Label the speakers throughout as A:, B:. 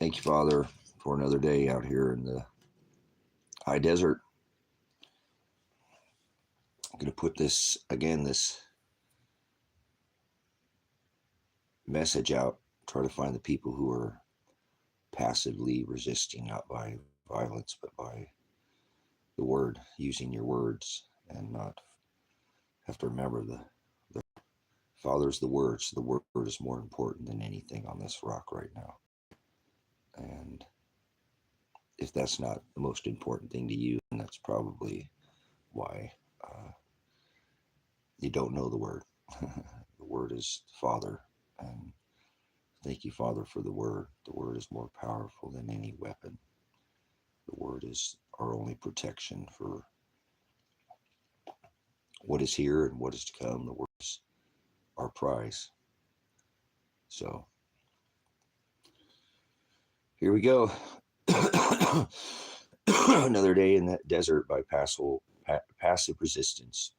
A: Thank you, Father, for another day out here in the high desert. I'm going to put this message out, try to find the people who are passively resisting, not by violence, but by the word, using your words, and not have to remember the Father's the word, so the word is more important than anything on this rock right now. And if that's not the most important thing to you, then that's probably why you don't know the word. The word is Father, and thank you, Father, for the word. The word is more powerful than any weapon. The word is our only protection for what is here and what is to come. The word is our prize. So here we go. Another day in that desert by passive resistance.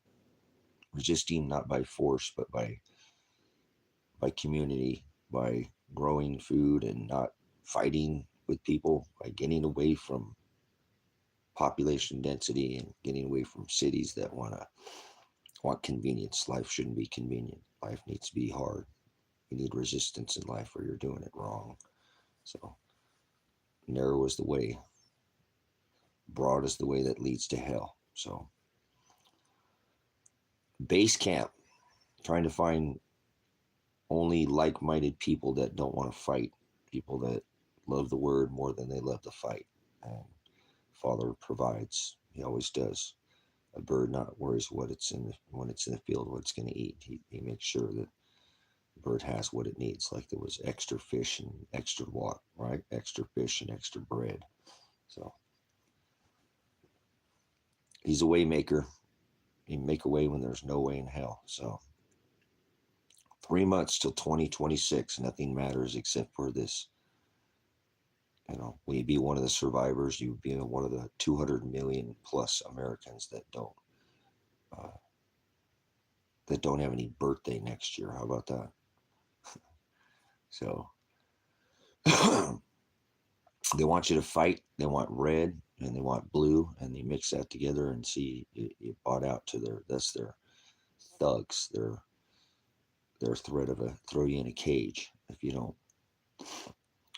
A: Resisting not by force, but by community, by growing food and not fighting with people, by getting away from population density and getting away from cities that want convenience. Life shouldn't be convenient. Life needs to be hard. You need resistance in life or you're doing it wrong. So narrow is the way, broad is the way that leads to hell. So Basecamp, trying to find only like-minded people that don't want to fight, people that love the word more than they love to fight. And Father provides. He always does. A bird not worries when it's in the field what it's going to eat. He makes sure that the bird has what it needs. Like there was extra fish and extra water, right? Extra fish and extra bread. So he's a way maker. He make a way when there's no way in hell. So 3 months till 2026, nothing matters except for this. Will you be one of the survivors? You be one of the 200 million plus Americans that don't have any birthday next year. How about that? So they want you to fight. They want red and they want blue, and they mix that together and see you bought out to that's their thugs. Their threat of throw you in a cage if you don't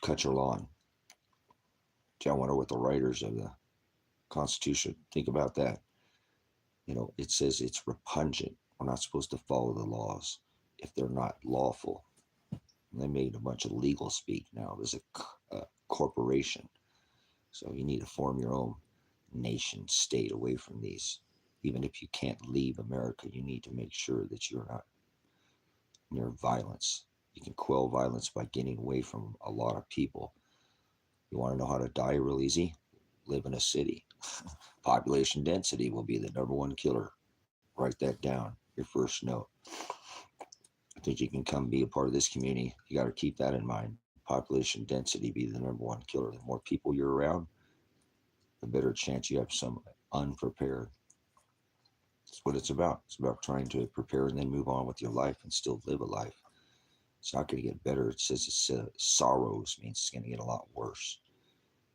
A: cut your lawn. Gee, I wonder what the writers of the Constitution think about that. It says it's repugnant. We're not supposed to follow the laws if they're not lawful. And they made a bunch of legal speak now. There's a corporation. So you need to form your own nation state away from these. Even if you can't leave America, you need to make sure that you're not near violence. You can quell violence by getting away from a lot of people. You want to know how to die real easy? Live in a city. Population density will be the #1 killer. Write that down, your first note. I think you can come be a part of this community. You got to keep that in mind. Population density be the #1 killer. The more people you're around, the better chance you have some unprepared. That's what it's about. It's about trying to prepare and then move on with your life and still live a life. It's not going to get better. It says sorrows means it's going to get a lot worse.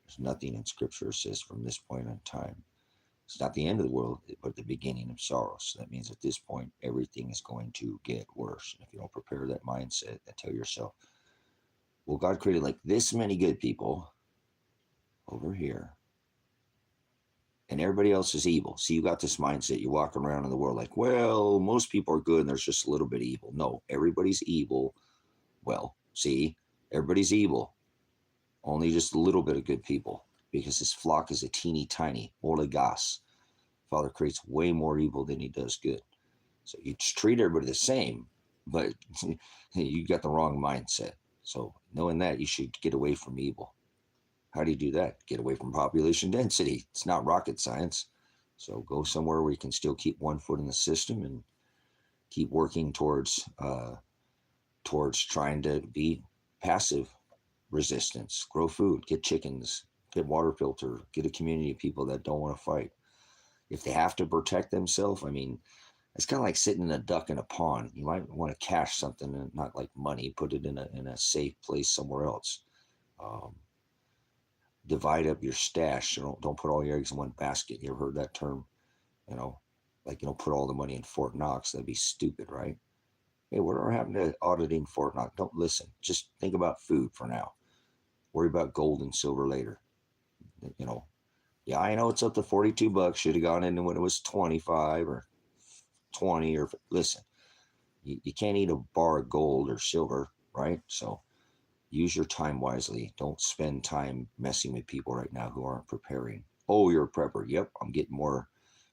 A: There's nothing in Scripture that says from this point in time. It's not the end of the world, but the beginning of sorrow. So that means at this point, everything is going to get worse. And if you don't prepare that mindset and tell yourself, well, God created like this many good people over here, and everybody else is evil. See, you got this mindset. You're walking around in the world like, well, most people are good and there's just a little bit of evil. No, everybody's evil. Well, see, everybody's evil. Only just a little bit of good people, because his flock is a teeny tiny oligos. Father creates way more evil than he does good. So you treat everybody the same, but you got the wrong mindset. So knowing that, you should get away from evil. How do you do that? Get away from population density. It's not rocket science. So go somewhere where you can still keep one foot in the system and keep working towards trying to be passive resistance. Grow food, get chickens, get water filter, get a community of people that don't want to fight. If they have to protect themselves, I mean, it's kind of like sitting a duck in a pond. You might want to cash something, and not like money, put it in a safe place somewhere else. divide up your stash. Don't put all your eggs in one basket. You ever heard that term? Like put all the money in Fort Knox. That'd be stupid, right? Hey, whatever happened to auditing Fort Knox? Don't listen. Just think about food for now. Worry about gold and silver later. You know, yeah, I know it's up to $42. Should have gone in when it was 25 or 20 or listen. You can't eat a bar of gold or silver, right? So use your time wisely. Don't spend time messing with people right now who aren't preparing. Oh, you're a prepper. Yep, I'm getting more,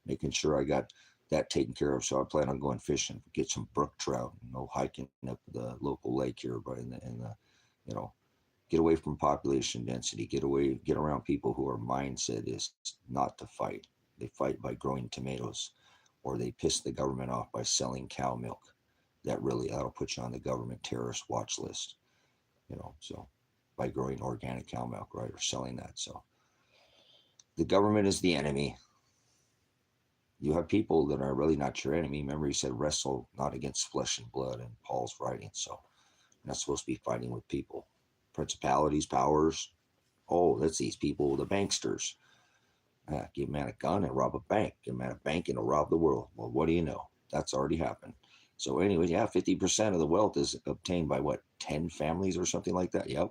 A: making sure I got that taken care of. So I plan on going fishing, get some brook trout, hiking up the local lake here, but you know, get away from population density, get around people who are mindset is not to fight. They fight by growing tomatoes, or they piss the government off by selling cow milk. That'll put you on the government terrorist watch list, so by growing organic cow milk, right, or selling that. So the government is the enemy. You have people that are really not your enemy. Remember, he said, wrestle not against flesh and blood in Paul's writing. So you're not supposed to be fighting with people. Principalities, powers. Oh, that's these people, the banksters. Give a man a gun and rob a bank. Give a man a bank and he'll rob the world. Well, what do you know? That's already happened. So anyway, yeah, 50% of the wealth is obtained by 10 families or something like that? Yep.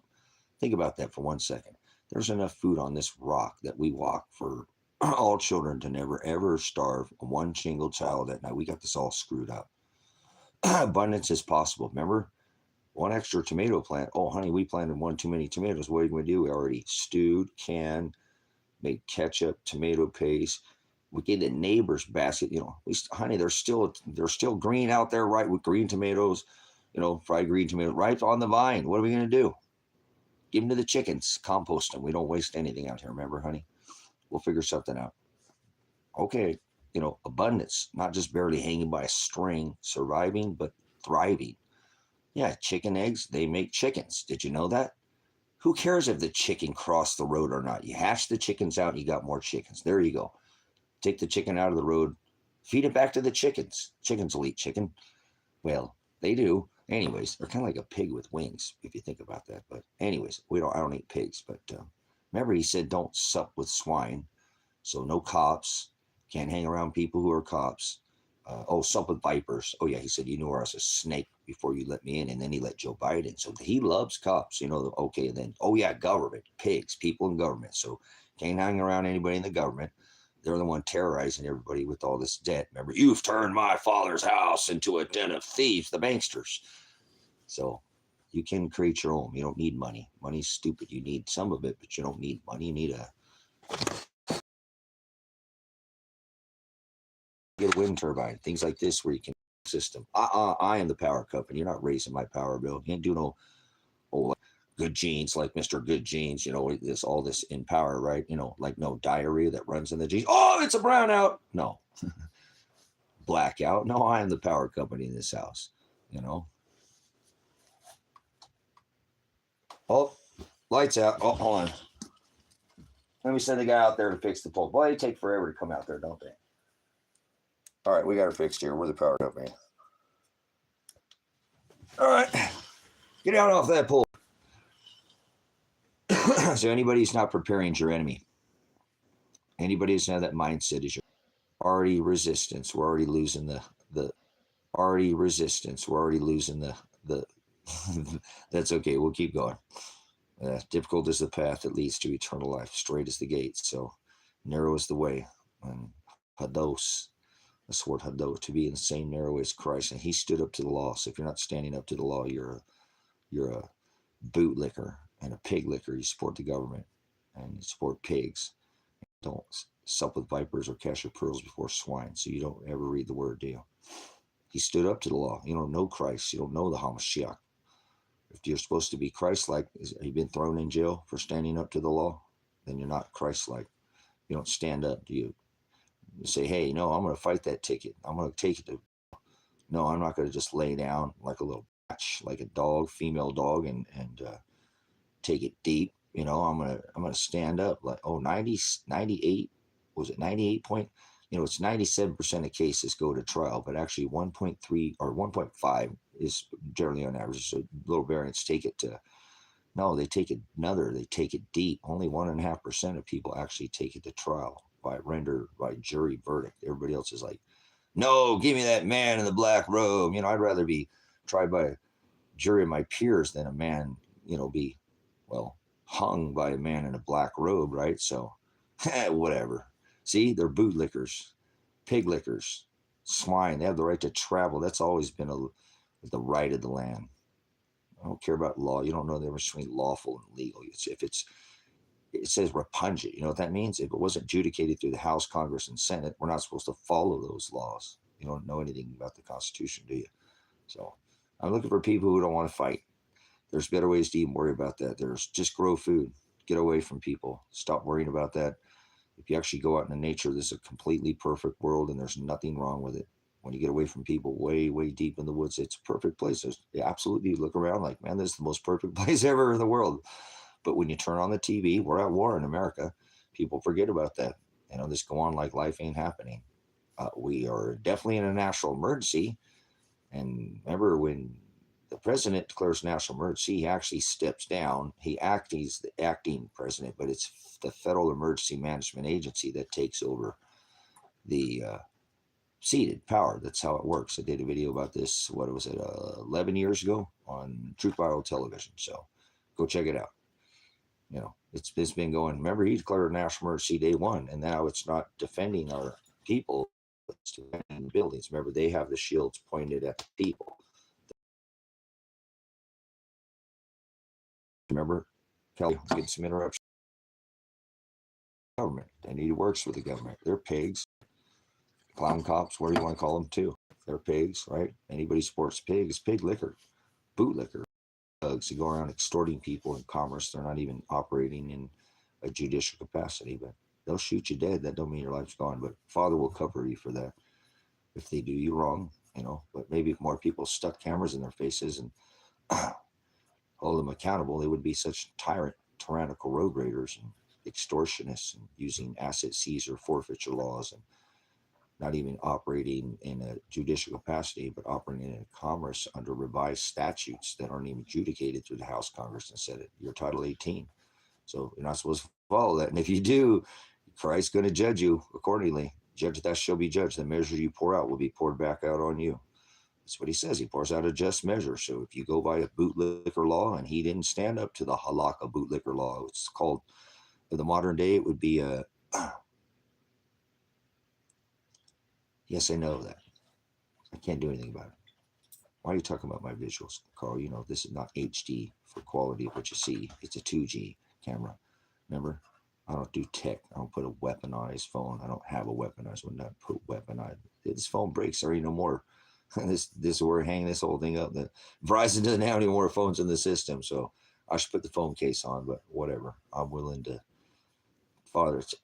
A: Think about that for 1 second. There's enough food on this rock that we walk for all children to never, ever starve one single child at night. We got this all screwed up. Abundance is possible. Remember, one extra tomato plant. Oh, honey, we planted one too many tomatoes. What did we do? We already stewed, canned, made ketchup, tomato paste. We gave the neighbor's basket. Honey, they're still green out there, right? With green tomatoes, fried green tomatoes, right on the vine. What are we gonna do? Give them to the chickens. Compost them. We don't waste anything out here. Remember, honey? We'll figure something out. Okay, abundance, not just barely hanging by a string, surviving, but thriving. Yeah, chicken eggs, they make chickens. Did you know that? Who cares if the chicken crossed the road or not? You hatch the chickens out and you got more chickens. There you go. Take the chicken out of the road, feed it back to the chickens. Chickens will eat chicken. Well, they do. Anyways, they're kind of like a pig with wings, if you think about that. But anyways, I don't eat pigs. But remember, he said don't sup with swine. So no cops. Can't hang around people who are cops. Sup with vipers. Oh yeah, he said you knew I was a snake before you let me in, and then he let Joe Biden in. So he loves cops. Okay, and then government, pigs, people in government. So can't hang around anybody in the government. They're the one terrorizing everybody with all this debt. Remember, you've turned my father's house into a den of thieves, the banksters. So you can create your own. You don't need money. Money's stupid. You need some of it, but you don't need money. You need get a wind turbine, things like this where you can system. I am the power company. You're not raising my power bill. You can't do no good genes like Mr. Good Genes, all this in power, right? Like no diarrhea that runs in the genes. Oh, it's a brownout. No. Blackout. No, I am the power company in this house, Oh, lights out. Oh, hold on. Let me send the guy out there to fix the pole. Boy, they take forever to come out there, don't they? All right, we got it fixed here. We're the power company. All right, get out off that pole. So anybody who's not preparing is your enemy. Anybody who's not that mindset is your already resistance. We're already losing the already resistance. We're already losing the that's okay. We'll keep going. Difficult is the path that leads to eternal life. Straight is the gate. So narrow is the way. And hados, that's word hados, to be in the same narrow way as Christ. And he stood up to the law. So if you're not standing up to the law, you're a bootlicker and a pig licker. You support the government and you support pigs. Don't sup with vipers or cash your pearls before swine. So you don't ever read the word, do you? He stood up to the law. You don't know Christ. You don't know the Hamashiach. If you're supposed to be Christ-like, have you been thrown in jail for standing up to the law? Then you're not Christ-like. You don't stand up. You say, hey, no, I'm going to fight that ticket. I'm going to take it to. No, I'm not going to just lay down like a little batch, like a dog, female dog, and take it deep. I'm gonna stand up like 98, was it 98 point? It's 97% of cases go to trial, but actually 1.3 or 1.5 is generally on average. So little variants take it to No, they take it they take it deep. Only 1.5% of people actually take it to trial by jury verdict. Everybody else is like, no, give me that man in the black robe. I'd rather be tried by a jury of my peers than a man, be, well, hung by a man in a black robe, right? So, whatever. See, they're bootlickers, pig lickers, swine. They have the right to travel. That's always been the right of the land. I don't care about law. You don't know the difference between lawful and legal. It says repugnant. You know what that means? If it wasn't adjudicated through the House, Congress, and Senate, we're not supposed to follow those laws. You don't know anything about the Constitution, do you? So I'm looking for people who don't want to fight. There's better ways to even worry about that. There's just grow food. Get away from people. Stop worrying about that. If you actually go out in nature, this is a completely perfect world, and there's nothing wrong with it. When you get away from people way, way deep in the woods, it's a perfect place. Absolutely, you look around like, man, this is the most perfect place ever in the world. But when you turn on the TV, we're at war in America. People forget about that. Just go on like life ain't happening. We are definitely in a national emergency. And remember, when the president declares national emergency, he actually steps down. He's the acting president, but it's the Federal Emergency Management Agency that takes over the ceded power. That's how it works. I did a video about this, 11 years ago on Truth Viral Television. So go check it out. It's been going. Remember, he declared a national emergency day one, and now it's not defending our people, it's defending the buildings. Remember, they have the shields pointed at the people. Remember, Kelly, get some interruption. Government, and he works with the government. They're pigs, clown cops, whatever you want to call them, too. They're pigs, right? Anybody supports pigs, pig liquor, boot liquor. Thugs who go around extorting people in commerce. They're not even operating in a judicial capacity, but they'll shoot you dead. That don't mean your life's gone, but Father will cover you for that if they do you wrong, But maybe if more people stuck cameras in their faces and hold them accountable, they would be such tyrannical road raiders and extortionists and using asset seizure forfeiture laws and not even operating in a judicial capacity, but operating in commerce under revised statutes that aren't even adjudicated through the House, Congress, and Senate. You're Title 18. So you're not supposed to follow that. And if you do, Christ's going to judge you accordingly. Judge that shall be judged. The measure you pour out will be poured back out on you. That's what he says. He pours out a just measure. So if you go by a bootlicker law, and he didn't stand up to the halakha bootlicker law, it's called, in the modern day, it would be a, yes, I know that. I can't do anything about it. Why are you talking about my visuals, Carl? This is not HD for quality of what you see. It's a 2G camera. Remember, I don't do tech. I don't put a weaponized phone. I don't have a weaponized one. I put weaponized. This phone breaks. There ain't no more. We're hanging this whole thing up. That Verizon doesn't have any more phones in the system, so I should put the phone case on. But whatever. I'm willing to.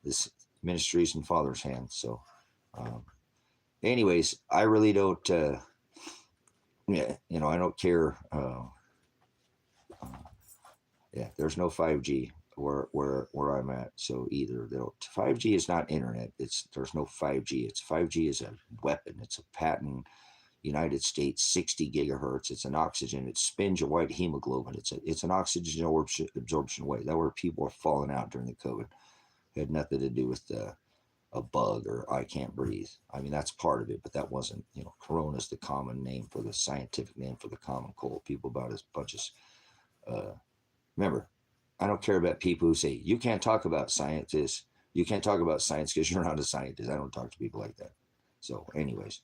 A: This ministry's in Father's hands. So, anyways, I really don't. I don't care. There's no 5G where I'm at. So either 5G is not internet. There's no 5G. 5G is a weapon. It's a patent. United States, 60 gigahertz. It's an oxygen. It spins your white hemoglobin. It's an oxygen absorption rate. That where people are falling out during the COVID. It had nothing to do with a bug or I can't breathe. I mean, that's part of it, but that wasn't, corona is the common name for the scientific name for the common cold. People about as bunches. Remember, I don't care about people who say, you can't talk about scientists. You can't talk about science because you're not a scientist. I don't talk to people like that. So anyways,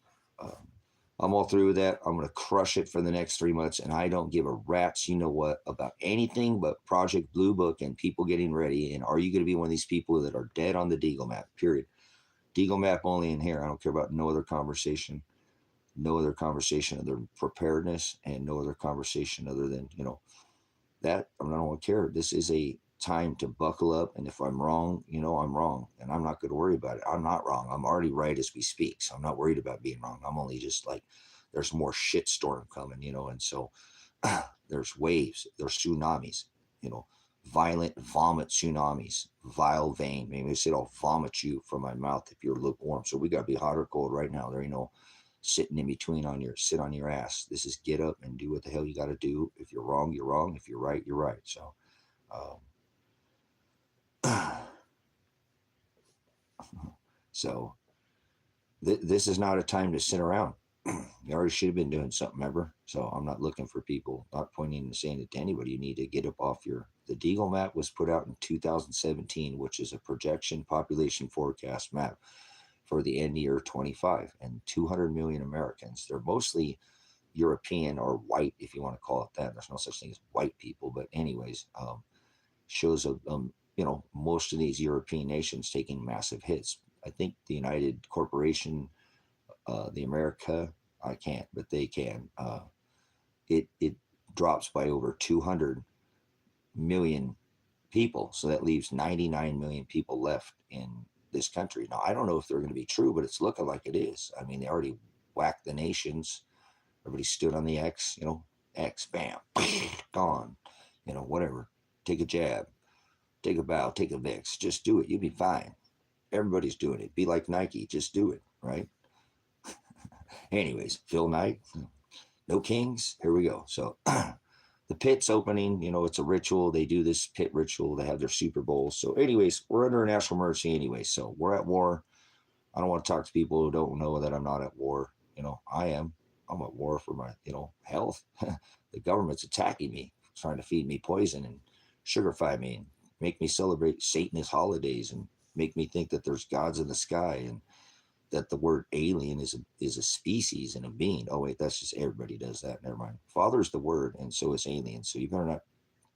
A: I'm all through with that. I'm going to crush it for the next 3 months, and I don't give a rat's about anything but Project Blue Book and people getting ready. And are you going to be one of these people that are dead on the Deagle map, period? Deagle map only in here. I don't care about no other conversation other than preparedness, and no other conversation other than, that. I don't care. This is a time to buckle up. And if I'm wrong, I'm wrong, and I'm not going to worry about it. I'm not wrong. I'm already right as we speak. So I'm not worried about being wrong. I'm only just like, there's more shit storm coming, and so there's waves, there's tsunamis, violent vomit tsunamis, vile vein. Maybe they said I'll vomit you from my mouth if you're lukewarm. So we got to be hot or cold right now. There ain't no sitting in between sit on your ass. This is get up and do what the hell you got to do. If you're wrong, you're wrong. If you're right, you're right. So, so this is not a time to sit around. You already should have been doing something, remember? So I'm not looking for people, not pointing and saying it to anybody. You need to get up off the Deagle map was put out in 2017, which is a projection population forecast map for the end year 25 and 200 million Americans. They're mostly European or white, if you want to call it that. There's no such thing as white people, but anyways, shows of most of these European nations taking massive hits. I think the United Corporation, the America, I can't, but they can. It drops by over 200 million people, so that leaves 99 million people left in this country. Now I don't know if they're going to be true, but it's looking like it is. I mean, they already whacked the nations. Everybody stood on the X, X, bam, gone, whatever. Take a jab, take a bow, take a VIX. Just do it. You'll be fine. Everybody's doing it. Be like Nike. Just do it, right? Anyways, Phil Knight, no kings. Here we go. So the pit's opening. It's a ritual. They do this pit ritual. They have their Super Bowl. So anyways, we're under a national emergency anyway. So we're at war. I don't want to talk to people who don't know that I'm not at war. I am. I'm at war for my, health. The government's attacking me, trying to feed me poison and sugarify me and make me celebrate Satanist holidays and make me think that there's gods in the sky and that the word alien is a species and a being. Oh wait, that's just everybody does that. Never mind. Father's the word, and so is alien. So you better not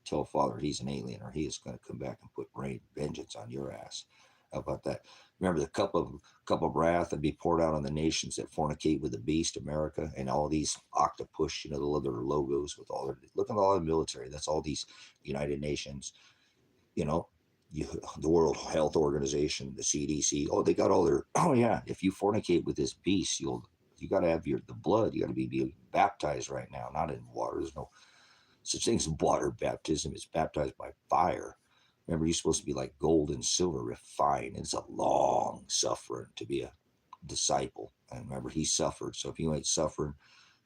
A: tell Father he's an alien, or he is going to come back and put vengeance on your ass. How about that? Remember the cup of wrath that be poured out on the nations that fornicate with the beast, America, and all these octopus, the other logos with all their, look at all the military. That's all these United Nations, the World Health Organization, the CDC. Oh, they got all their. Oh yeah, if you fornicate with this beast, you got to have the blood. You got to be baptized right now, not in water. There's no such thing as water baptism. It's baptized by fire. Remember, you're supposed to be like gold and silver, refined. It's a long suffering to be a disciple. And remember, he suffered. So if you ain't suffering,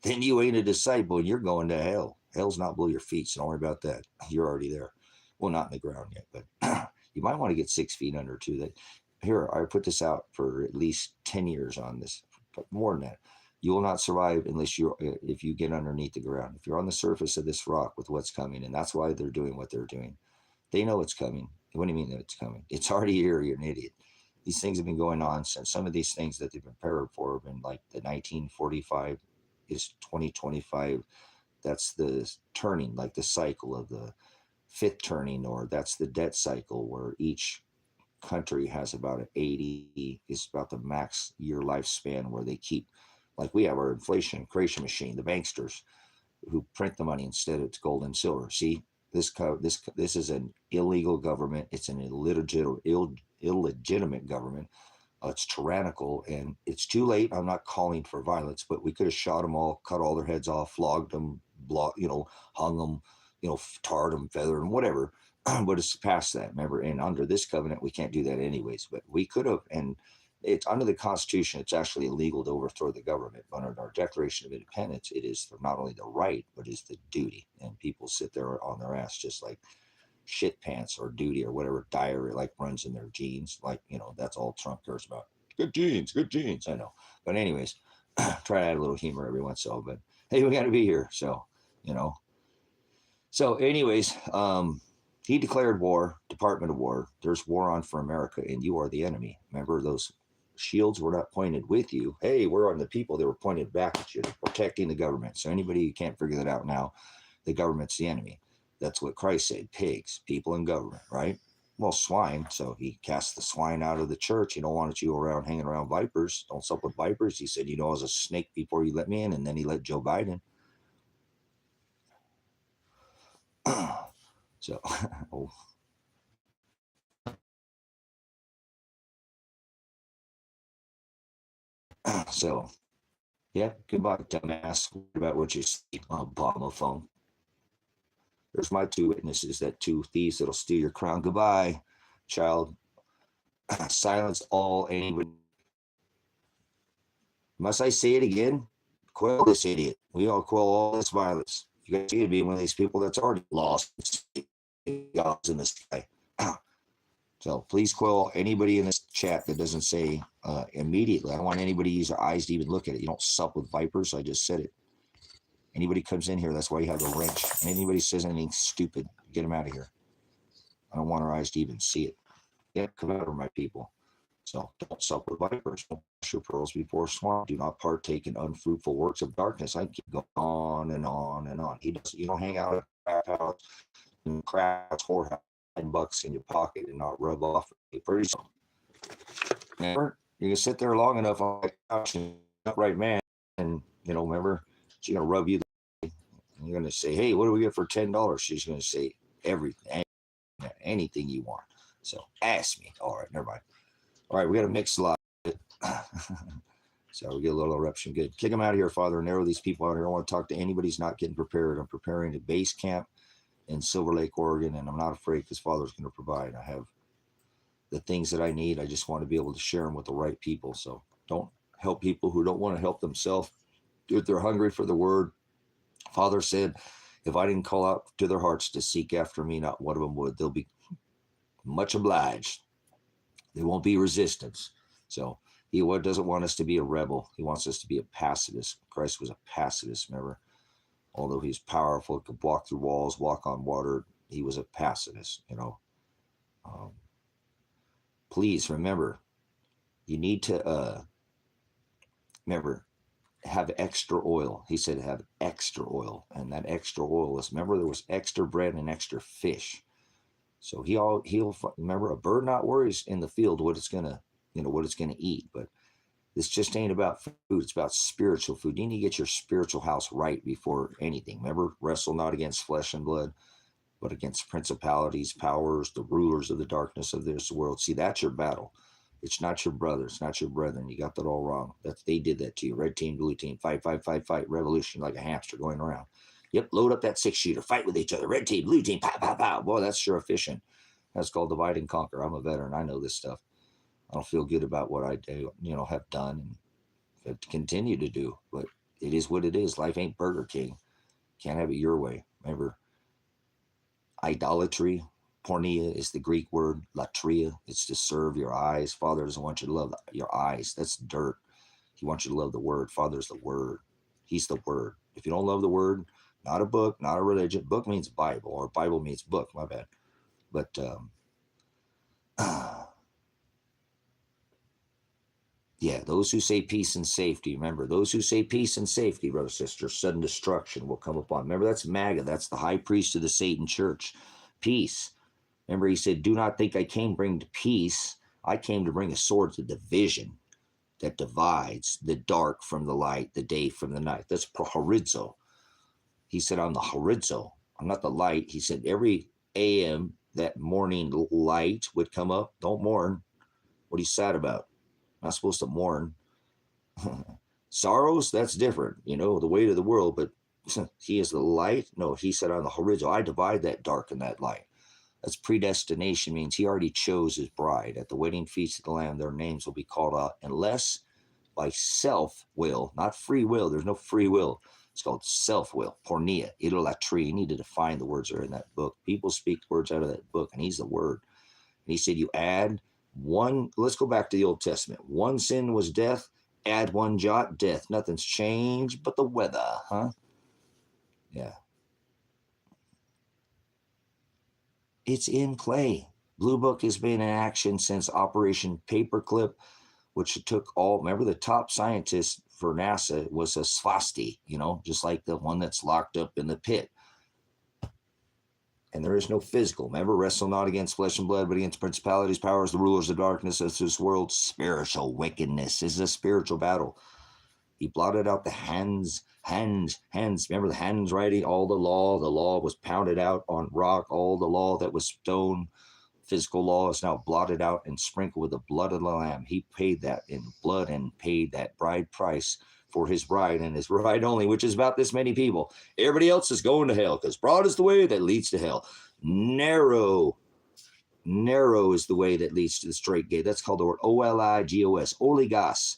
A: then you ain't a disciple and you're going to hell. Hell's not below your feet, so don't worry about that. You're already there. Well, not in the ground yet, but you might want to get 6 feet under too. That here, I put this out for at least 10 years on this, but more than that. You will not survive if you get underneath the ground. If you're on the surface of this rock with what's coming, and that's why they're doing what they're doing. They know it's coming. What do you mean that it's coming? It's already here. You're an idiot. These things have been going on since some of these things that they've been prepared for have been like the 1945 is 2025. That's the turning, like the cycle of the fifth turning, or that's the debt cycle where each country has about an 80 is about the max year lifespan where they keep, like we have our inflation creation machine, the banksters who print the money instead of gold and silver. See, this is an illegal government. It's an illegitimate government. It's tyrannical, and it's too late. I'm not calling for violence, but we could have shot them all, cut all their heads off, flogged them, hung them, tarred them, feathered them, whatever. But it's past that, remember? And under this covenant, we can't do that anyways. But we could have, and it's under the Constitution. It's actually illegal to overthrow the government. But under our Declaration of Independence, it is not only the right, but it's the duty. And people sit there on their ass just like shit pants or duty or whatever diarrhea like runs in their genes. Like, that's all Trump cares about. Good genes, good genes. I know. But anyways, try to add a little humor every once in a while. But hey, we got to be here. So, So anyways, he declared war, Department of War. There's war on for America, and you are the enemy. Remember, those shields were not pointed with you. Hey, we're on the people. They were pointed back at you, protecting the government. So anybody who can't figure that out now, the government's the enemy. That's what Christ said, pigs, people and government, right? Well, swine. So he cast the swine out of the church. He don't want you around hanging around vipers. Don't sup with vipers. He said, I was a snake before you let me in. And then he let Joe Biden. So, oh. So, yeah, goodbye, dumbass. What about what you see on Obama phone? There's my two witnesses, that two thieves that'll steal your crown. Goodbye, child. Silence all anybody. Must I say it again? Quell this idiot. We all quell all this violence. You guys see to be one of these people that's already lost gods in the sky. So please quell anybody in this chat that doesn't say immediately. I don't want anybody to use their eyes to even look at it. You don't sup with vipers. I just said it. Anybody comes in here, that's why you have the wrench. And anybody says anything stupid, get them out of here. I don't want our eyes to even see it. Yeah, come out of my people. So don't sup with vipers. Don't wash your pearls before swine. Do not partake in unfruitful works of darkness. I keep going on and on and on. You don't hang out at a crap house and crap whorehouse, $10 in your pocket and not rub off a pretty soon. Remember, you can sit there long enough on the couch and upright man, and remember, she's gonna rub you. And you're gonna say, "Hey, what do we get for $10?" She's gonna say everything, anything you want. So ask me. All right, never mind. All right, we got to mix a lot. So we get a little eruption. Good. Kick them out of here, Father, and narrow these people out here. I don't want to talk to anybody who's not getting prepared. I'm preparing a base camp in Silverlake, Oregon, and I'm not afraid because Father's going to provide. I have the things that I need. I just want to be able to share them with the right people. So don't help people who don't want to help themselves. If they're hungry for the word, Father said, if I didn't call out to their hearts to seek after me, not one of them would. They'll be much obliged. There won't be resistance. So he doesn't want us to be a rebel. He wants us to be a pacifist. Christ was a pacifist, remember? Although he's powerful, could walk through walls, walk on water, he was a pacifist, Please remember, you need to, have extra oil. He said have extra oil. And that extra oil is, remember, there was extra bread and extra fish. So he'll remember, a bird not worries in the field what it's gonna eat. But this just ain't about food. It's about spiritual food. You need to get your spiritual house right before anything. Remember, wrestle not against flesh and blood, but against principalities, powers, the rulers of the darkness of this world. See, that's your battle. It's not your brother. It's not your brethren. You got that all wrong. They did that to you. Red team, blue team, fight, fight, fight, fight. Revolution like a hamster going around. Yep, load up that 6-shooter. Fight with each other. Red team, blue team, pow, pow, pow. Boy, that's sure efficient. That's called divide and conquer. I'm a veteran. I know this stuff. I don't feel good about what I do, have done and continue to do. But it is what it is. Life ain't Burger King. Can't have it your way. Remember, idolatry, porneia is the Greek word. Latria, it's to serve your eyes. Father doesn't want you to love your eyes. That's dirt. He wants you to love the word. Father's the word. He's the word. If you don't love the word, not a book, not a religion. Book means Bible, or Bible means book. My bad. But yeah, those who say peace and safety. Remember, those who say peace and safety, brother, sister, sudden destruction will come upon. Remember, that's MAGA. That's the high priest of the Satan church. Peace. Remember, he said, do not think I came to bring peace. I came to bring a sword to division that divides the dark from the light, the day from the night. That's horizo. He said, I'm the horizo. I'm not the light. He said, every AM, that morning light would come up. Don't mourn. What are you sad about? Not supposed to mourn. Sorrows, that's different, the weight of the world, but he is the light. No, he said on the horizo, I divide that dark and that light. That's predestination, means he already chose his bride. At the wedding feast of the Lamb, their names will be called out, unless by self-will, not free will. There's no free will. It's called self-will, porneia, idolatry. You need to define the words that are in that book. People speak words out of that book, and he's the word. And he said, you add one, let's go back to the Old Testament. One sin was death, add one jot, death. Nothing's changed but the weather, huh? Yeah. It's in play. Blue Book has been in action since Operation Paperclip, which took remember the top scientist for NASA was a swasti, just like the one that's locked up in the pit. And there is no physical. Remember, wrestle not against flesh and blood, but against principalities, powers, the rulers of darkness of this world. Spiritual wickedness is a spiritual battle. He blotted out the hands. Remember the hands writing all the law was pounded out on rock. All the law that was stone, physical law, is now blotted out and sprinkled with the blood of the Lamb. He paid that in blood and paid that bride price for his bride and his bride only, which is about this many people. Everybody else is going to hell, because broad is the way that leads to hell. Narrow is the way that leads to the straight gate. That's called the word oligos, oligos.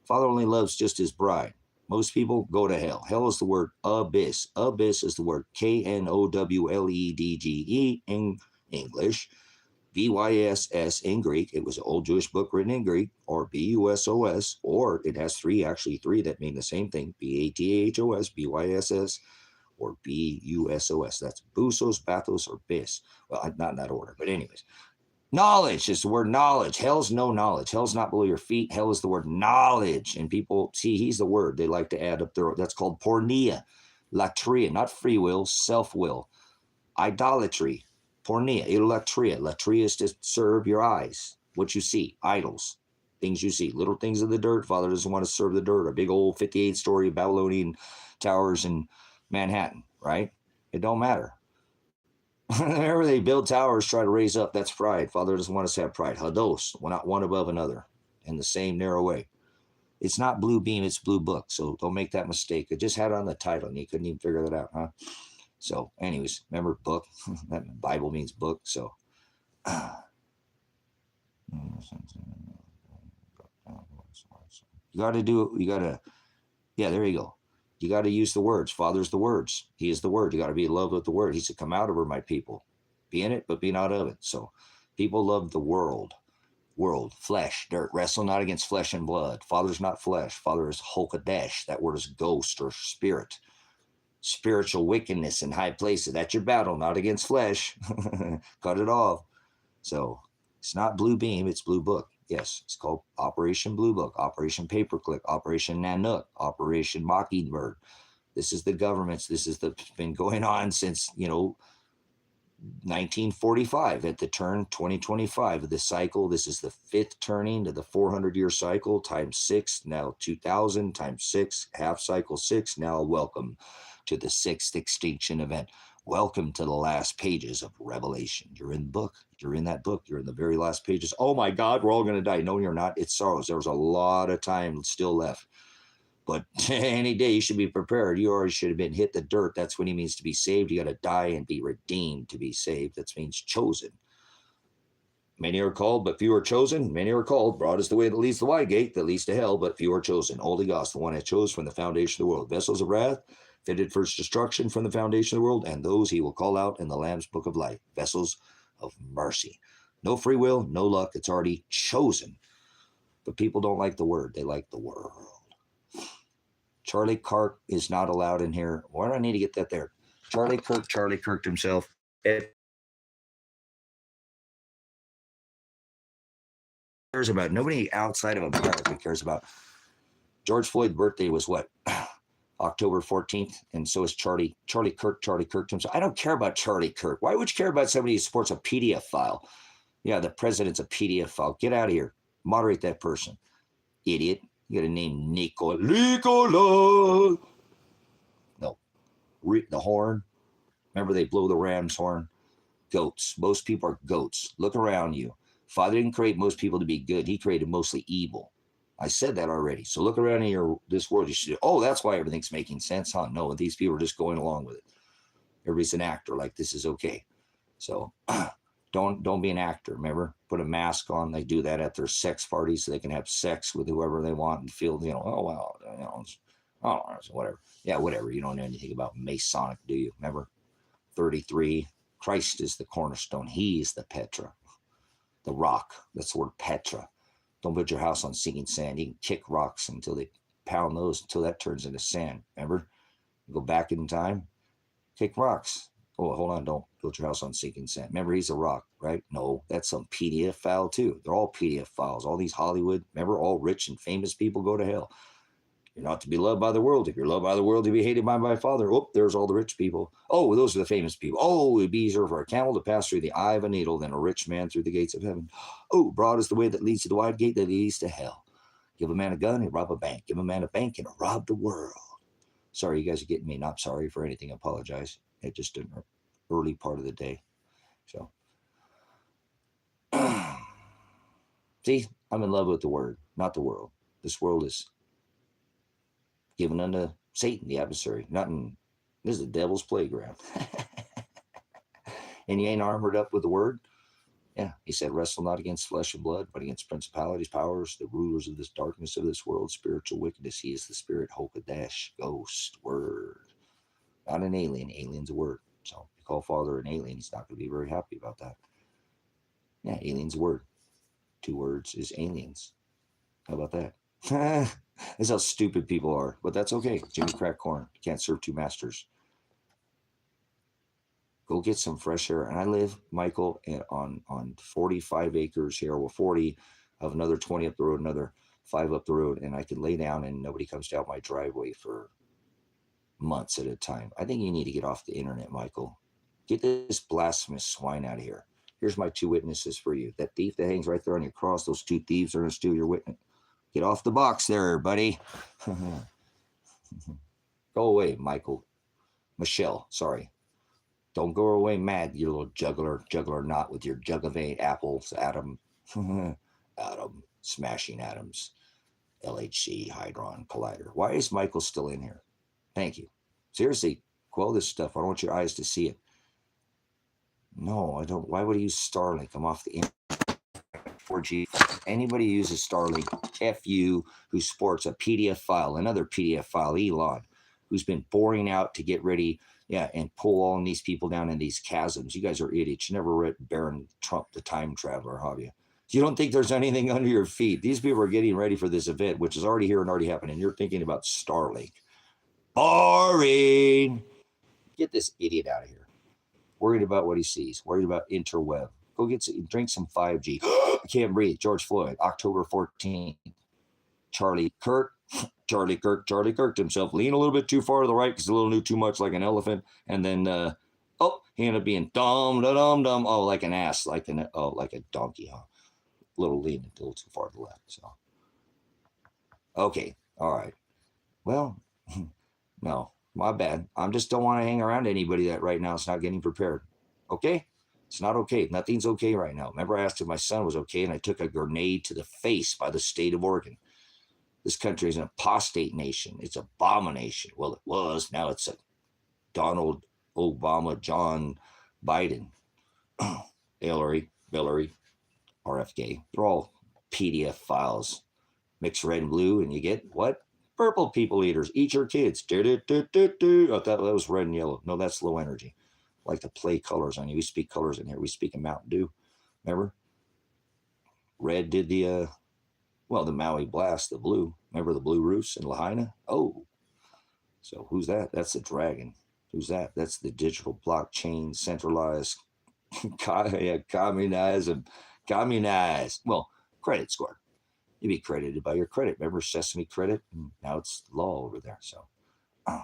A: Father only loves just his bride. Most people go to hell. Hell is the word abyss. Abyss is the word Knowledge in English, Byss in Greek. It was an old Jewish book written in Greek, or Busos, or it has three that mean the same thing, Bathos, Byss, or Busos. That's Busos, Bathos, or Bis. Well, not in that order, but anyways. Knowledge is the word knowledge. Hell's no knowledge. Hell's not below your feet. Hell is the word knowledge. And people, see, he's the word they like to add up there. That's called porneia, latria, not free will, self-will. Idolatry, porneia, idolatria. Latria is to serve your eyes, what you see, idols, things you see, little things in the dirt. Father doesn't want to serve the dirt. A big old 58-story Babylonian towers in Manhattan, right? It don't matter. Whenever they build towers, try to raise up, that's pride. Father doesn't want us to have pride. Hados, we're not one above another in the same narrow way. It's not blue beam, it's blue book. So don't make that mistake. I just had it on the title and you couldn't even figure that out, huh? So anyways, remember book. That Bible means book. So you got to, yeah, there you go. You got to use the words. Father's the words. He is the word. You got to be in love with the word. He said, come out of her, my people. Be in it, but be not of it. So people love the world, flesh, dirt. Wrestle not against flesh and blood. Father's not flesh. Father is Hokadesh. That word is ghost or spirit. Spiritual wickedness in high places. That's your battle, not against flesh. Cut it off. So it's not blue beam, it's blue book. Yes, it's called Operation Blue Book, Operation Paperclip, Operation Nanook, Operation Mockingbird. This is the government's. This is been going on since 1945 at the turn 2025 of the cycle. This is the fifth turning to the 400-year cycle times 6. Now 2000 times 6, half cycle 6. Now welcome to the 6th extinction event. Welcome to the last pages of Revelation. You're in the book. You're in that book. You're in the very last pages. Oh my God, we're all going to die. No, you're not. It's sorrows. There's a lot of time still left. But any day you should be prepared. You already should have been hit the dirt. That's what he means to be saved. You got to die and be redeemed to be saved. That means chosen. Many are called, but few are chosen. Many are called. Broad is the way that leads to the wide gate that leads to hell, but few are chosen. Holy Ghost, the one I chose from the foundation of the world. Vessels of wrath, fitted for its destruction from the foundation of the world, and those he will call out in the Lamb's book of life. Vessels of mercy. No free will, no luck. It's already chosen. But people don't like the word. They like the world. Charlie Kirk is not allowed in here. Why do I need to get that there? Charlie Kirk himself. Cares about nobody outside of America cares about. George Floyd's birthday was what? October 14th, and so is Charlie Kirk himself. I don't care about Charlie Kirk. Why would you care about somebody who supports a PDF file? Yeah, the president's a PDF file. Get out of here. Moderate that person. Idiot. You got a name Nicola. No. The horn. Remember they blow the ram's horn? Goats. Most people are goats. Look around you. Father didn't create most people to be good. He created mostly evil. I said that already. So look around in this world. You should. Oh, that's why everything's making sense, huh? No, these people are just going along with it. Everybody's an actor. Like this is okay. So don't be an actor. Remember, put a mask on. They do that at their sex parties so they can have sex with whoever they want and feel. Oh well, oh whatever. Yeah, whatever. You don't know anything about Masonic, do you? Remember, 33. Christ is the cornerstone. He is the Petra, the rock. That's the word Petra. Don't build your house on sinking sand. You can kick rocks until they pound those, until that turns into sand. Remember? You go back in time, kick rocks. Oh, hold on. Don't build your house on sinking sand. Remember, he's a rock, right? No, that's some PDF file too. They're all PDF files. All these Hollywood, remember, all rich and famous people go to hell. You're not to be loved by the world. If you're loved by the world, you'll be hated by my Father. Oh, there's all the rich people. Oh, those are the famous people. Oh, it'd be easier for a camel to pass through the eye of a needle than a rich man through the gates of heaven. Oh, broad is the way that leads to the wide gate that leads to hell. Give a man a gun, he'll rob a bank. Give a man a bank, and he'll rob the world. Sorry, you guys are getting me. Not sorry for anything. I apologize. It just an early part of the day. So, see, I'm in love with the word, not the world. This world is given unto Satan, the adversary. This is the devil's playground. And you ain't armored up with the word. Yeah, he said, wrestle not against flesh and blood, but against principalities, powers, the rulers of this darkness of this world, spiritual wickedness. He is the spirit, Hokadesh, ghost, word. Not an alien. Alien's a word. So if you call Father an alien, he's not going to be very happy about that. Yeah, alien's a word. 2 words is aliens. How about that? That's how stupid people are. But that's okay. Jimmy Crack Corn. Can't serve 2 masters. Go get some fresh air. And I live, Michael, on 45 acres here, or 40 of another 20 up the road, another 5 up the road, and I can lay down and nobody comes down my driveway for months at a time. I think you need to get off the internet, Michael. Get this blasphemous swine out of here. Here's my 2 witnesses for you. That thief that hangs right there on your cross, those 2 thieves are going to steal your witness. Get off the box there, buddy. Go away, Michael. Michelle, sorry. Don't go away mad, you little juggler not with your jugavate apples, Adam. Adam, smashing atoms. LHC, Hydron, Collider. Why is Michael still in here? Thank you. Seriously, quell this stuff. I don't want your eyes to see it. No, I don't. Why would he use Starlink? I'm off the 4G. Anybody who uses Starlink, FU, who sports a PDF file, another PDF file, Elon, who's been boring out to get ready, and pull all these people down in these chasms. You guys are idiots. You never read Baron Trump, the time traveler, have you? You don't think there's anything under your feet. These people are getting ready for this event, which is already here and already happened, and you're thinking about Starlink. Boring. Get this idiot out of here. Worried about what he sees. Worried about interweb. Go drink some 5G. I can't breathe. George Floyd, October 14th. Charlie Kirk kirked himself. Lean a little bit too far to the right because a little too much like an elephant. And then, he ended up being dumb. Oh, like an ass, like a donkey, huh? Leaning a little too far to the left. So, okay, all right. Well, no, my bad. I just don't want to hang around anybody that right now is not getting prepared. Okay? It's not okay. Nothing's okay right now. Remember, I asked if my son was okay, and I took a grenade to the face by the state of Oregon. This country is an apostate nation. It's an abomination. Well, it was. Now it's a Donald Obama, John Biden, Hillary, RFK. They're all PDF files. Mix red and blue, and you get what? Purple people eaters. Eat your kids. I thought that was red and yellow. No, that's low energy. I like to play colors on you. We speak colors in here. We speak in Mountain Dew. Remember? Red did the Maui Blast, the blue. Remember the Blue Roofs in Lahaina? Oh. So who's that? That's the dragon. Who's that? That's the digital blockchain centralized communism. Communized. Well, credit score. You'd be credited by your credit. Remember Sesame Credit? And now it's law over there. So, yeah,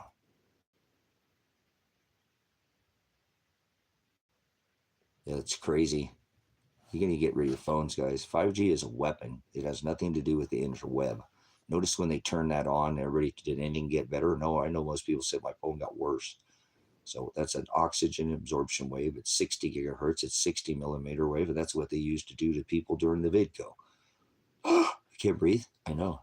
A: it's crazy. You're going to get rid of your phones, guys. 5G is a weapon. It has nothing to do with the interweb. Notice when they turn that on, everybody, did anything get better? No, I know most people said my phone got worse. So that's an oxygen absorption wave. It's 60 gigahertz. It's 60 millimeter wave. And that's what they used to do to people during the VidCo. I can't breathe. I know.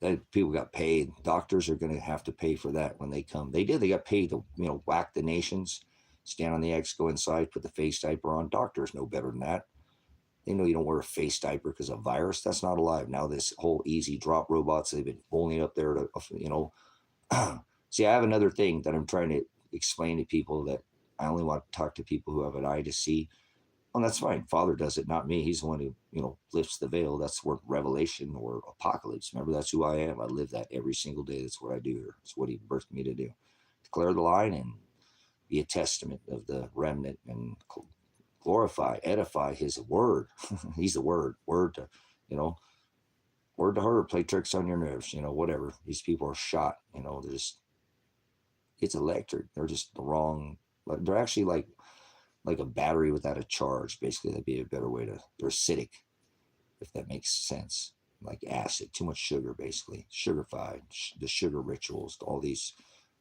A: That people got paid. Doctors are going to have to pay for that when they come. They did. They got paid to, whack the nations, stand on the X, go inside, put the face diaper on. Doctors know better than that. They know you don't wear a face diaper because of virus. That's not alive. Now this whole easy drop robots, they've been pulling up there to, See, I have another thing that I'm trying to explain to people, that I only want to talk to people who have an eye to see. Well, that's fine. Father does it, not me. He's the one who, lifts the veil. That's where Revelation or Apocalypse. Remember, that's who I am. I live that every single day. That's what I do here. It's what he birthed me to do. Declare the line and be a testament of the remnant and glorify, edify his word. He's the word. Word to, word to her, play tricks on your nerves, whatever. These people are shot, they're just, it's electric. They're just the wrong, they're actually like a battery without a charge. Basically, that'd be a better way to, they're acidic, if that makes sense. Like acid, too much sugar, basically. Sugarified, the sugar rituals, all these,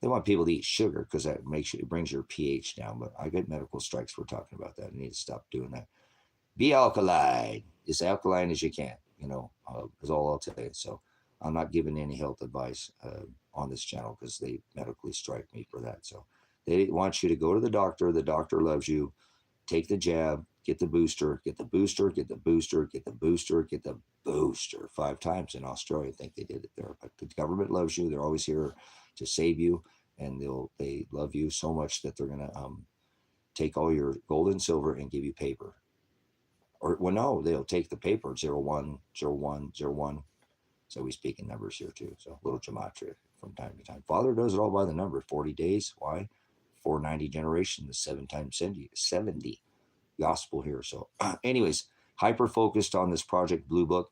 A: they want people to eat sugar because that it brings your pH down. But I get medical strikes for talking about that. I need to stop doing that. Be alkaline, as alkaline as you can, is all I'll tell you. So I'm not giving any health advice on this channel because they medically strike me for that. So they want you to go to the doctor. The doctor loves you. take the jab, get the booster, get the booster, get the booster, get the booster, get the booster 5 times in Australia. I think they did it there. But the government loves you. They're always here to save you, and they love you so much that they're gonna take all your gold and silver and give you paper. Or well, no, they'll take the paper 010101. So we speak in numbers here too. So a little gematria from time to time. Father does it all by the number. 40 days. Why? 490 generation. The 7 times 70 gospel here. So, anyways, hyper focused on this Project Blue Book,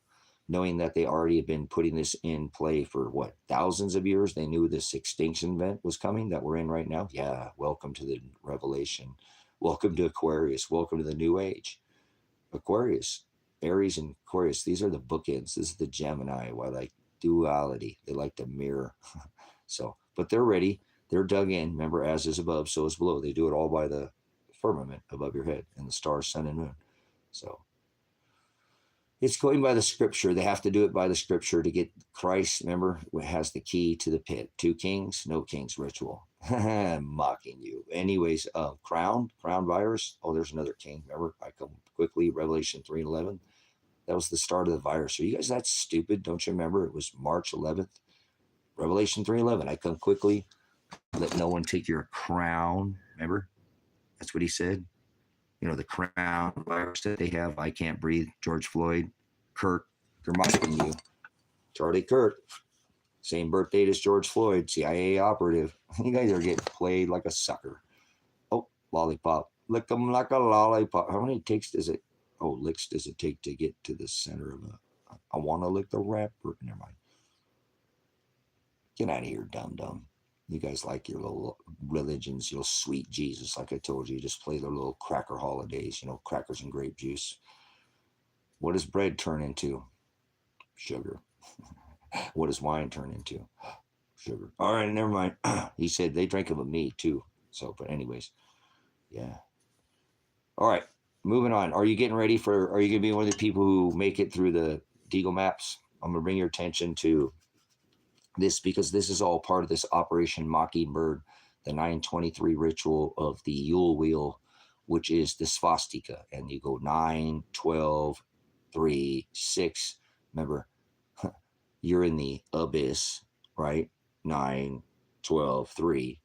A: knowing that they already have been putting this in play for what, thousands of years. They knew this extinction event was coming that we're in right now. Yeah, welcome to the Revelation. Welcome to Aquarius. Welcome to the New Age. Aquarius, Aries, and Aquarius. These are the bookends. This is the Gemini. Why like duality? They like to mirror. So, but they're ready. They're dug in. Remember, as is above, so is below. They do it all by the firmament above your head and the stars, sun, and moon. So it's going by the scripture. They have to do it by the scripture to get Christ. Remember, has the key to the pit. 2 kings, no kings ritual. Mocking you. Anyways, crown virus. Oh, there's another king. Remember, I come quickly. Revelation 3:11. That was the start of the virus. Are you guys that stupid? Don't you remember? It was March 11th. Revelation 3:11. I come quickly. Let no one take your crown. Remember? That's what he said. You know, the crown virus that they have. I can't breathe. George Floyd. Kirk. They're mocking you. Charlie Kirk. Same birth date as George Floyd. CIA operative. You guys are getting played like a sucker. Oh, lollipop. Lick them like a lollipop. How many takes does it? Oh, licks does it take to get to the center of a? I want to lick the wrapper. Never mind. Get out of here, dum-dum. You guys like your little religions, your sweet Jesus, like I told you. Just play their little cracker holidays, you know, crackers and grape juice. What does bread turn into? Sugar. What does wine turn into? Sugar. All right, never mind. He said they drink it with me too. So, but anyways, yeah. All right, moving on. Are you getting ready for, are you going to be one of the people who make it through the Deagle maps? I'm going to bring your attention to this because this is all part of this Operation Mockingbird, the 923 ritual of the Yule Wheel, which is the swastika. And you go 9, 12, 3, 6. Remember, you're in the abyss, right? 9, 12, 3.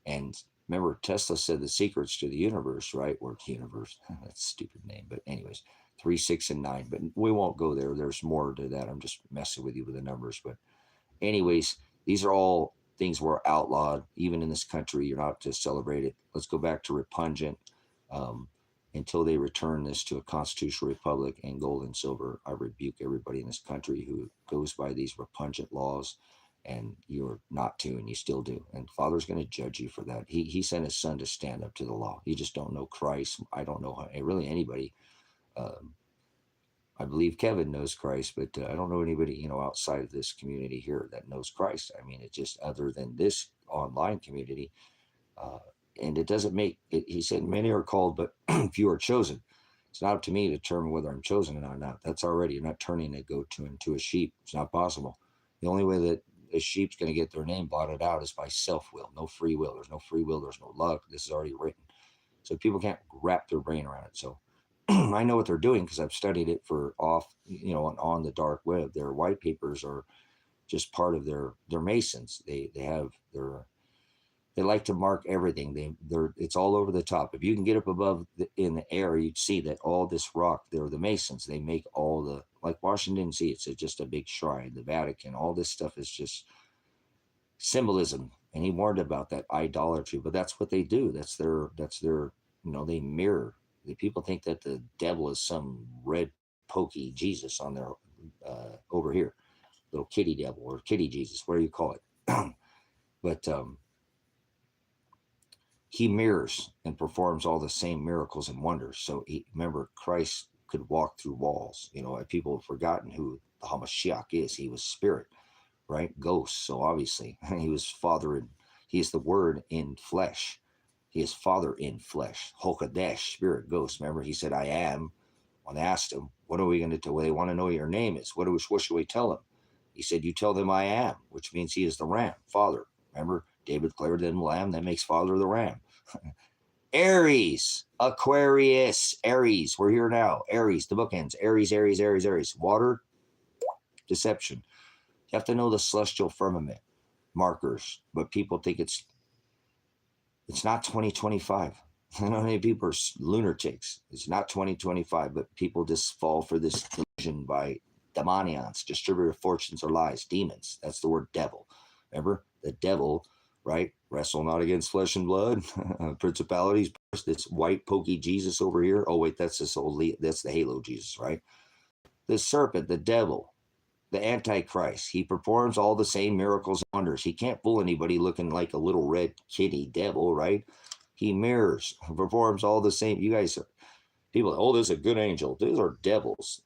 A: And remember, Tesla said the secrets to the universe, right? Or universe. That's a stupid name. But anyways, 3, 6, and 9. But we won't go there. There's more to that. I'm just messing with you with the numbers. But anyways, these are all things we're outlawed. Even in this country, you're not to celebrate it. Let's go back to repugnant. Until they return this to a constitutional republic and gold and silver, I rebuke everybody in this country who goes by these repugnant laws, and you're not to, and you still do. And Father's going to judge you for that. He sent his son to stand up to the law. You just don't know Christ. I don't know really anybody. I believe Kevin knows Christ, but I don't know anybody, you know, outside of this community here that knows Christ. I mean, it's just other than this online community. And it doesn't make it. He said, many are called, but few are chosen. It's not up to me to determine whether I'm chosen or not. That's already, you're not turning a goat into a sheep. It's not possible. The only way that a sheep's going to get their name blotted out is by self-will. No free will. There's no free will. There's no luck. This is already written. So people can't wrap their brain around it. So I know what they're doing because I've studied it for on the dark web. Their white papers are just part of their Masons. They have their, they like to mark everything. It's all over the top. If you can get up above in the air, you'd see that all this rock, they're the Masons. They make all the, like Washington D.C., it's just a big shrine. The Vatican, all this stuff is just symbolism. And he warned about that idolatry, but that's what they do. That's their, they mirror. The people think that the devil is some red pokey Jesus on their, over here, little kitty devil or kitty Jesus, whatever you call it. But, he mirrors and performs all the same miracles and wonders. So remember, Christ could walk through walls. You know, people have forgotten who the Hamashiach is. He was spirit, right? Ghost. So obviously, he was Father, and he is the Word in flesh. He is Father in flesh. Hokadesh, spirit, ghost. Remember, he said, I am. When they asked him, what are we going to do? Well, they want to know what your name is. What should we tell them? He said, you tell them I am, which means he is the Ram, Father. Remember, David declared them lamb, that makes Father the Ram. Aries, Aquarius, Aries. We're here now. Aries, the bookends. Aries, Aries, Aries, Aries. Water, deception. You have to know the celestial firmament markers, but people think it's not 2025. I don't know many people are lunatics. It's not 2025, but people just fall for this delusion by demonions, distributor fortunes or lies, demons. That's the word devil. Remember, the devil, right? Wrestle not against flesh and blood, principalities. This white pokey Jesus over here. Oh wait, that's that's the halo Jesus, right? The serpent, the devil, the Antichrist. He performs all the same miracles and wonders. He can't fool anybody looking like a little red kitty devil, right? He mirrors, performs all the same. You guys, people, oh, this is a good angel. These are devils,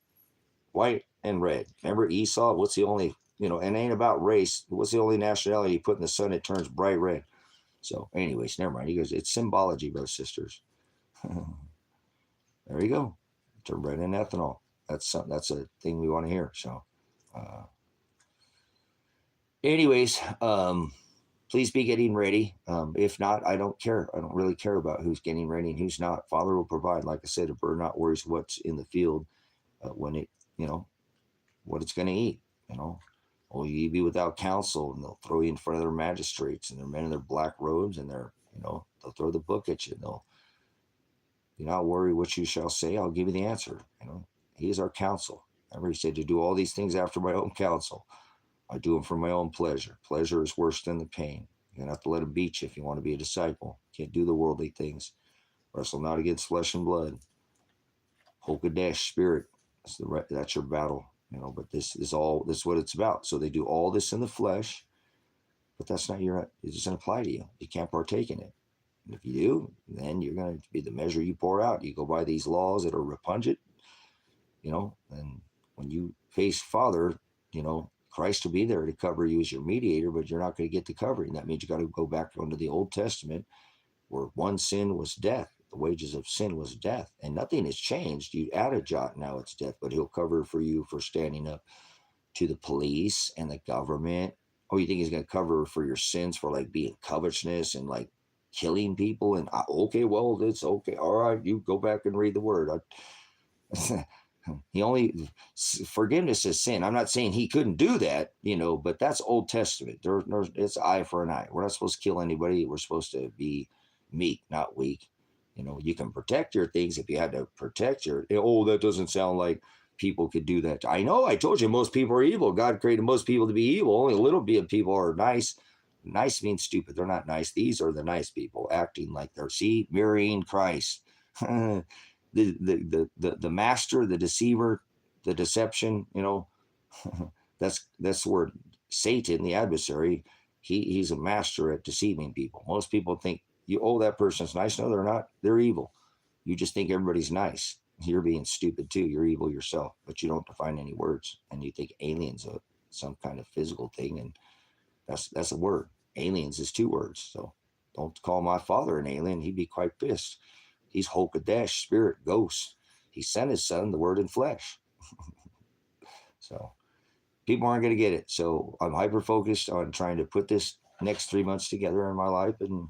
A: white and red. Remember Esau? What's the only, and ain't about race. What's the only nationality you put in the sun? It turns bright red. So, anyways, never mind. He goes, it's symbology, brothers, sisters. There you go. Turn red and ethanol. That's something. That's a thing we want to hear. So, anyways, please be getting ready. If not, I don't care. I don't really care about who's getting ready and who's not. Father will provide. Like I said, a bird not worries what's in the field when it, what it's going to eat. Will you be without counsel? And they'll throw you in front of their magistrates and their men in their black robes and they'll throw the book at you. And they'll, do not worry what you shall say. I'll give you the answer. He is our counsel. Remember, he said to do all these things after my own counsel. I do them for my own pleasure. Pleasure is worse than the pain. You're going to have to let him beat you if you want to be a disciple. Can't do the worldly things. Wrestle not against flesh and blood. Hokadesh spirit. That's your battle. But this is what it's about. So they do all this in the flesh, but that's not it doesn't apply to you. You can't partake in it. And if you do, then you're going to be the measure you pour out. You go by these laws that are repugnant, and when you face Father, Christ will be there to cover you as your mediator, but you're not going to get the covering. That means you got to go back under the Old Testament where one sin was death. The wages of sin was death, and nothing has changed. You add a jot, now it's death, but he'll cover for you for standing up to the police and the government. Oh, you think he's going to cover for your sins for like being covetousness and like killing people? And okay, well, it's okay. All right, you go back and read the word. Forgiveness is sin. I'm not saying he couldn't do that, but that's Old Testament. It's eye for an eye. We're not supposed to kill anybody. We're supposed to be meek, not weak. You can protect your things if you had to protect that doesn't sound like people could do that. I know, I told you most people are evil. God created most people to be evil. Only a little bit of people are nice. Nice means stupid. They're not nice. These are the nice people acting like they're, mirroring Christ. The master, the deceiver, the deception, that's the word. Satan, the adversary, he's a master at deceiving people. Most people think that person's nice. No, they're not. They're evil. You just think everybody's nice. You're being stupid too. You're evil yourself, but you don't define any words, and you think aliens are some kind of physical thing, and that's a word. Aliens is 2 words. So don't call my father an alien. He'd be quite pissed. He's Hokadesh, spirit, ghost. He sent his son, the word in flesh. So people aren't going to get it. So I'm hyper-focused on trying to put this next 3 months together in my life, and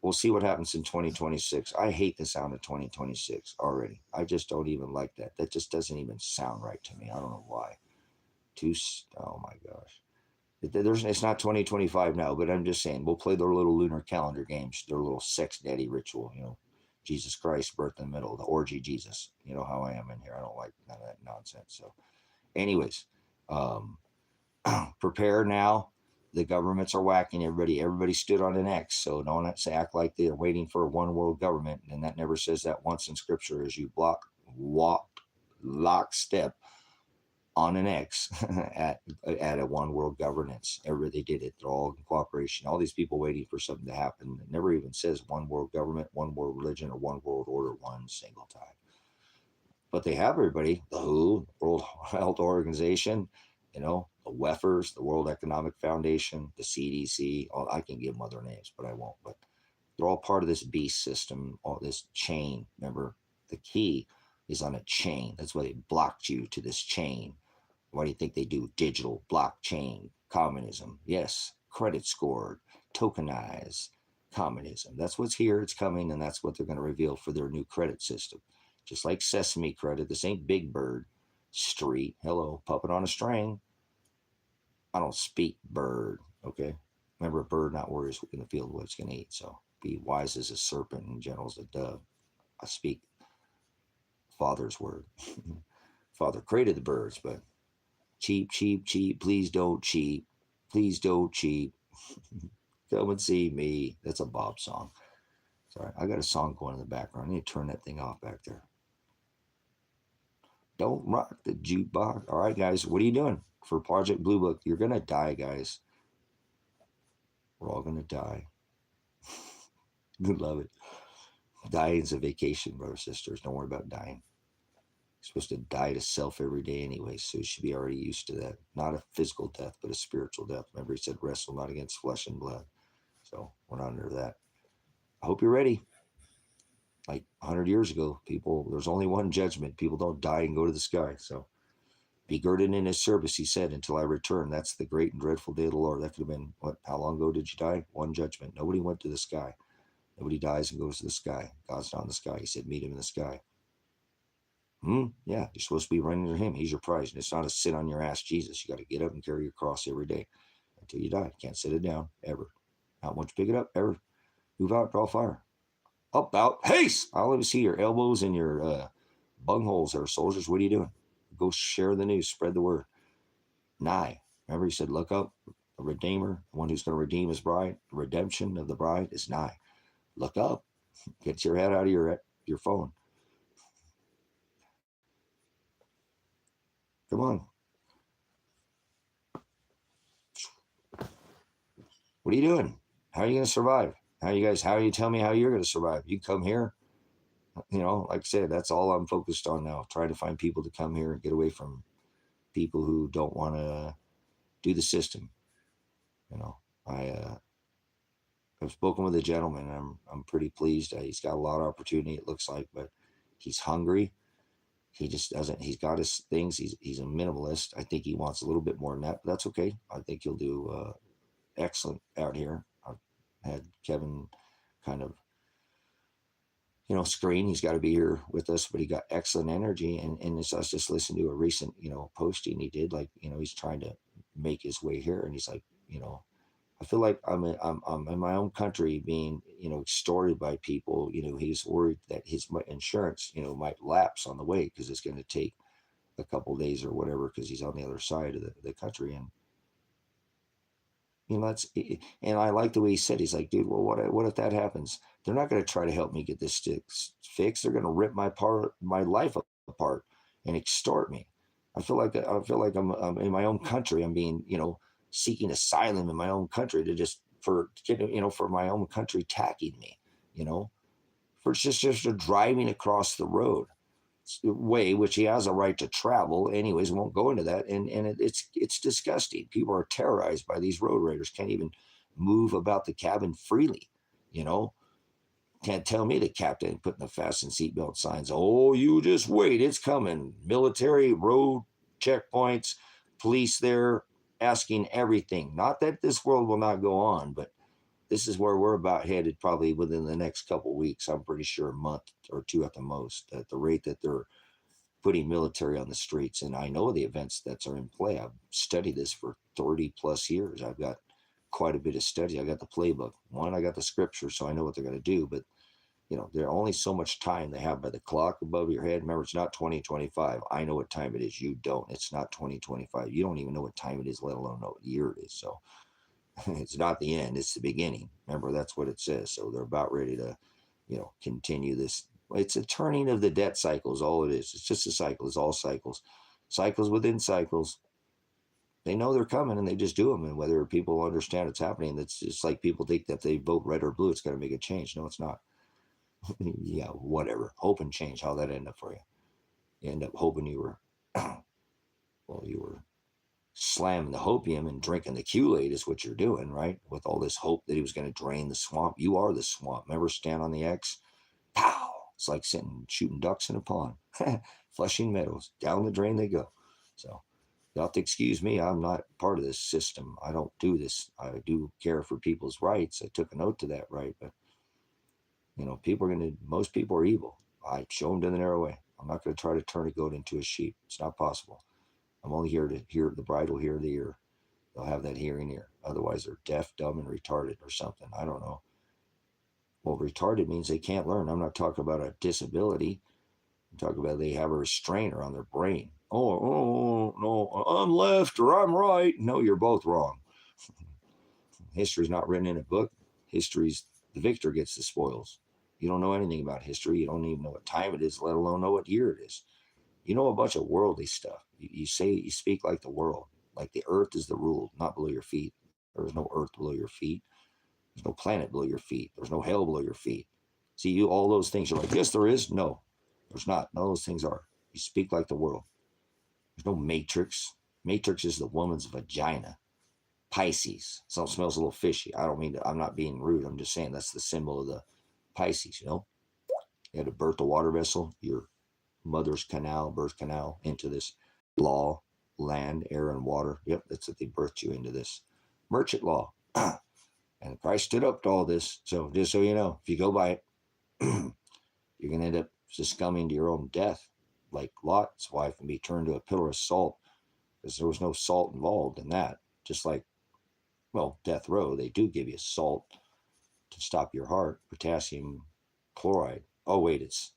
A: we'll see what happens in 2026. I hate the sound of 2026 already. I just don't even like that. That just doesn't even sound right to me. I don't know why. Oh my gosh. It's not 2025 now, but I'm just saying, we'll play their little lunar calendar games, their little sex daddy ritual, Jesus Christ, birth in the middle, the orgy Jesus. You know how I am in here. I don't like none of that nonsense. So anyways, prepare now. The governments are whacking everybody. Everybody stood on an X. So don't act like they're waiting for a one world government. And that never says that once in scripture, as you walk lockstep on an X at a one world governance. Everybody did it. They're all in cooperation. All these people waiting for something to happen. It never even says one world government, one world religion, or one world order one single time. But they have everybody. The WHO, World Health Organization, the WEFers, the World Economic Foundation, the CDC. I can give them other names, but I won't. But they're all part of this beast system, all this chain. Remember, the key is on a chain. That's why they blocked you to this chain. Why do you think they do digital blockchain communism? Yes, credit scored, tokenized, communism. That's what's here. It's coming, and that's what they're going to reveal for their new credit system. Just like Sesame Credit, this ain't Big Bird Street. Hello, puppet on a string. I don't speak bird. Okay, remember, a bird not worries in the field what it's going to eat. So be wise as a serpent and gentle as a dove. I speak Father's word. Father created the birds, but cheap, cheap, cheap. Please don't cheat. Please don't cheat. Come and see me. That's a Bob song. Sorry, I got a song going in the background. I need to turn that thing off back there. Don't rock the jukebox. All right, guys, what are you doing for Project Blue Book? You're going to die, guys. We're all going to die. Love it. Dying's a vacation, brothers and sisters. Don't worry about dying. You're supposed to die to self every day anyway, so you should be already used to that. Not a physical death, but a spiritual death. Remember, he said, wrestle not against flesh and blood. So we're not under that. I hope you're ready. Like 100 years ago, people, there's only one judgment. People don't die and go to the sky. So be girded in his service, he said, until I return. That's the great and dreadful day of the Lord. That could have been, what, how long ago did you die? One judgment. Nobody went to the sky. Nobody dies and goes to the sky. God's not in the sky. He said, meet him in the sky. Yeah, you're supposed to be running to him. He's your prize. And it's not a sit on your ass Jesus. You got to get up and carry your cross every day until you die. You can't sit it down, ever. Not once you pick it up, ever. Move out, draw fire. Up, out, haste! I'll let me see your elbows and your bungholes there, soldiers. What are you doing? Go share the news, spread the word. Nigh. Remember, he said, look up, the Redeemer, the one who's going to redeem his bride. The redemption of the bride is nigh. Look up. Get your head out of your phone. Come on. What are you doing? How are you going to survive? How are you tell me how you're going to survive? You come here. You know, like I said, that's all I'm focused on now. Trying to find people to come here and get away from people who don't want to do the system. You know, I've spoken with a gentleman. I'm pretty pleased. He's got a lot of opportunity, it looks like, but he's hungry. He just doesn't. He's got his things. He's a minimalist. I think he wants a little bit more than that, but that's okay. I think he'll do excellent out here. I've had Kevin kind of, screen. He's got to be here with us, but he got excellent energy. And I just listened to a recent, posting he did. Like, he's trying to make his way here, and he's like, I feel like I'm in my own country being, extorted by people. He's worried that his insurance, might lapse on the way because it's going to take a couple of days or whatever because he's on the other side of the country. And and I like the way he said, he's like, dude, well, what if that happens? They're not going to try to help me get this fixed. They're going to rip my life apart and extort me. I feel like I'm in my own country. I'm being, seeking asylum in my own country for my own country attacking me, for just driving across the road way, which he has a right to travel anyways. Won't go into that. And it's disgusting. People are terrorized by these road raiders. Can't even move about the cabin freely. Can't tell me the captain putting the fasten seatbelt signs. Oh, you just wait, it's coming. Military, road checkpoints, police there asking everything. Not that this world will not go on, but this is where we're about headed probably within the next couple of weeks. I'm pretty sure a month or two at the most, at the rate that they're putting military on the streets. And I know the events that are in play. I've studied this for 30 plus years. I've got quite a bit of study. I got the playbook. I got the scripture, so I know what they're going to do. But, there's only so much time they have by the clock above your head. Remember, it's not 2025. I know what time it is. You don't. It's not 2025. You don't even know what time it is, let alone know what year it is. So it's not the end, it's the beginning. Remember, that's what it says. So they're about ready to, continue this. It's a turning of the debt cycle is all it is. It's just a cycle. It's all cycles. Cycles within cycles. They know they're coming and they just do them. And whether people understand it's happening, it's just like people think that they vote red or blue, it's going to make a change. No, it's not. Yeah, whatever. Hope and change. How that end up for you? You end up hoping you were, you were slamming the hopium and drinking the Kool-Aid is what you're doing, right? With all this hope that he was going to drain the swamp. You are the swamp. Remember, stand on the X? Pow! It's like shooting ducks in a pond. Flushing meadows. Down the drain they go. So You'll have to excuse me. I'm not part of this system. I don't do this. I do care for people's rights. I took a note to that, right? But, most people are evil. I show them to the narrow way. I'm not going to try to turn a goat into a sheep. It's not possible. I'm only here to hear. The bride will hear the ear. They'll have that hearing ear. Otherwise, they're deaf, dumb, and retarded or something. I don't know. Well, retarded means they can't learn. I'm not talking about a disability. I'm talking about they have a restrainer on their brain. Oh, no, I'm left or I'm right. No, you're both wrong. History's not written in a book. History's the victor gets the spoils. You don't know anything about history. You don't even know what time it is, let alone know what year it is. You know a bunch of worldly stuff. You speak like the world, like the earth is the rule, not below your feet. There is no earth below your feet. There's no planet below your feet. There's no hell below your feet. See, all those things are like, yes, there is. No, there's not. None of those things are. You speak like the world. There's no matrix. Matrix is the woman's vagina. Pisces. Something smells a little fishy. I don't mean to, I'm not being rude. I'm just saying that's the symbol of the Pisces, You had to birth a water vessel, your mother's canal, birth canal, into this law, land, air, and water. Yep, that's what they birthed you into this merchant law. And Christ stood up to all this. So just so you know, if you go by it, you're going to end up succumbing to your own death, like Lot's wife, and be turned to a pillar of salt, because there was no salt involved in that. Just like, death row, they do give you salt to stop your heart, potassium chloride. Oh, wait, it's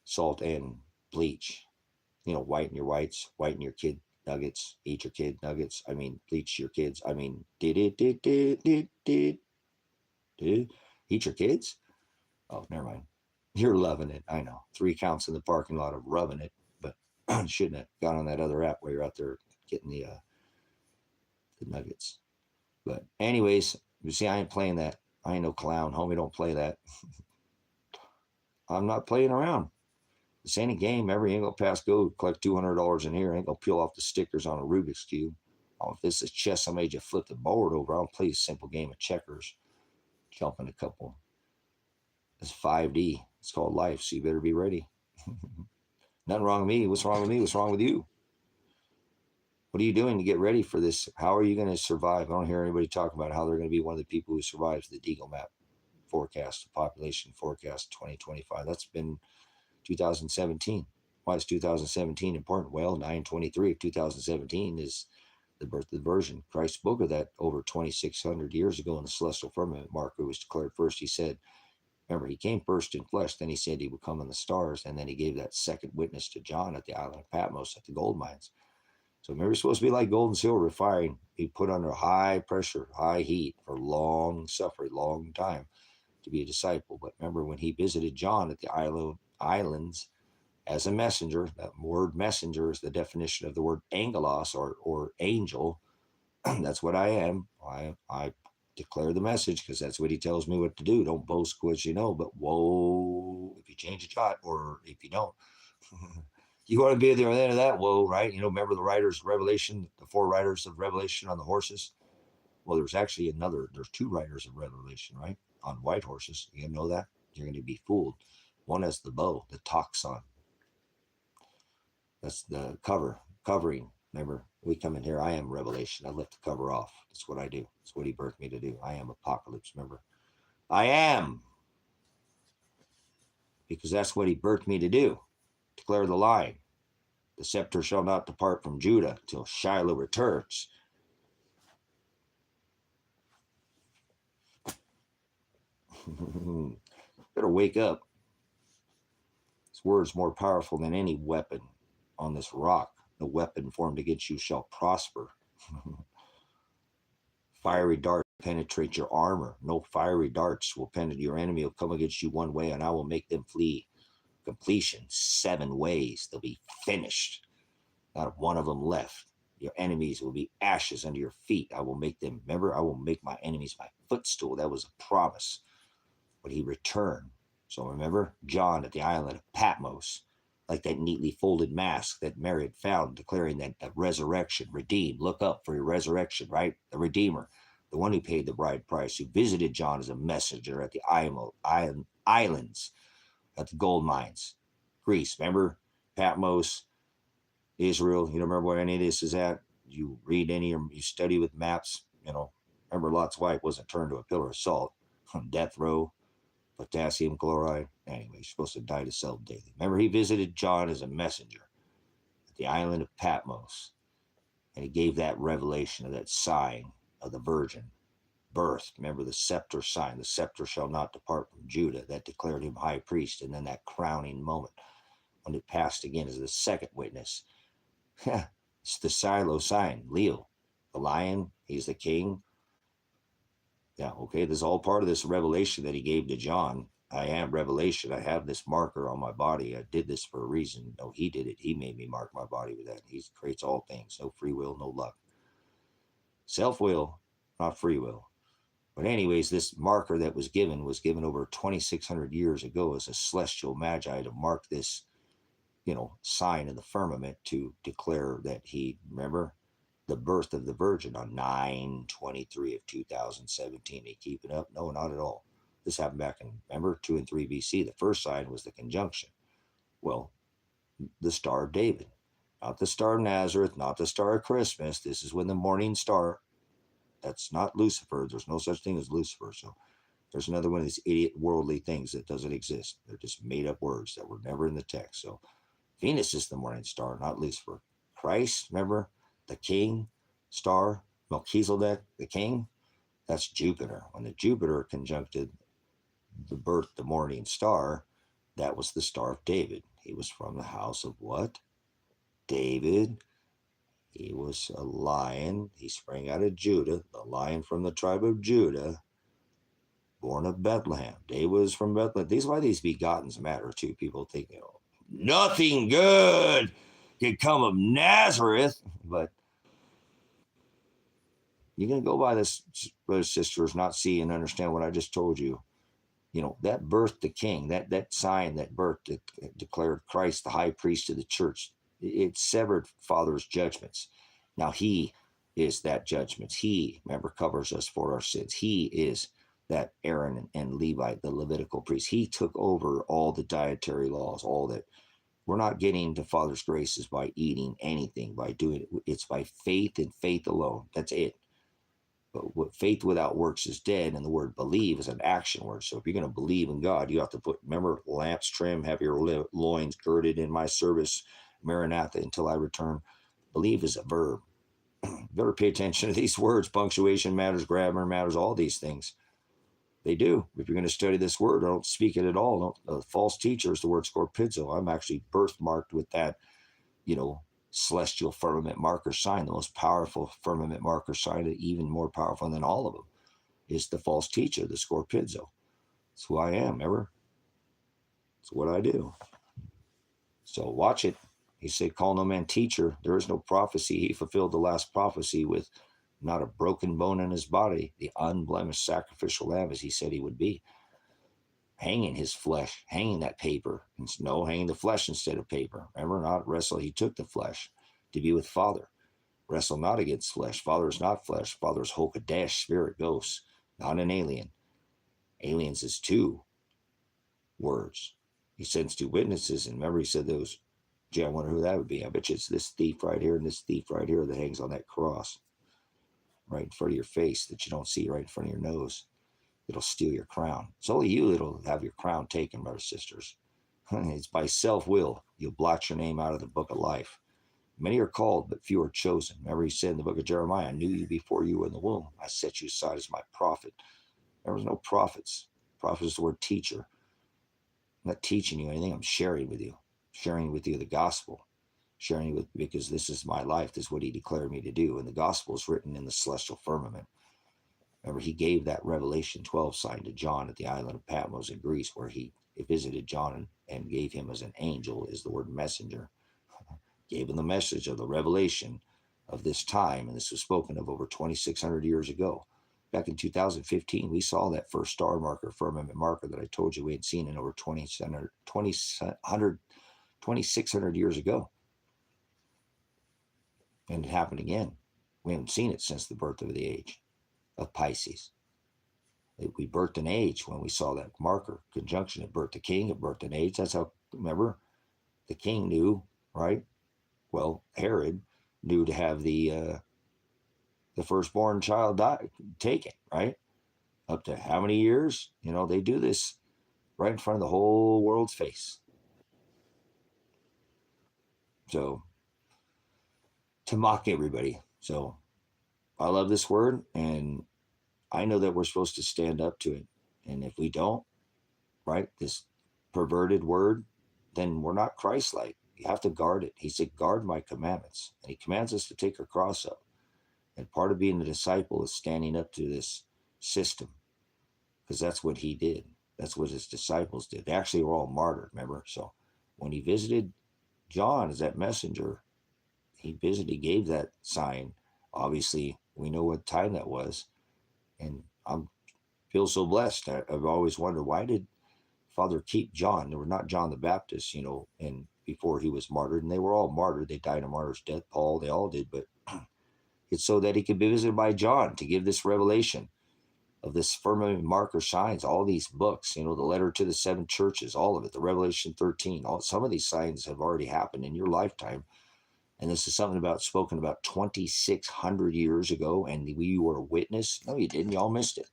A: salt and bleach. Whiten your whites, whiten your kid nuggets, eat your kid nuggets. I mean, bleach your kids. I mean, eat your kids? Oh, never mind. You're loving it. I know. 3 counts in the parking lot of rubbing it, but shouldn't have gone on that other app where you're out there getting the nuggets. But anyways, you see, I ain't playing that. I ain't no clown. Homie, don't play that. I'm not playing around. This ain't a game. Every ain't gonna pass go. Collect $200 in here. Ain't gonna peel off the stickers on a Rubik's Cube. Oh, if this is chess, I made you flip the board over. I'll play a simple game of checkers. Jump in a couple. It's 5D. It's called life, so you better be ready. Nothing wrong with me. What's wrong with me? What's wrong with you? What are you doing to get ready for this? How are you going to survive? I don't hear anybody talk about how they're going to be one of the people who survives the Deagle map forecast, population forecast 2025. That's been 2017. Why is 2017 important? Well, 9/23 of 2017 is the birth of the Perversion. Christ spoke of that over 2,600 years ago in the celestial firmament. Mark, who was declared first, he said, remember, he came first in flesh, then he said he would come in the stars, and then he gave that second witness to John at the island of Patmos at the gold mines. So remember, it's supposed to be like gold and silver refined, be put under high pressure, high heat for long suffering, long time to be a disciple. But remember, when he visited John at the islands as a messenger, that word messenger is the definition of the word angelos or angel. That's what I am. I declare the message because that's what he tells me what to do. Don't boast what you know, but whoa, if you change a jot or if you don't. You want to be at the end of that, whoa, right? Remember the riders of Revelation, the 4 riders of Revelation on the horses? Well, there's 2 riders of Revelation, right? On white horses. You know that? You're going to be fooled. One has the bow, the toxon. That's the covering. Remember, we come in here, I am Revelation. I lift the cover off. That's what I do. That's what he birthed me to do. I am Apocalypse, remember? I am. Because that's what he birthed me to do. Declare the line. The scepter shall not depart from Judah till Shiloh returns. Better wake up. This word's more powerful than any weapon on this rock. No weapon formed against you shall prosper. Fiery darts penetrate your armor. No fiery darts will penetrate. Your enemy will come against you one way, and I will make them flee. Completion, 7 ways. They'll be finished. Not one of them left. Your enemies will be ashes under your feet. I will make them. Remember, I will make my enemies my footstool. That was a promise. But he returned. So remember, John at the island of Patmos, like that neatly folded mask that Mary had found, declaring that the resurrection, redeemed. Look up for your resurrection, right? The Redeemer, the one who paid the bride price, who visited John as a messenger at the islands, at the gold mines, Greece. Remember, Patmos, Israel, you don't remember where any of this is at? You read any or you study with maps, remember Lot's wife wasn't turned to a pillar of salt from death row, potassium chloride. Anyway, you're supposed to die to self daily. Remember, he visited John as a messenger at the island of Patmos, and he gave that revelation of that sign of the virgin birth. Remember the scepter sign, the scepter shall not depart from Judah, that declared him high priest. And then that crowning moment when it passed again as the second witness. It's the Silo sign, Leo, the lion, he's the king. Yeah, okay, this is all part of this revelation that he gave to John. I am revelation. I have this marker on my body. I did this for a reason. No, he did it. He made me mark my body with that. He creates all things. No free will, no luck. Self-will, not free will. But anyways, this marker that was given over 2,600 years ago as a celestial magi to mark this, sign in the firmament to declare that he, remember, the birth of the virgin on 9/23 of 2017. They keep it up? No, not at all. This happened back in, remember, 2 and 3 BC. The first sign was the conjunction. Well, the Star of David, not the Star of Nazareth, not the Star of Christmas. This is when the morning star. That's not Lucifer. There's no such thing as Lucifer. So there's another one of these idiot worldly things that doesn't exist. They're just made up words that were never in the text. So Venus is the morning star, not Lucifer. Christ, remember, the king star, Melchizedek, the king, that's Jupiter. When the Jupiter conjuncted the birth, the morning star, that was the Star of David. He was from the house of what? David. He was a lion. He sprang out of Judah, the lion from the tribe of Judah, born of Bethlehem. David was from Bethlehem. These why these begottens matter too. People think, nothing good can come of Nazareth, but you're going to go by this, brothers and sisters, not see and understand what I just told you. That birthed the king, that sign, that birth that declared Christ the high priest of the church. It severed Father's judgments. Now he is that judgment. He, remember, covers us for our sins. He is that Aaron and Levi, the Levitical priest. He took over all the dietary laws, all that. We're not getting to Father's graces by eating anything, by doing it. It's by faith and faith alone. That's it. But faith without works is dead, and the word believe is an action word. So if you're going to believe in God, you have to remember, lamps trim, have your loins girded in my service, Maranatha, until I return. Believe is a verb. You better pay attention to these words. Punctuation matters, grammar matters, all these things. They do. If you're going to study this word, I don't speak it at all. False teacher is the word scorpizzo. I'm actually birthmarked with that, celestial firmament marker sign, the most powerful firmament marker sign, even more powerful than all of them, is the false teacher, the scorpizzo. It's who I am, remember? It's what I do. So watch it. He said, call no man teacher. There is no prophecy. He fulfilled the last prophecy with not a broken bone in his body, the unblemished sacrificial lamb, as he said he would be. Hanging his flesh, hanging that paper. No, hanging the flesh instead of paper. Remember, not wrestle. He took the flesh to be with Father. Wrestle not against flesh. Father is not flesh. Father is Hokadesh, spirit, ghost, not an alien. Aliens is two words. He sends two witnesses, and remember he said those. Gee, I wonder who that would be. I bet you it's this thief right here and this thief right here that hangs on that cross right in front of your face that you don't see right in front of your nose. It'll steal your crown. It's only you that'll have your crown taken, brothers and sisters. It's by self-will. You'll blot your name out of the book of life. Many are called, but few are chosen. Remember he said in the book of Jeremiah, I knew you before you were in the womb. I set you aside as my prophet. There was no prophets. Prophet is the word teacher. I'm not teaching you anything. I'm sharing with you. Sharing with you the gospel. Sharing with because this is my life. This is what he declared me to do. And the gospel is written in the celestial firmament. Remember, he gave that Revelation 12 sign to John at the island of Patmos in Greece, where he visited John and gave him as an angel, is the word messenger. Gave him the message of the revelation of this time, and this was spoken of over 2,600 years ago. Back in 2015, we saw that first star marker, firmament marker that I told you we had seen in over 2,600 years ago. And it happened again. We haven't seen it since the birth of the age of Pisces. We birthed an age when we saw that marker conjunction. It birthed a king, it birthed an age. That's how, remember, the king knew, right, Well, Herod knew to have the firstborn child taken, right? Up to how many years? They do this right in front of the whole world's face. So to mock everybody. So I love this word, and I know that we're supposed to stand up to it. And if we don't, right, this perverted word, then we're not Christ-like. You have to guard it. He said, guard my commandments. And he commands us to take our cross up. And part of being a disciple is standing up to this system, because that's what he did. That's what his disciples did. They actually were all martyred, remember? So when he visited John as that messenger, he gave that sign. Obviously, we know what time that was. And I feel so blessed. I've always wondered, why did Father keep John? They were not John the Baptist, and before he was martyred, and they were all martyred. They died a martyr's death. Paul, they all did, but it's so that he could be visited by John to give this revelation of this firmament marker signs, all these books, the letter to the 7 churches, all of it, the Revelation 13, some of these signs have already happened in your lifetime. And this is something spoken about 2,600 years ago, and you were a witness. No, you didn't. Y'all missed it.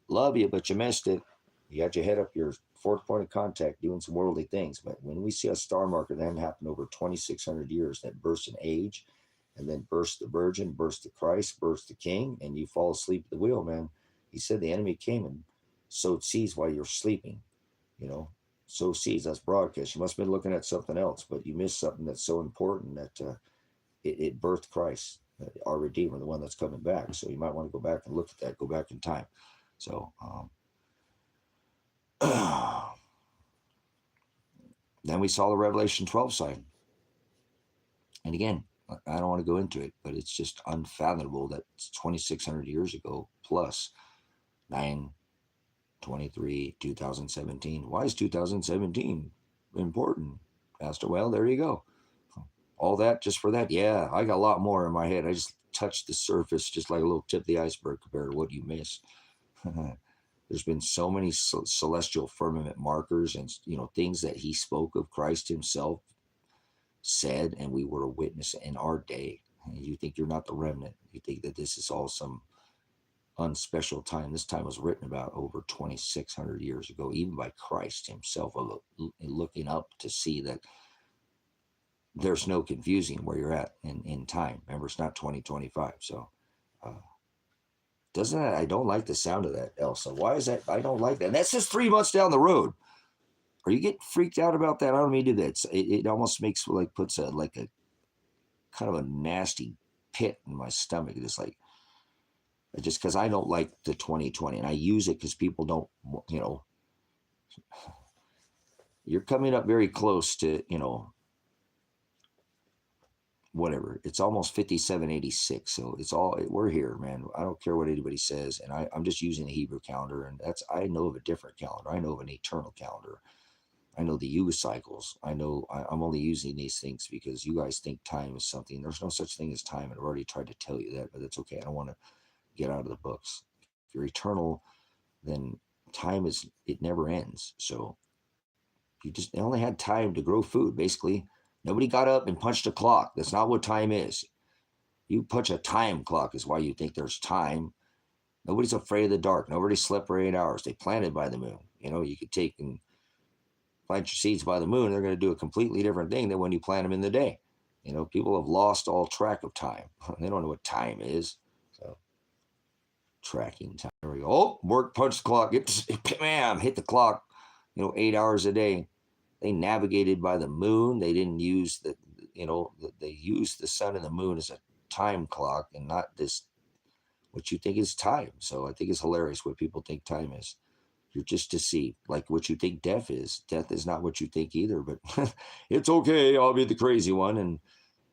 A: Love you, but you missed it. You got your head up your fourth point of contact doing some worldly things. But when we see a star marker that happened over 2,600 years, that burst in age, and then burst the Virgin, burst the Christ, burst the King, and you fall asleep at the wheel, man. He said the enemy came and sowed seeds while you're sleeping. Sow seeds. That's broadcast. You must have been looking at something else, but you missed something that's so important that it birthed Christ, our Redeemer, the one that's coming back. So you might want to go back and look at that. Go back in time. So then we saw the Revelation 12 sign. And again, I don't want to go into it, but it's just unfathomable that 2,600 years ago plus 9/23, 2017. Why is 2017 important, Pastor? Well, there you go. All that just for that? Yeah, I got a lot more in my head. I just touched the surface, just like a little tip of the iceberg compared to what you missed. There's been so many celestial firmament markers and things that he spoke of, Christ himself said, and we were a witness in our day. You think you're not the remnant. You think that this is all some unspecial time. This time was written about over 2,600 years ago, even by Christ himself, looking up to see that there's no confusing where you're at in time. Remember, it's not 2025. So doesn't that, I don't like the sound of that, Elsa. Why is that? I don't like that. And that's just 3 months down the road. Are you getting freaked out about that? I don't mean to do that. It almost makes puts a kind of a nasty pit in my stomach. It's like, just because I don't like the 2020, and I use it because people don't, you're coming up very close to, whatever. It's almost 5786. So we're here, man. I don't care what anybody says. And I'm just using the Hebrew calendar, and I know of a different calendar. I know of an eternal calendar. I know the U cycles. I'm only using these things because you guys think time is something. There's no such thing as time. I've already tried to tell you that, but that's okay. I don't want to get out of the books. If you're eternal, then time it never ends. So they only had time to grow food, basically. Nobody got up and punched a clock. That's not what time is. You punch a time clock is why you think there's time. Nobody's afraid of the dark. Nobody slept for 8 hours. They planted by the moon. You could take and plant your seeds by the moon. They're going to do a completely different thing than when you plant them in the day. People have lost all track of time. They don't know what time is. So tracking time. There we go. Oh, work, punch the clock. Bam, hit the clock. 8 hours a day. They navigated by the moon. They didn't use they used the sun and the moon as a time clock and not this, what you think is time. So I think it's hilarious what people think time is. You're just deceived. Like what you think death is. Death is not what you think either, but it's okay. I'll be the crazy one. And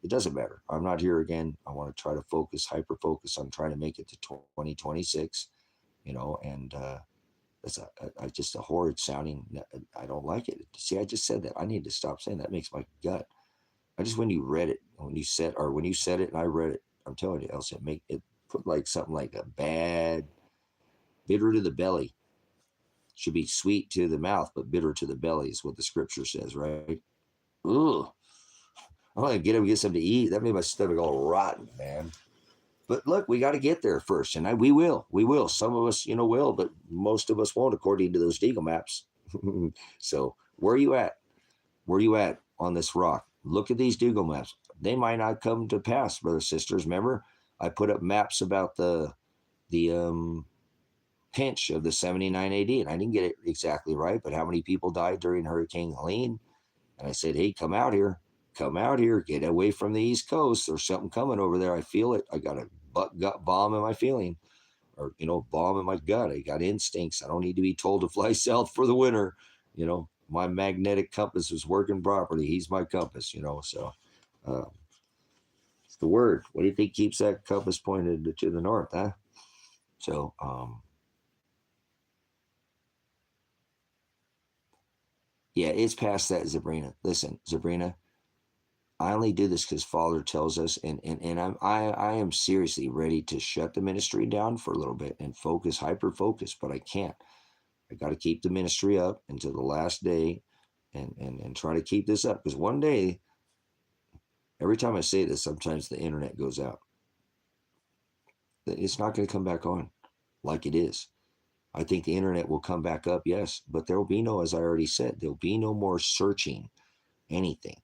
A: it doesn't matter. I'm not here again. I want to try to hyper focus on trying to make it to 2026, and that's just a horrid sounding. I don't like it. See, I just said that. I need to stop saying that. It makes my gut. When you read it, when you said it and I read it, I'm telling you, Elsa, it put like something like a bad, bitter to the belly. Should be sweet to the mouth, but bitter to the belly is what the scripture says, right? Ugh. I'm gonna get something to eat. That made my stomach all rotten, man. But look, we got to get there first, and we will. Some of us, will, but most of us won't, according to those Deagle maps. So where are you at? Where are you at on this rock? Look at these Deagle maps. They might not come to pass, brothers sisters. Remember, I put up maps about the pinch of the 79 AD, and I didn't get it exactly right, but how many people died during Hurricane Helene? And I said, hey, come out here, get away from the East Coast. There's something coming over there. I feel it. I got a gut bomb in my feeling, or bomb in my gut. I got instincts. I don't need to be told to fly south for the winter. My magnetic compass is working properly. He's my compass. So uh, it's the word. What do you think keeps that compass pointed to the north, huh? So yeah, it's past that, Sabrina. Listen, Sabrina, I only do this because Father tells us, and I am seriously ready to shut the ministry down for a little bit and hyper focus, but I can't. I got to keep the ministry up until the last day, and try to keep this up, because one day, every time I say this, sometimes the internet goes out. It's not going to come back on like it is. I think the internet will come back up, yes, but there will be no, as I already said, there'll be no more searching anything.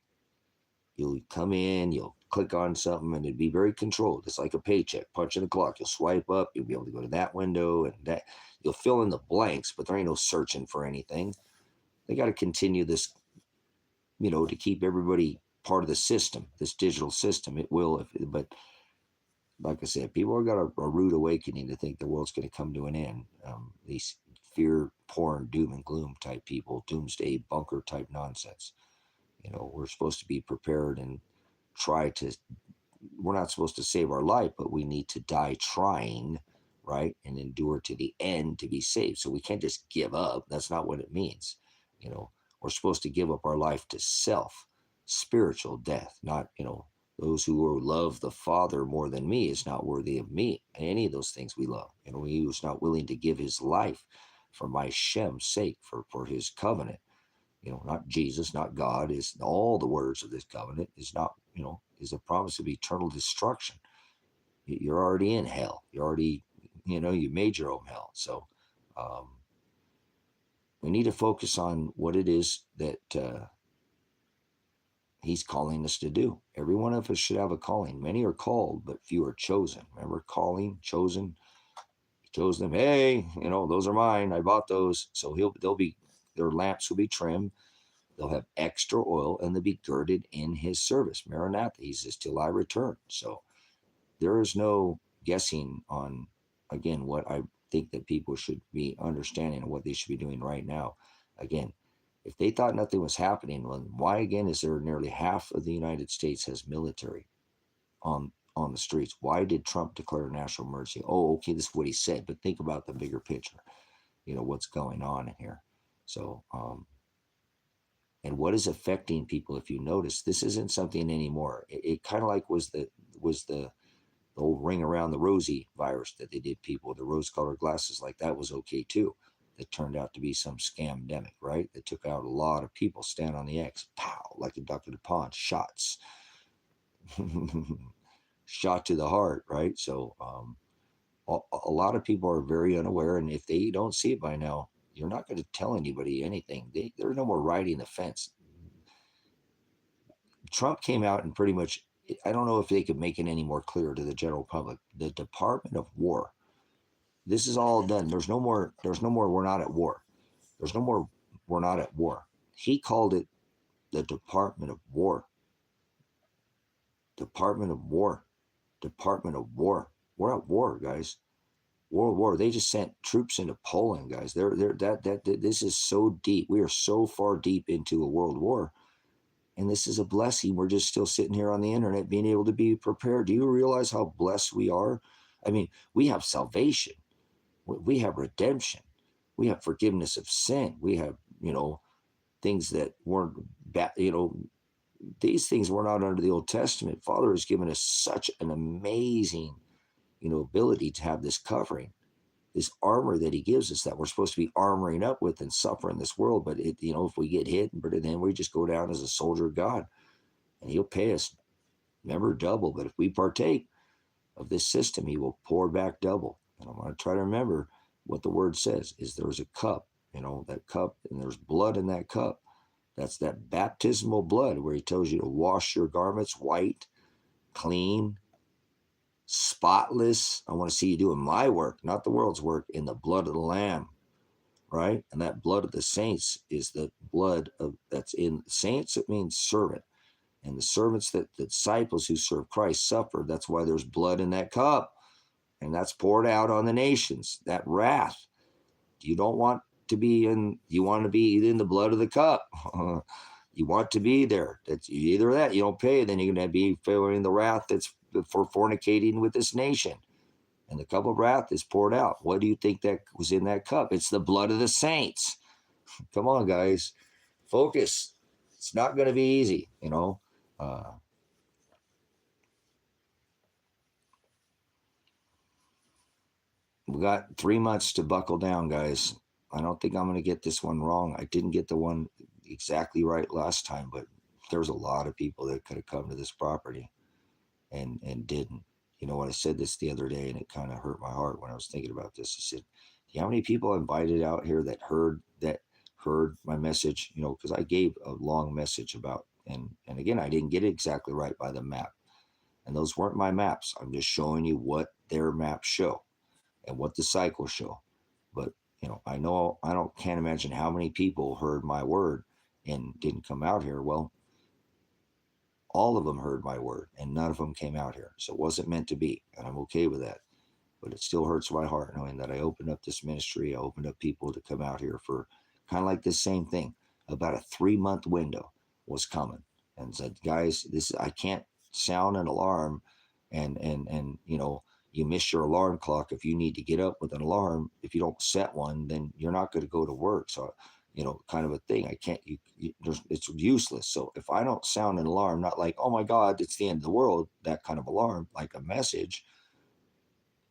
A: You'll come in, you'll click on something, and it'd be very controlled. It's like a paycheck, punching the clock. You'll swipe up, you'll be able to go to that window and that. You'll fill in the blanks, but there ain't no searching for anything. They got to continue this, to keep everybody part of the system, this digital system. It will, but like I said, people have got a rude awakening to think the world's going to come to an end. These fear porn, doom and gloom type people, doomsday bunker type nonsense. We're supposed to be prepared and try to, we're not supposed to save our life, but we need to die trying, right? And endure to the end to be saved. So we can't just give up. That's not what it means. We're supposed to give up our life to self, spiritual death, not, those who love the Father more than me is not worthy of me. Any of those things we love. He was not willing to give his life for my Shem's sake, for his covenant. Not Jesus, not God, is all the words of this covenant is not, is a promise of eternal destruction. You're already in hell. You're already, you made your own hell. So we need to focus on what it is that he's calling us to do. Every one of us should have a calling. Many are called, but few are chosen. Remember, calling, chosen. He chose them. Hey, those are mine. I bought those. So their lamps will be trimmed. They'll have extra oil, and they'll be girded in his service. Maranatha, he says, till I return. So there is no guessing on, again, what I think that people should be understanding and what they should be doing right now. Again, if they thought nothing was happening, well, why again is there nearly half of the United States has military on the streets? Why did Trump declare national emergency? Oh, okay, this is what he said, but think about the bigger picture. What's going on in here. So, and what is affecting people, if you notice, this isn't something anymore. It kind of like was the old ring around the rosy virus that they did people with the rose-colored glasses, like that was okay too. That turned out to be some scamdemic, right? That took out a lot of people. Stand on the X, pow, like a duck in a pond, shots, shot to the heart, right? So a lot of people are very unaware, and if they don't see it by now, you're not going to tell anybody anything. There's no more riding the fence. Trump came out and pretty much, I don't know if they could make it any more clear to the general public. The Department of War, this is all done. There's no more, we're not at war. There's no more, we're not at war. He called it the Department of War. Department of War. Department of War. We're at war, guys. World War. They just sent troops into Poland, guys. This is so deep. We are so far deep into a world war. And this is a blessing. We're just still sitting here on the internet being able to be prepared. Do you realize how blessed we are? I mean, we have salvation. We have redemption. We have forgiveness of sin. We have, things that weren't, these things were not under the Old Testament. Father has given us such an amazing, ability to have this covering, this armor that he gives us that we're supposed to be armoring up with and suffer in this world. But if we get hit, then we just go down as a soldier of God. and he'll pay us, remember, double. But if we partake of this system, he will pour back double. And I'm going to try to remember what the word says is there's a cup, that cup, and there's blood in that cup. That's that baptismal blood where he tells you to wash your garments white, clean, spotless. I want to see you doing my work, not the world's work, in the blood of the Lamb, right? And that blood of the saints is the blood of that's in saints. It means servant. And the servants that the disciples who serve Christ suffered. That's why there's blood in that cup. And that's poured out on the nations, that wrath. You don't want to be in, you want to be in the blood of the cup. You want to be there. That's either that, you don't pay, then you're going to be feeling the wrath that's for fornicating with this nation. And the cup of wrath is poured out. What do you think that was in that cup? It's the blood of the saints. Come on, guys. Focus. It's not going to be easy, We got 3 months to buckle down, guys. I don't think I'm going to get this one wrong. I didn't get the one exactly right last time, but there's a lot of people that could have come to this property and didn't. When I said this the other day, and it kind of hurt my heart when I was thinking about this. I said, "Do you know how many people I invited out here that heard my message? Because I gave a long message about, and again, I didn't get it exactly right by the map, and those weren't my maps. I'm just showing you what their maps show and what the cycles show. But can't imagine how many people heard my word and didn't come out here. Well, all of them heard my word and none of them came out here. So it wasn't meant to be. And I'm okay with that. But it still hurts my heart knowing that I opened up this ministry. I opened up people to come out here for kind of like this same thing. About a 3-month window was coming and said, guys, I can't sound an alarm and you miss your alarm clock. If you need to get up with an alarm, if you don't set one, then you're not going to go to work. So, kind of a thing. I can't, it's useless. So if I don't sound an alarm, not like, oh my God, it's the end of the world, that kind of alarm, like a message,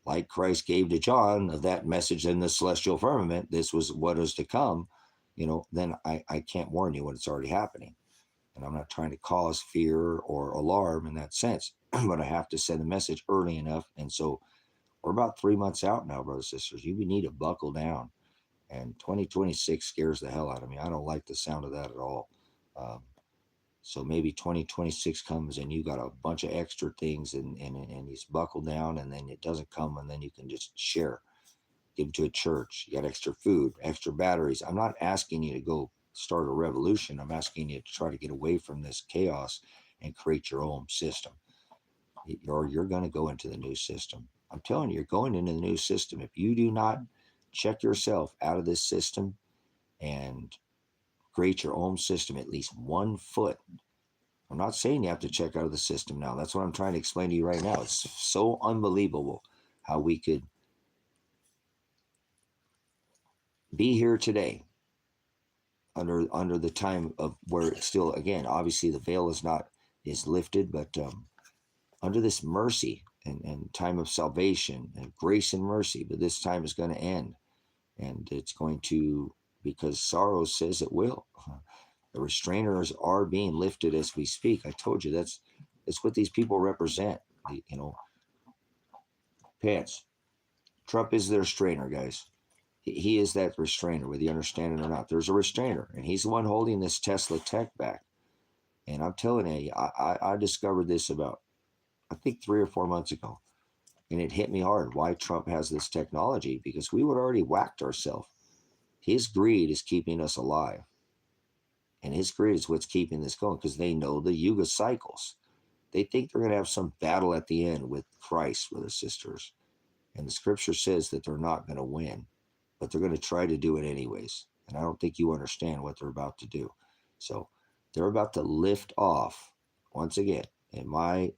A: like Christ gave to John of that message in the celestial firmament, this was what is to come, then I can't warn you when it's already happening. And I'm not trying to cause fear or alarm in that sense, but I have to send the message early enough. And so we're about 3 months out now, brothers and sisters. You need to buckle down. And 2026 scares the hell out of me. I don't like the sound of that at all. Um, so maybe 2026 comes and you got a bunch of extra things and he's buckled down, and then it doesn't come, and then you can just share, give to a church. You got extra food, extra batteries. I'm not asking you to go start a revolution. I'm asking you to try to get away from this chaos and create your own system. Or you're going to go into the new system. I'm telling you, you're going into the new system. If you do not check yourself out of this system and create your own system, at least 1 foot. I'm not saying you have to check out of the system now. That's what I'm trying to explain to you right now. It's so unbelievable how we could be here today under the time of where it's still, again, obviously the veil is lifted, but under this mercy and time of salvation and grace and mercy, but this time is going to end, and it's going to, because sorrow says it will. The restrainers are being lifted as we speak. I told you that's what these people represent. Pants. Trump is the restrainer, guys. He is that restrainer, whether you understand it or not. There's a restrainer, and he's the one holding this Tesla tech back. And I'm telling you, I discovered this about, I think, 3 or 4 months ago. And it hit me hard why Trump has this technology, because we would already whacked ourselves. His greed is keeping us alive. And his greed is what's keeping this going, because they know the Yuga cycles. They think they're going to have some battle at the end with Christ, with his sisters. And the scripture says that they're not going to win, but they're going to try to do it anyways. And I don't think you understand what they're about to do. So they're about to lift off, once again, in my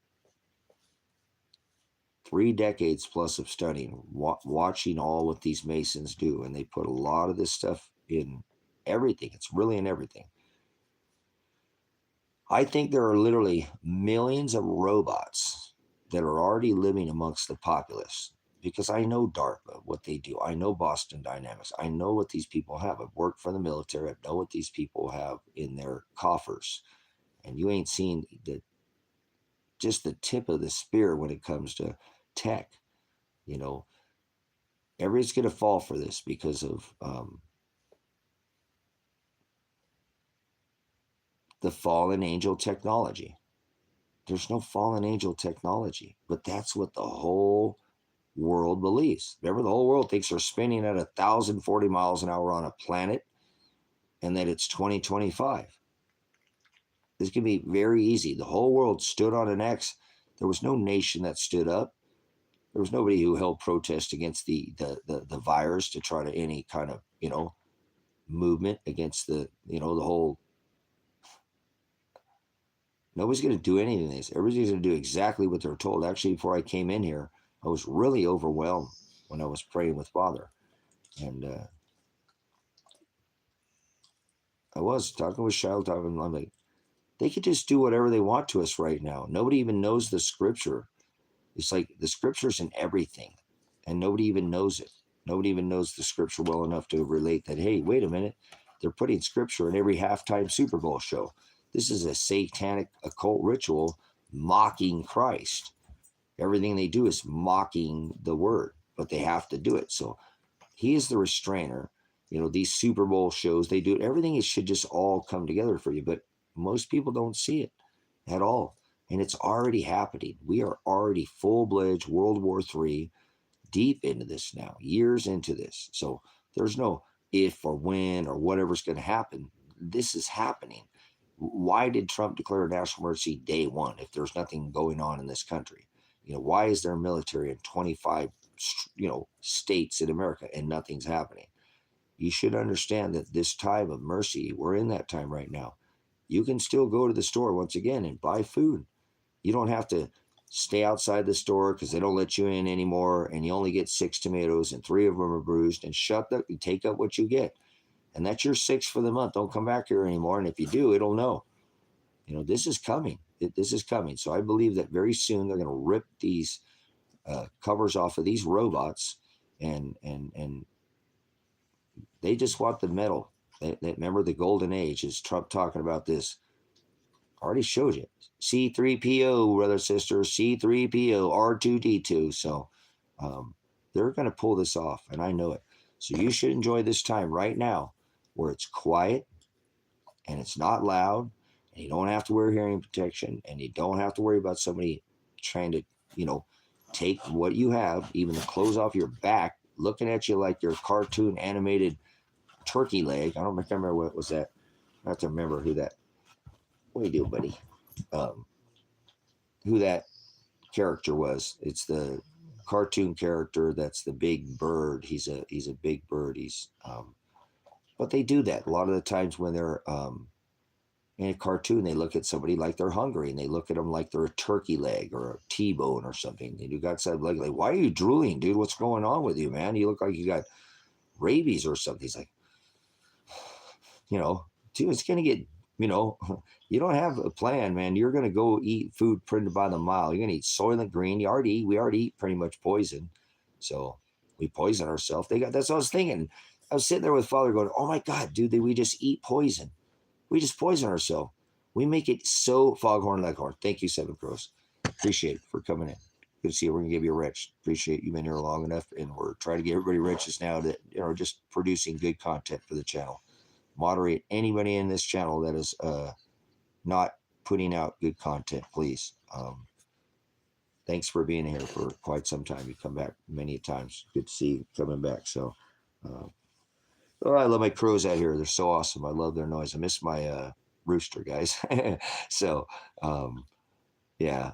A: 3 decades plus of studying, watching all what these Masons do. And they put a lot of this stuff in everything. It's really in everything. I think there are literally millions of robots that are already living amongst the populace, because I know DARPA, what they do. I know Boston Dynamics. I know what these people have. I've worked for the military. I know what these people have in their coffers. and you ain't seen just the tip of the spear when it comes to tech. You know, everybody's going to fall for this because of the fallen angel technology. There's no fallen angel technology, but that's what the whole world believes. Remember, the whole world thinks they're spinning at 1,040 miles an hour on a planet, and that it's 2025. This can be very easy. The whole world stood on an X. There was no nation that stood up. There was nobody who held protest against the virus to try to any kind of, movement against the whole. Nobody's going to do anything of this. Everybody's going to do exactly what they're told. Actually, before I came in here, I was really overwhelmed when I was praying with Father. And I was talking with Shiloh, and I'm like, they could just do whatever they want to us right now. Nobody even knows the scripture. It's like the scripture's in everything, and nobody even knows it. Nobody even knows the scripture well enough to relate that, hey, wait a minute, they're putting scripture in every halftime Super Bowl show. This is a satanic occult ritual mocking Christ. Everything they do is mocking the word, but they have to do it. So he is the restrainer. These Super Bowl shows, they do it. Everything should just all come together for you, but most people don't see it at all. And it's already happening. We are already full-fledged World War III, deep into this now, years into this. So there's no if or when or whatever's going to happen. This is happening. Why did Trump declare national emergency day one if there's nothing going on in this country? Why is there military in 25, states in America and nothing's happening? You should understand that this time of mercy, we're in that time right now. You can still go to the store once again and buy food. You don't have to stay outside the store because they don't let you in anymore, and you only get 6 tomatoes and 3 of them are bruised, and take up what you get. And that's your 6 for the month. Don't come back here anymore. And if you do, it'll know. This is coming. This is coming. So I believe that very soon they're going to rip these covers off of these robots, and they just want the metal. Remember the golden age is Trump talking about this. I already showed you. C3PO, brother, sister, C3PO, R2D2. So they're going to pull this off, and I know it. So you should enjoy this time right now where it's quiet and it's not loud, and you don't have to wear hearing protection, and you don't have to worry about somebody trying to, take what you have, even the clothes off your back, looking at you like you're a cartoon animated turkey leg. I don't remember what was that. I have to remember who that. What do you do, buddy? Who that character was? It's the cartoon character that's the big bird. He's a big bird. But they do that a lot of the times when they're in a cartoon. They look at somebody like they're hungry, and they look at them like they're a turkey leg or a T-bone or something. And you got something like, why are you drooling, dude? What's going on with you, man? You look like you got rabies or something. He's like, dude, it's gonna get, you don't have a plan, man. You're gonna go eat food printed by the mile. You're gonna eat Soylent Green. We already eat pretty much poison, so we poison ourselves. That's what I was thinking. I was sitting there with Father going, oh my God, dude, we just eat poison. We just poison ourselves. We make it so. Foghorn Leghorn. Thank you, Seven Crows. Appreciate it for coming in. Good to see you. We're gonna give you a rich. Appreciate you been here long enough, and we're trying to get everybody riches now that just producing good content for the channel. Moderate anybody in this channel that is not putting out good content, please. Thanks for being here for quite some time. You come back many times. Good to see you coming back. So, I love my crows out here. They're so awesome. I love their noise. I miss my rooster, guys. So, yeah.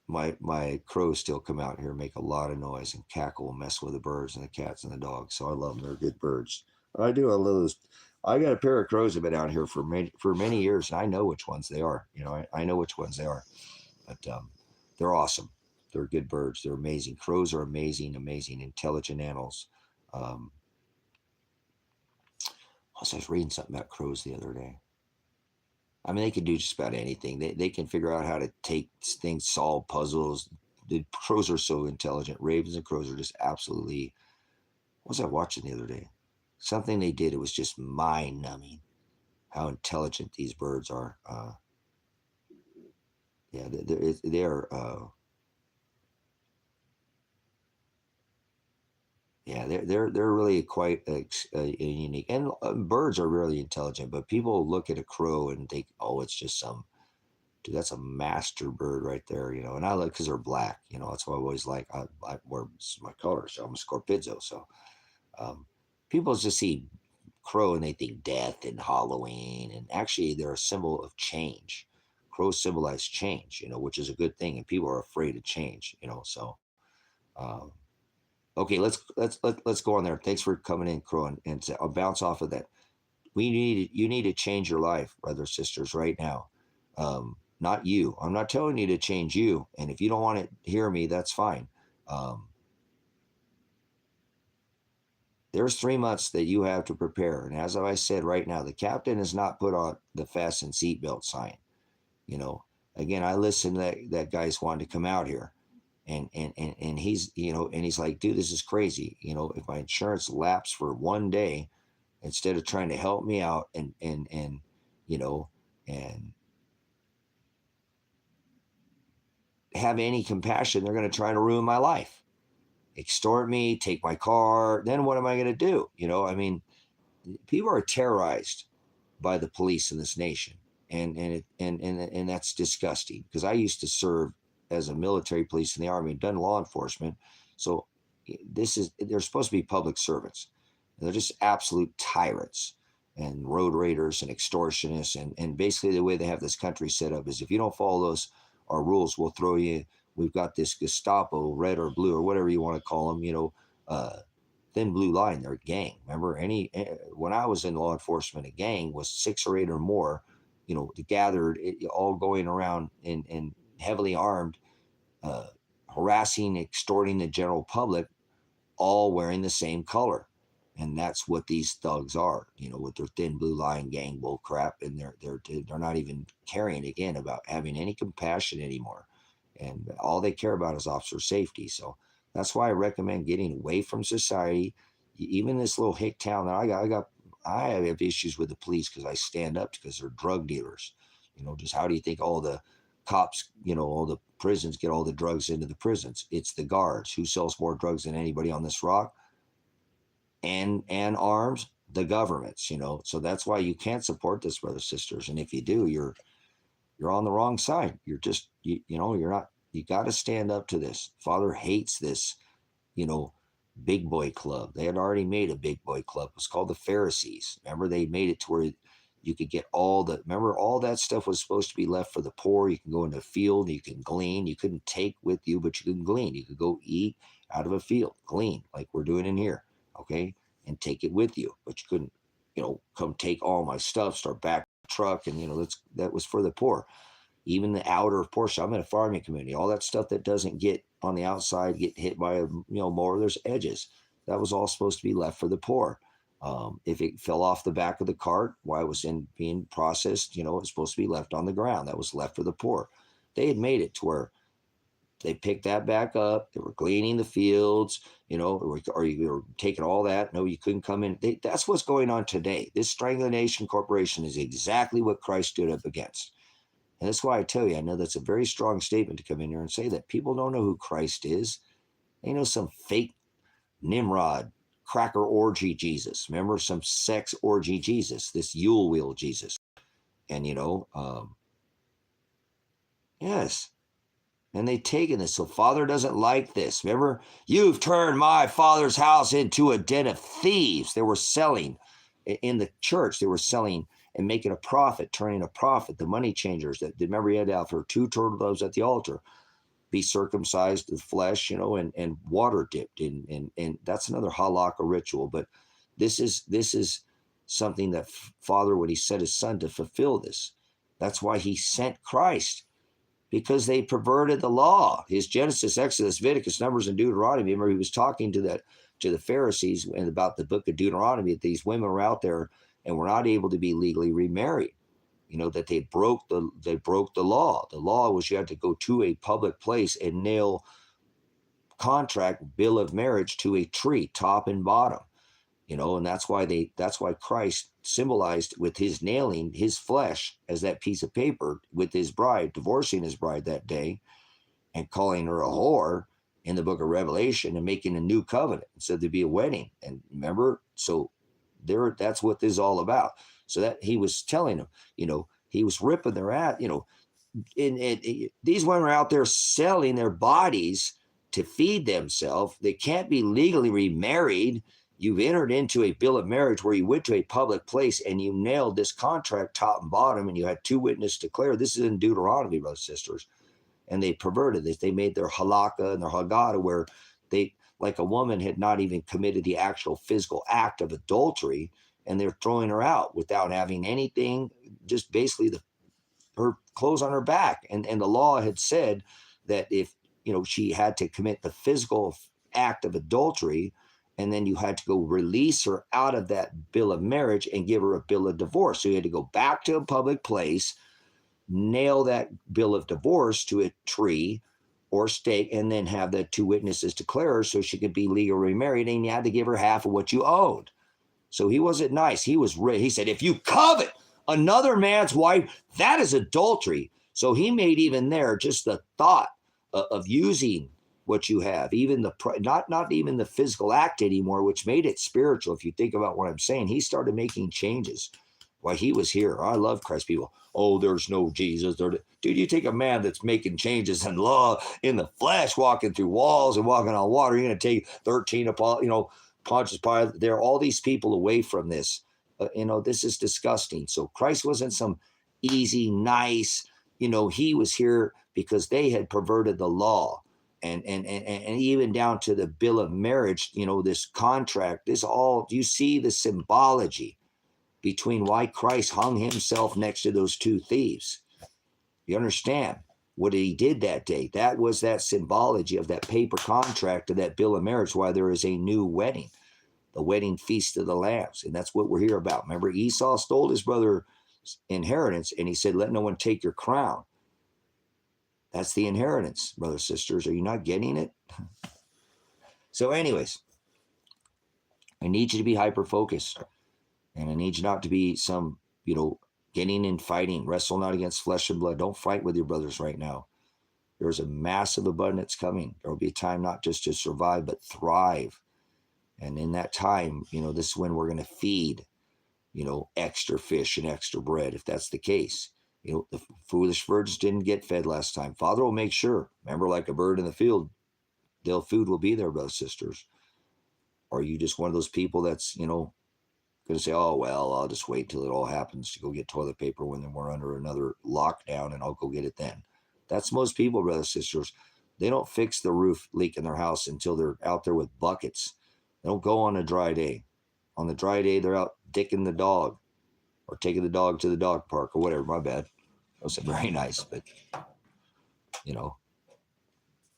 A: My crows still come out here, make a lot of noise and cackle and mess with the birds and the cats and the dogs. So I love them. They're good birds. I do. I love those. I got a pair of crows that have been out here for many years, and I know which ones they are. I know which ones they are. But they're awesome. They're good birds. They're amazing. Crows are amazing, intelligent animals. Also, I was reading something about crows the other day. I mean, they can do just about anything. They can figure out how to take things, solve puzzles. The crows are so intelligent. Ravens and crows are just absolutely. What was I watching the other day? Something they did. It was just mind-numbing. how intelligent these birds are. Yeah, they're yeah, they're really quite unique. And birds are really intelligent, but people look at a crow and think, oh, it's just some dude. That's a master bird right there, you know. And I like because they're black, you know. That's why I always like I wear my color, so I'm a Scorpizzo. So um, people just see crow and they think death and Halloween, and actually they're a symbol of change. Crows symbolize change, you know, which is a good thing, and people are afraid of change, you know. So um, okay, let's go on there. Thanks for coming in, Crow, and I'll bounce off of that. You need to change your life, brothers, sisters, right now. Not you. I'm not telling you to change you. And if you don't want to hear me, that's fine. Um, there's 3 months that you have to prepare. And as I said right now, the captain has not put on the fasten seatbelt sign. You know, again, I listened to that guy's wanting to come out here. And he's, you know, and he's like, dude, this is crazy. You know, if my insurance lapsed for one day, instead of trying to help me out and you know, and have any compassion, they're going to try to ruin my life, extort me, take my car. Then what am I going to do? You know, I mean, people are terrorized by the police in this nation, and that's disgusting. Because I used to serve as a military police in the Army, done law enforcement, so they're supposed to be public servants. They're just absolute tyrants and road raiders and extortionists, and basically the way they have this country set up is if you don't follow those our rules, we'll throw you. We've got this Gestapo, red or blue or whatever you want to call them, you know, thin blue line. They're a gang. Remember, when I was in law enforcement, a gang was 6 or 8 or more, you know, gathered, all going around and heavily armed, uh, harassing, extorting the general public, all wearing the same color. And that's what these thugs are, you know, with their thin blue line gang bull crap, and they're not even caring again about having any compassion anymore, and all they care about is officer safety. So that's why I recommend getting away from society. Even this little hick town that I have issues with the police because I stand up because they're drug dealers. You know, just how do you think all the cops, you know, all the prisons get all the drugs into the prisons? It's the guards. Who sells more drugs than anybody on this rock? And arms? The governments, you know. So that's why you can't support this, brothers, sisters. And if you do, you're on the wrong side. You're just you know, you're not. You got to stand up to this. Father hates this, you know, big boy club. They had already made a big boy club. It was called the Pharisees. Remember, they made it to where you could get remember, all that stuff was supposed to be left for the poor. You can go into a field, you can glean. You couldn't take with you, but you can glean. You could go eat out of a field, glean, like we're doing in here, okay, and take it with you. But you couldn't, you know, come take all my stuff, start back truck, and you know, that was for the poor. Even the outer portion. I'm in a farming community. All that stuff that doesn't get on the outside, get hit by a mower, there's edges. That was all supposed to be left for the poor. If it fell off the back of the cart while it was being processed, you know, it's supposed to be left on the ground. That was left for the poor. They had made it to where they picked that back up. They were gleaning the fields, you know, or you were taking all that. No, you couldn't come in. That's what's going on today. This Strangulation Corporation is exactly what Christ stood up against. And that's why I tell you, I know that's a very strong statement to come in here and say that people don't know who Christ is. They know some fake Nimrod, cracker orgy Jesus. Remember, some sex orgy Jesus, this Yule wheel Jesus. And, you know, yes. And they've taken this. So Father doesn't like this. Remember, you've turned my Father's house into a den of thieves. They were selling in the church. They were selling and making a profit, turning a profit. The money changers that remember, you had to offer 2 turtle doves at the altar, be circumcised the flesh, you know, and water dipped, and that's another halakha ritual. But this is something that Father, when he sent his son to fulfill this, that's why he sent Christ, because they perverted the law. His Genesis, Exodus, Leviticus, Numbers, and Deuteronomy. Remember, he was talking to the Pharisees and about the book of Deuteronomy, that these women were out there and were not able to be legally remarried. You know, that they broke the law. The law was you had to go to a public place and nail bill of marriage to a tree, top and bottom. You know, and that's why Christ symbolized with his nailing his flesh as that piece of paper with his bride, divorcing his bride that day and calling her a whore in the book of Revelation and making a new covenant. Said there'd be a wedding. And remember, so that's what this is all about. So that he was telling them, he was ripping their ass, these women are out there selling their bodies to feed themselves. They can't be legally remarried. You've entered into a bill of marriage where you went to a public place and you nailed this contract top and bottom, and you had 2 witnesses declare. This is in Deuteronomy, brothers and sisters. And they perverted this. They made their halakha and their haggadah where they, like a woman had not even committed the actual physical act of adultery, and they're throwing her out without having anything, just basically her clothes on her back. And the law had said that if, she had to commit the physical act of adultery, and then you had to go release her out of that bill of marriage and give her a bill of divorce. So you had to go back to a public place, nail that bill of divorce to a tree or stake, and then have the 2 witnesses declare her so she could be legally remarried, and you had to give her half of what you owed. So he wasn't nice. He said, if you covet another man's wife, that is adultery. So he made even there just the thought of using what you have, even not even the physical act anymore, which made it spiritual. If you think about what I'm saying, he started making changes while he was here. I love Christ people. Oh, there's no Jesus. Dude, you take a man that's making changes in law, in the flesh, walking through walls and walking on water. You're going to take 13 Pontius Pilate. There are all these people away from this. This is disgusting. So Christ wasn't some easy, nice, he was here because they had perverted the law. And even down to the bill of marriage, this contract, you see the symbology between why Christ hung himself next to those 2 thieves. You understand what he did that day? That was that symbology of that paper contract, of that bill of marriage, why there is a new wedding, the wedding feast of the lambs. And that's what we're here about. Remember, Esau stole his brother's inheritance, and he said, let no one take your crown. That's the inheritance, brothers and sisters. Are you not getting it? So anyways, I need you to be hyper-focused. And I need you not to be some, getting in fighting. Wrestle not against flesh and blood. Don't fight with your brothers right now. There's a massive abundance coming. There will be a time not just to survive, but thrive. And in that time, this is when we're going to feed, extra fish and extra bread, if that's the case. The foolish virgins didn't get fed last time. Father will make sure. Remember, like a bird in the field, food will be there, brothers and sisters. Or are you just one of those people that's, going to say, oh, well, I'll just wait till it all happens to go get toilet paper when we're under another lockdown, and I'll go get it then. That's most people, brothers and sisters. They don't fix the roof leak in their house until they're out there with buckets. They don't go on a dry day. On the dry day, they're out dicking the dog or taking the dog to the dog park or whatever. My bad. That was very nice, but,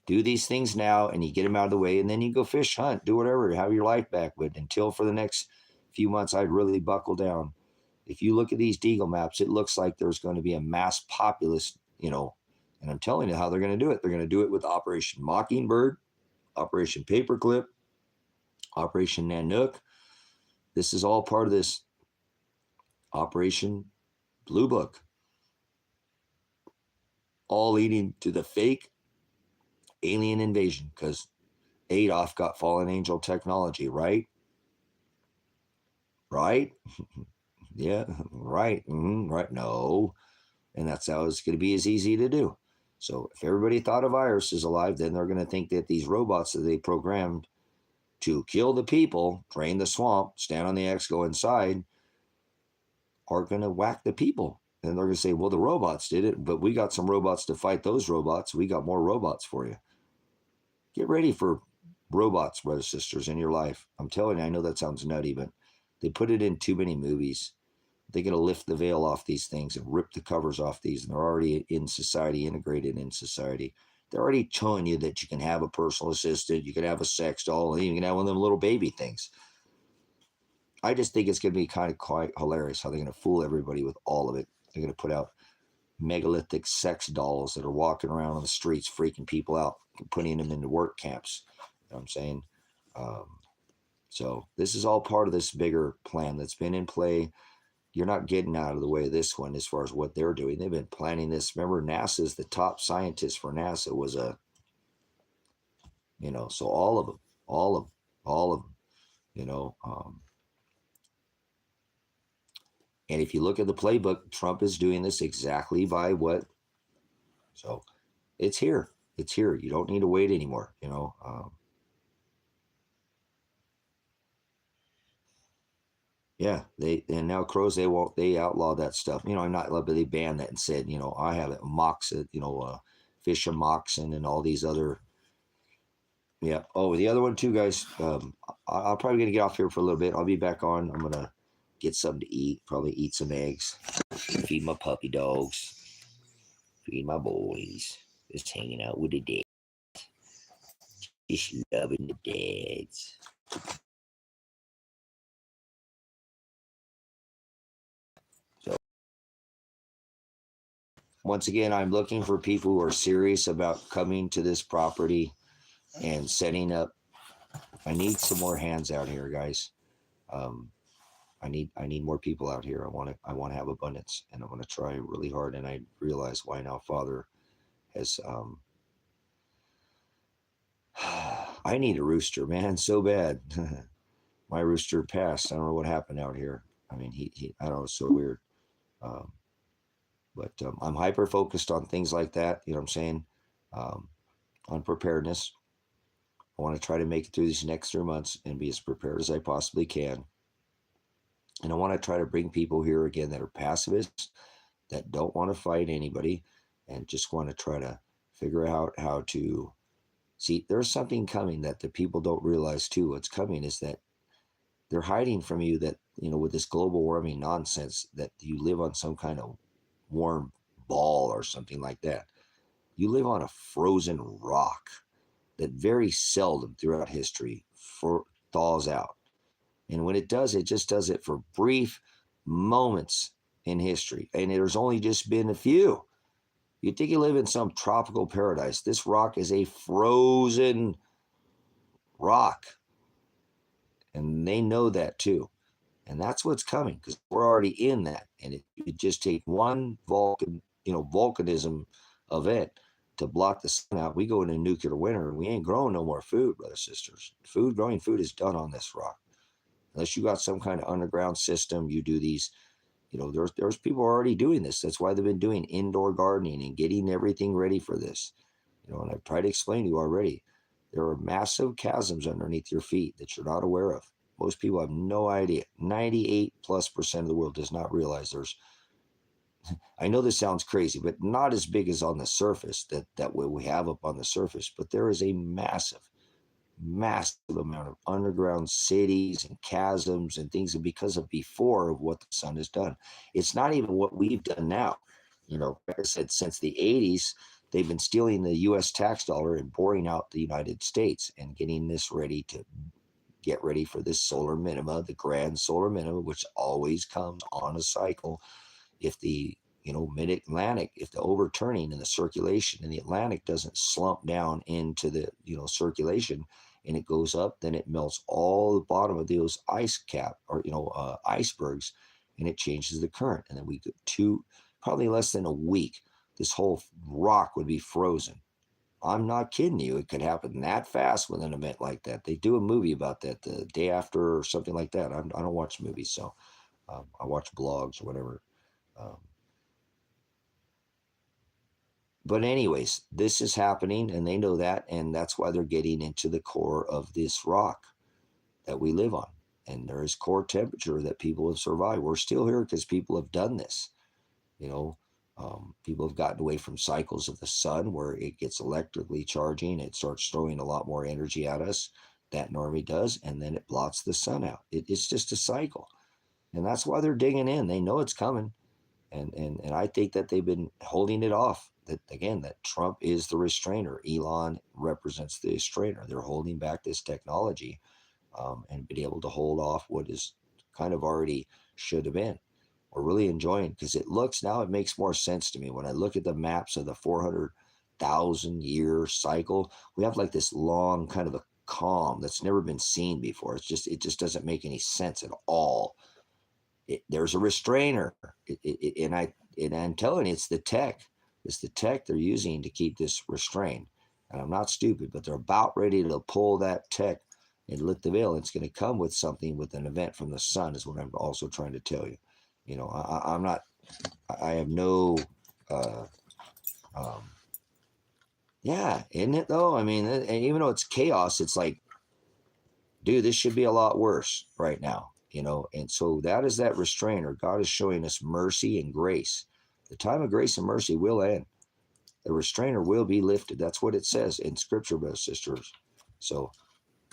A: do these things now, and you get them out of the way, and then you go fish, hunt, do whatever, have your life back. But until for the next few months, I'd really buckle down. If you look at these Deagle maps, it looks like there's going to be a mass populace, and I'm telling you how they're going to do it. They're going to do it with Operation Mockingbird, Operation Paperclip, Operation Nanook. This is all part of this Operation Blue Book, all leading to the fake alien invasion, because Adolf got fallen angel technology, right? Right? Yeah, right. Right. No. And that's how it's going to be as easy to do. So if everybody thought a virus is alive, then they're going to think that these robots that they programmed to kill the people, drain the swamp, stand on the X, go inside, are going to whack the people. And they're going to say, well, the robots did it, but we got some robots to fight those robots. We got more robots for you. Get ready for robots, brothers and sisters, in your life. I'm telling you, I know that sounds nutty, but they put it in too many movies. They're going to lift the veil off these things and rip the covers off these, and they're already in society, integrated in society. They're already telling you that you can have a personal assistant, you can have a sex doll, and you can have one of them little baby things. I just think it's going to be kind of quite hilarious how they're going to fool everybody with all of it. They're going to put out megalithic sex dolls that are walking around on the streets, freaking people out, putting them into work camps. You know what I'm saying? So this is all part of this bigger plan that's been in play. you're not getting out of the way of this one as far as what they're doing. They've been planning this. Remember, NASA's the top scientist for NASA was a, so all of them, all of them, you know. And if you look at the playbook, Trump is doing this exactly by what. So it's here. It's here. You don't need to wait anymore, Yeah, and now crows they outlaw that stuff. I'm not, but they banned that and said, I have it moxit, fish of moxin and all these other. Yeah. Oh, the other one too, guys. I'm probably gonna get off here for a little bit. I'll be back on. I'm gonna get something to eat. Probably eat some eggs. Feed my puppy dogs. Feed my boys. Just hanging out with the dads. Just loving the dads. So once again, I'm looking for people who are serious about coming to this property and setting up. I need some more hands out here, guys. I need more people out here. I want to have abundance, and I'm going to try really hard. And I realize why now Father has. I need a rooster, man, so bad. My rooster passed. I don't know what happened out here. I mean, he I don't know, it's so weird. Um, but I'm hyper focused on things like that. You know what I'm saying? On preparedness. I want to try to make it through these next 3 months and be as prepared as I possibly can. And I want to try to bring people here again that are pacifists, that don't want to fight anybody, and just want to try to figure out how to see. There's something coming that the people don't realize too. What's coming is that they're hiding from you that, with this global warming nonsense, that you live on some kind of warm ball or something like that. You live on a frozen rock that very seldom throughout history thaws out. And when it does, it just does it for brief moments in history. And there's only just been a few. You think you live in some tropical paradise. This rock is a frozen rock. And they know that too. And that's what's coming, because we're already in that. And it just take one volcanism event to block the sun out. We go into nuclear winter and we ain't growing no more food, brothers and sisters. Growing food is done on this rock. Unless you got some kind of underground system, you do these, there's people already doing this. That's why they've been doing indoor gardening and getting everything ready for this. And I've tried to explain to you already, there are massive chasms underneath your feet that you're not aware of. Most people have no idea. 98+% of the world does not realize there's, I know this sounds crazy, but not as big as on the surface that we have up on the surface, but there is a massive amount of underground cities and chasms and things because of before of what the sun has done. It's not even what we've done now. Like I said, since the 80s, they've been stealing the U.S. tax dollar and boring out the United States and getting this ready to get ready for this solar minima, the grand solar minima, which always comes on a cycle. If the mid-Atlantic, if the overturning in the circulation in the Atlantic doesn't slump down into the circulation and it goes up, then it melts all the bottom of those ice cap or icebergs, and it changes the current. And then we get probably less than a week, this whole rock would be frozen. I'm not kidding you. It could happen that fast with an event like that. They do a movie about that the day after or something like that. I don't watch movies, so I watch blogs or whatever. But anyways, this is happening, and they know that, and that's why they're getting into the core of this rock that we live on. And there is core temperature that people have survived. We're still here because people have done this. People have gotten away from cycles of the sun where it gets electrically charging. It starts throwing a lot more energy at us. That normally does, and then it blots the sun out. It's just a cycle. And that's why they're digging in. They know it's coming. And I think that they've been holding it off. That Trump is the restrainer. Elon represents the restrainer. They're holding back this technology and been able to hold off what is kind of already should have been. We're really enjoying, because it makes more sense to me when I look at the maps of the 400,000 year cycle. We have like this long kind of a calm that's never been seen before. It just doesn't make any sense at all. There's a restrainer, and I'm telling you, it's the tech. It's the tech they're using to keep this restrained. And I'm not stupid, but they're about ready to pull that tech and lift the veil. It's going to come with something, with an event from the sun, is what I'm also trying to tell you. You know, I'm not. I have no. Uh, um, yeah, isn't it though? I mean, even though it's chaos, it's like, dude, this should be a lot worse right now, you know? And so that is that restrainer. God is showing us mercy and grace. The time of grace and mercy will end. The restrainer will be lifted. That's what it says in scripture, brothers and sisters. So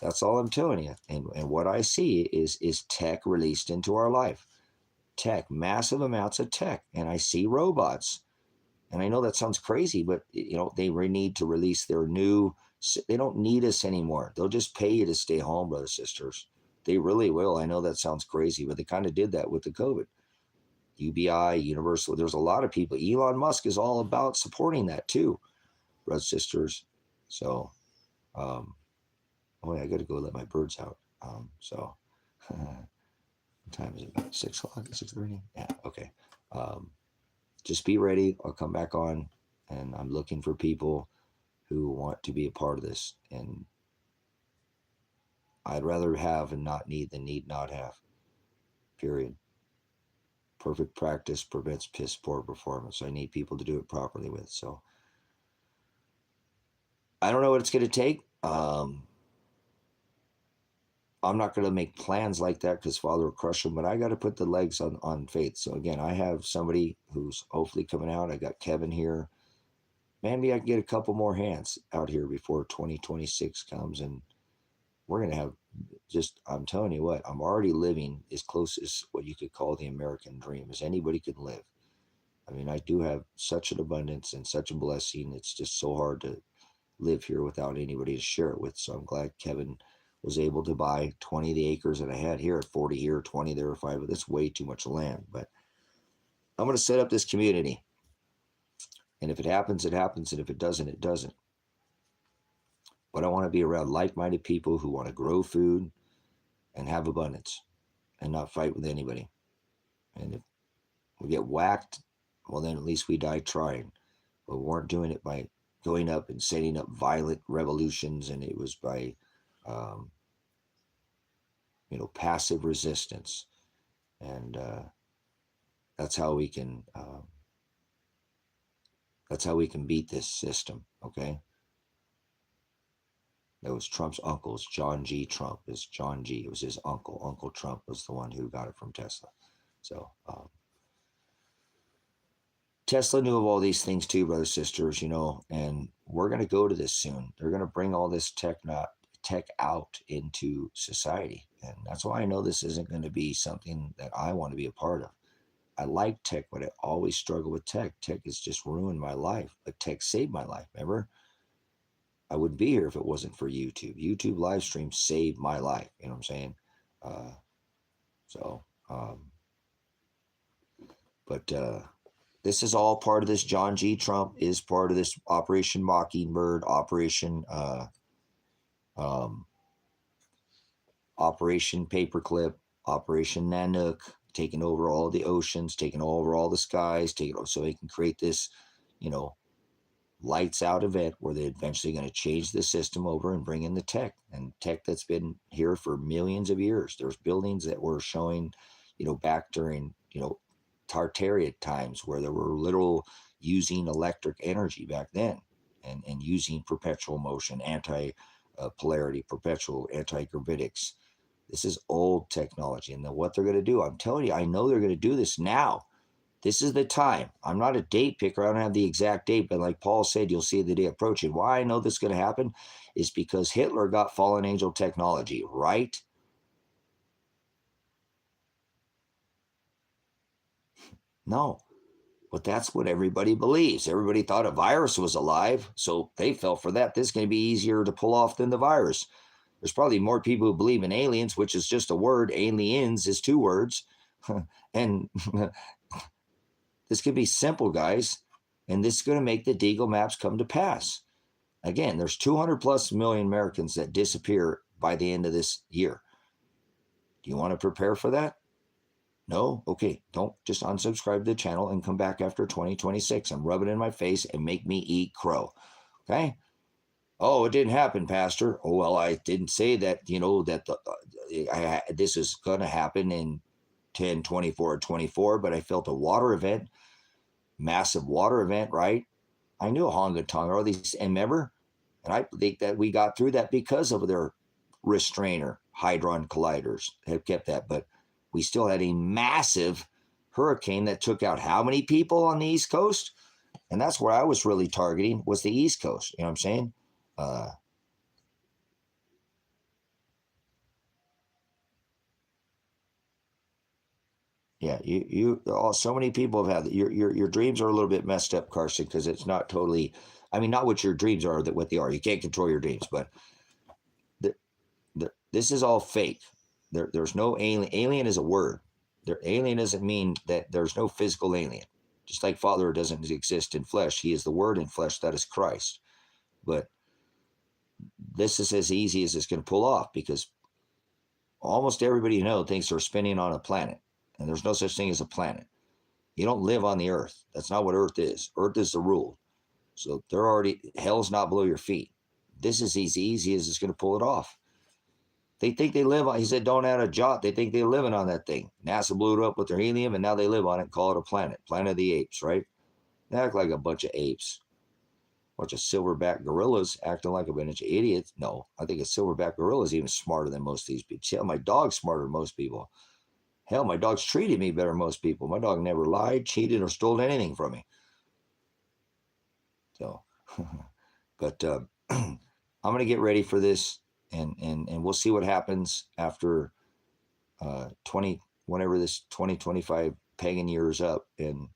A: that's all I'm telling you. And what I see is tech released into our life. Tech, massive amounts of tech. And I see robots. And I know that sounds crazy, but you know, they need to release their new, they don't need us anymore. They'll just pay you to stay home, brothers and sisters. They really will. I know that sounds crazy, but they kind of did that with the COVID. UBI, Universal, there's a lot of people. Elon Musk is all about supporting that too, brothers and sisters. So, oh yeah, I got to go let my birds out. So, what time is it? About 6 o'clock, 6:30? Yeah, okay. Just be ready. I'll come back on, and I'm looking for people who want to be a part of this. And I'd rather have and not need than need not have. Period. Perfect practice prevents piss poor performance. I need people to do it properly with. So I don't know what it's going to take. I'm not going to make plans like that because Father will crush them, but I got to put the legs on faith. So again, I have somebody who's hopefully coming out. I got Kevin here. Maybe I can get a couple more hands out here before 2026 comes, and we're going to have just, I'm telling you what, I'm already living as close as what you could call the American dream as anybody could live. I mean, I do have such an abundance and such a blessing. It's just so hard to live here without anybody to share it with. So I'm glad Kevin was able to buy 20 of the acres that I had here, 40 here, 20 there, 5. That's way too much land. But I'm going to set up this community. And if it happens, it happens. And if it doesn't, it doesn't. But I want to be around like-minded people who want to grow food and have abundance and not fight with anybody. And if we get whacked, well, then at least we died trying. But we weren't doing it by going up and setting up violent revolutions, and it was by, passive resistance. And that's how we can beat this system. Okay. That was Trump's uncle's John G. Trump. Is John G. It was his uncle. Uncle Trump was the one who got it from Tesla. So Tesla knew of all these things too, brothers, sisters, and we're going to go to this soon. They're going to bring all this tech out into society. And that's why I know this isn't going to be something that I want to be a part of. I like tech, but I always struggle with tech. Tech has just ruined my life, but tech saved my life. Remember? I wouldn't be here if it wasn't for YouTube. YouTube live stream saved my life. You know what I'm saying? But this is all part of this. John G. Trump is part of this Operation Mockingbird, Operation Paperclip, Operation Nanook, taking over all the oceans, taking over all the skies, so they can create this, lights out event where they're eventually going to change the system over and bring in the tech that's been here for millions of years. There's buildings that were showing, back during, Tartaria times where there were literal using electric energy back then and using perpetual motion, anti-polarity, perpetual anti-gravitics. This is old technology. And then what they're going to do, I'm telling you, I know they're going to do this now. This is the time. I'm not a date picker. I don't have the exact date, but like Paul said, you'll see the day approaching. Why I know this is going to happen is because Hitler got fallen angel technology, right? No, but that's what everybody believes. Everybody thought a virus was alive, so they fell for that. This is going to be easier to pull off than the virus. There's probably more people who believe in aliens, which is just a word. Aliens is 2 words. And this could be simple, guys. And this is going to make the Deagle maps come to pass. Again, there's 200 plus million Americans that disappear by the end of this year. Do you want to prepare for that? No? Okay, don't just unsubscribe to the channel and come back after 2026 and rub it in my face and make me eat crow. Okay? Oh, it didn't happen, Pastor. Oh, well, I didn't say that, that this is going to happen in 10, 24, 24, but I felt a water event, massive water event, right? I knew Honga Tonga, all these, and remember? And I think that we got through that because of their restrainer, Hadron Colliders have kept that. But we still had a massive hurricane that took out how many people on the East Coast? And that's where I was really targeting, was the East Coast. You know what I'm saying? Yeah, so many people have had your dreams are a little bit messed up, Carson, because it's not totally. I mean, not what your dreams are, that what they are. You can't control your dreams, but this is all fake. There's no alien. Alien is a word. Alien doesn't mean that there's no physical alien. Just like Father doesn't exist in flesh, He is the Word in flesh. That is Christ. But this is as easy as it's going to pull off, because almost everybody you know thinks they're spinning on a planet, and there's no such thing as a planet. You don't live on the earth. That's not what earth is. Earth is the rule. So they're already, hell's not below your feet. This is as easy as it's going to pull it off. They think they live on, he said, don't add a jot. They think they're living on that thing. NASA blew it up with their helium, and now they live on it and call it a planet. Planet of the apes, right? They act like a bunch of apes. A bunch of silverback gorillas acting like a bunch of idiots. No, I think a silverback gorilla is even smarter than most of these people. Hell, my dog's smarter than most people. Hell, my dog's treated me better than most people. My dog never lied, cheated, or stole anything from me. So, but I'm going to get ready for this, and we'll see what happens after 20, whenever this 2025 pagan year is up. And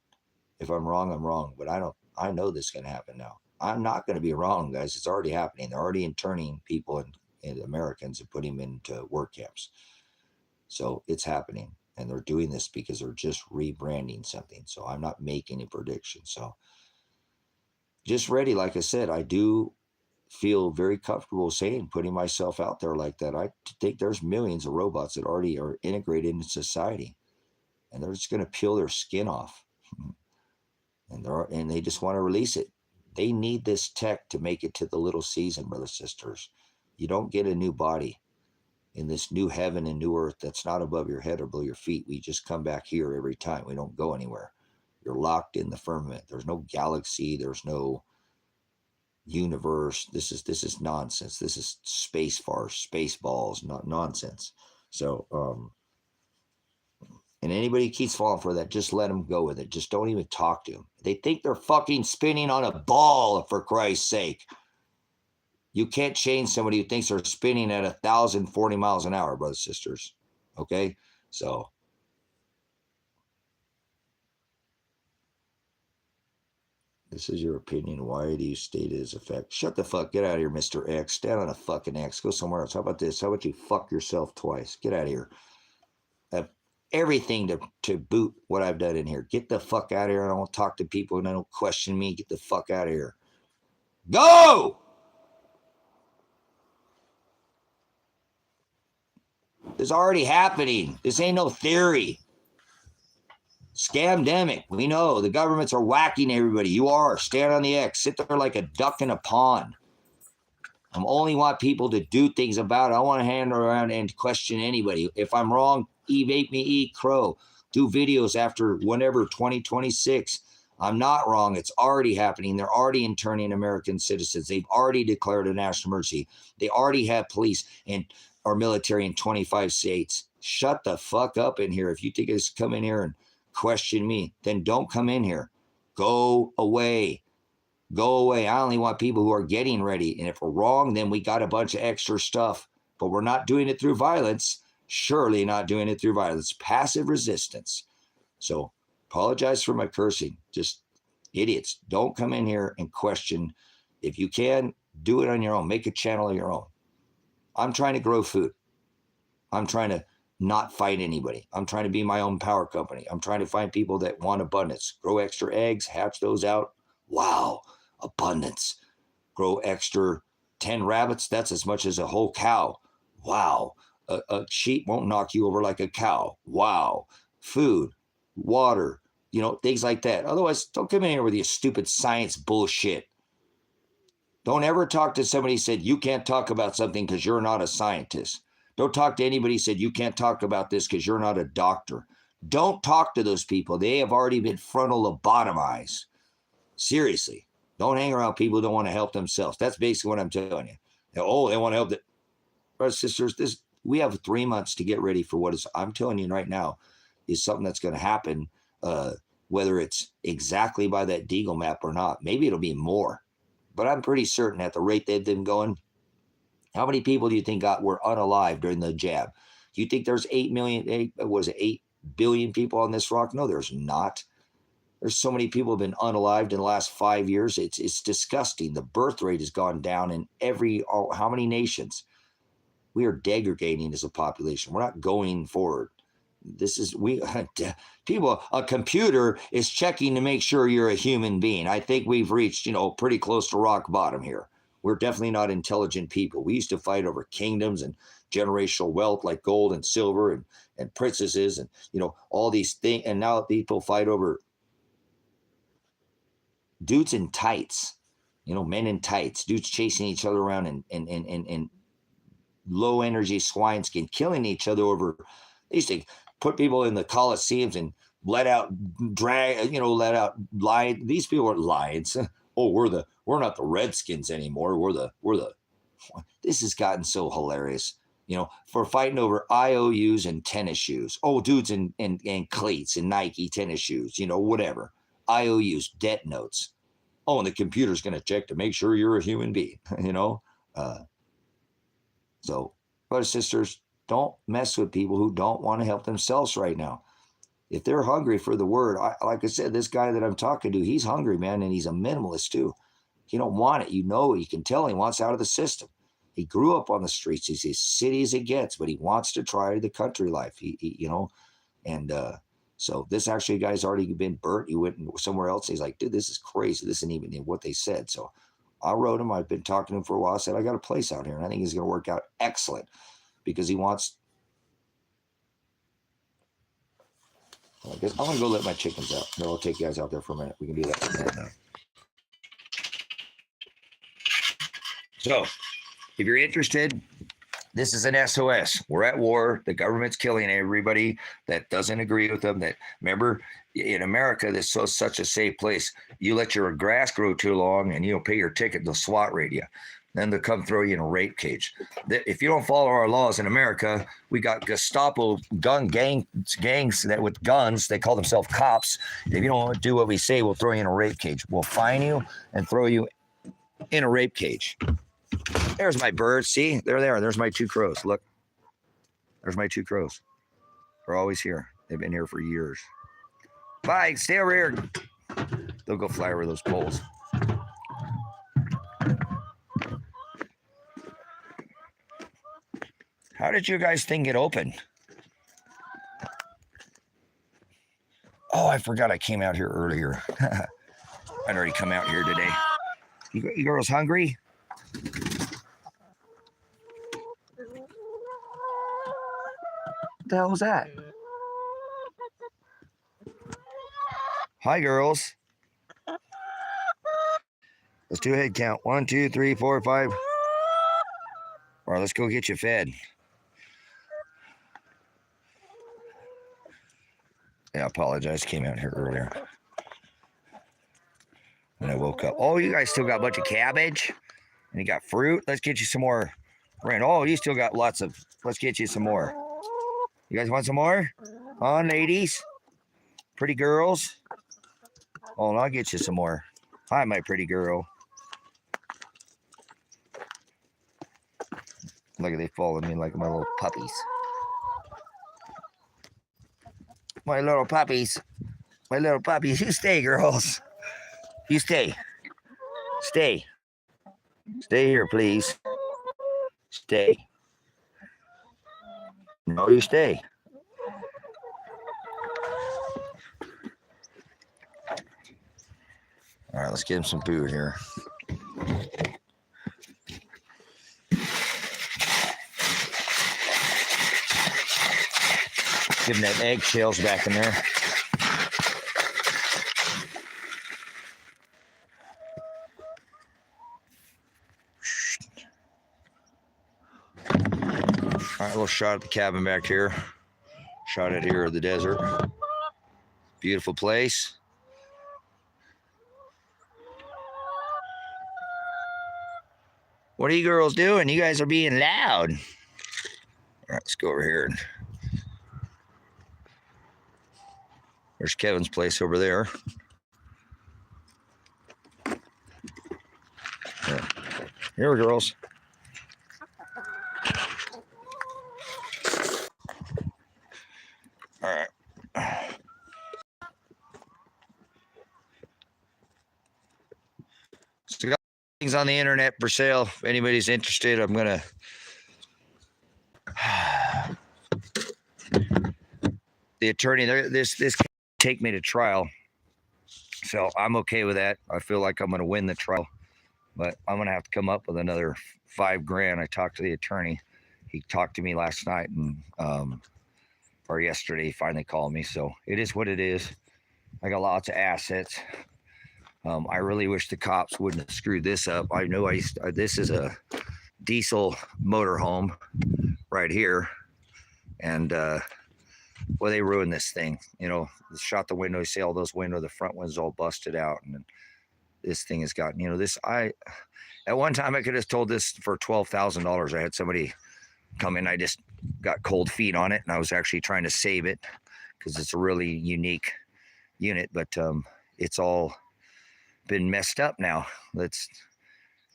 A: if I'm wrong, I'm wrong. But I know this is going to happen now. I'm not going to be wrong, guys. It's already happening. They're already interning people and Americans and putting them into work camps. So it's happening. And they're doing this because they're just rebranding something. So I'm not making a prediction. So just ready. Like I said, I do feel very comfortable saying, putting myself out there like that. I think there's millions of robots that already are integrated in society, and they're just going to peel their skin off, and they just want to release it. They need this tech to make it to the little season, brothers and sisters. You don't get a new body in this new heaven and new earth that's not above your head or below your feet. We just come back here every time. We don't go anywhere. You're locked in the firmament. There's no galaxy. There's no universe. This is nonsense. This is space farce, space balls, not nonsense. So and anybody keeps falling for that, just let them go with it. Just don't even talk to them. They think they're fucking spinning on a ball, for Christ's sake. You can't change somebody who thinks they're spinning at 1,040 miles an hour, brothers and sisters. Okay? So this is your opinion. Why do you state it as a fact? Shut the fuck. Get out of here, Mr. X. Stand on a fucking X. Go somewhere else. How about this? How about you fuck yourself twice? Get out of here. I have everything to boot what I've done in here. Get the fuck out of here. I don't talk to people and I don't question me. Get the fuck out of here. Go! This is already happening. This ain't no theory. Scamdemic. We know the governments are whacking everybody. You are. Stand on the X. Sit there like a duck in a pond. I only want people to do things about it. I don't want to hand around and question anybody. If I'm wrong, make me eat crow. Do videos after whenever 2026. I'm not wrong. It's already happening. They're already interning American citizens. They've already declared a national emergency. They already have police and our military in 25 states. Shut the fuck up in here. If you think it's come in here and question me, then don't come in here. Go away. Go away. I only want people who are getting ready. And if we're wrong, then we got a bunch of extra stuff. But we're not doing it through violence. Surely not doing it through violence. Passive resistance. So apologize for my cursing. Just idiots. Don't come in here and question. If you can, do it on your own. Make a channel of your own. I'm trying to grow food. I'm trying to not fight anybody. I'm trying to be my own power company. I'm trying to find people that want abundance. Grow extra eggs, hatch those out. Wow, abundance. Grow extra 10 rabbits. That's as much as a whole cow. Wow. A sheep won't knock you over like a cow. Wow. food, water, things like that. Otherwise, don't come in here with your stupid science bullshit. Don't ever talk to somebody who said you can't talk about something because you're not a scientist. Don't talk to anybody who said you can't talk about this because you're not a doctor. Don't talk to those people. They have already been frontal lobotomized. Seriously. Don't hang around people who don't want to help themselves. That's basically what I'm telling you. They want to help. Brothers and sisters, we have 3 months to get ready for what is, I'm telling you right now, is something that's going to happen, whether it's exactly by that Deagle map or not. Maybe it'll be more. But I'm pretty certain at the rate they've been going, how many people do you think were unalive during the jab? Do you think there's 8 billion people on this rock? No, there's not. There's so many people have been unalived in the last 5 years. It's disgusting. The birth rate has gone down in how many nations? We are degrading as a population. We're not going forward. A computer is checking to make sure you're a human being. I think we've reached, pretty close to rock bottom here. We're definitely not intelligent people. We used to fight over kingdoms and generational wealth like gold and silver and princesses and, all these things. And now people fight over dudes in tights, men in tights, dudes chasing each other around and low energy swine skin, killing each other over. They used to put people in the Colosseums and let out lions. These people are lions. Oh, we're not the Redskins anymore. This has gotten so hilarious. For fighting over IOUs and tennis shoes. Oh, dudes in cleats and Nike tennis shoes, whatever. IOUs, debt notes. Oh, and the computer's going to check to make sure you're a human being, So, brothers and sisters, don't mess with people who don't want to help themselves right now. If they're hungry for the word, like I said, this guy that I'm talking to, he's hungry, man, and he's a minimalist too. He don't want it. You can tell he wants out of the system. He grew up on the streets. He's as city as it gets, but he wants to try the country life. So this actually guy's already been burnt. He went somewhere else. He's like, dude, this is crazy. This isn't even what they said. So I wrote him. I've been talking to him for a while. I said, I got a place out here, and I think he's going to work out excellent because he wants. I guess I'm going to go let my chickens out. No, I'll take you guys out there for a minute. We can do that for a minute now. So if you're interested, this is an SOS. We're at war. The government's killing everybody that doesn't agree with them. That, remember, in America, this is such a safe place. You let your grass grow too long and you'll pay your ticket, they'll SWAT raid you. Then they'll come throw you in a rape cage. If you don't follow our laws in America, we got Gestapo gangs that with guns, they call themselves cops. If you don't do what we say, we'll throw you in a rape cage. We'll fine you and throw you in a rape cage. There's my birds. See, they're there. There's my 2 crows. Look, there's my 2 crows. They're always here. They've been here for years. Bye. Stay over here. They'll go fly over those poles. How did you guys think it opened? Oh, I forgot I came out here earlier. I'd already come out here today. You girls hungry? What the hell was that? Hi, girls. Let's do a head count. 1, 2, 3, 4, 5. All right, let's go get you fed. Yeah, I apologize. Came out here earlier when I woke up. Oh, you guys still got a bunch of cabbage? And you got fruit? Let's get you some more. Rand. Oh, you still got lots of. Let's get you some more. You guys want some more? On, ladies? Pretty girls? Oh, and I'll get you some more. Hi, my pretty girl. Look at they following me like my little puppies. My little puppies. My little puppies. You stay, girls. You stay. Stay. Stay here, please. Stay. No, you stay. All right, let's get him some food here. Give him that eggshells back in there. All right, a little shot at the cabin back here. Shot at here of the desert. Beautiful place. What are you girls doing? You guys are being loud. All right, let's go over here. There's Kevin's place over there. Yeah. Here, girls. All right. So, got things on the internet for sale. If anybody's interested, I'm gonna. The attorney, this can take me to trial, so I'm okay with that. I feel like I'm gonna win the trial, but I'm gonna have to come up with another $5,000. I talked to the attorney. He talked to me last night and or yesterday. He finally called me, so it is what it is. I got lots of assets. I really wish the cops wouldn't have screwed this up. I know this is a diesel motorhome right here, and well, they ruined this thing. You know, shot the window. You see all those windows, the front one's all busted out, and this thing has gotten. You know, this at one time I could have told this for $12,000. I had somebody come in. I just got cold feet on it, and I was actually trying to save it because it's a really unique unit, but it's all been messed up now. It's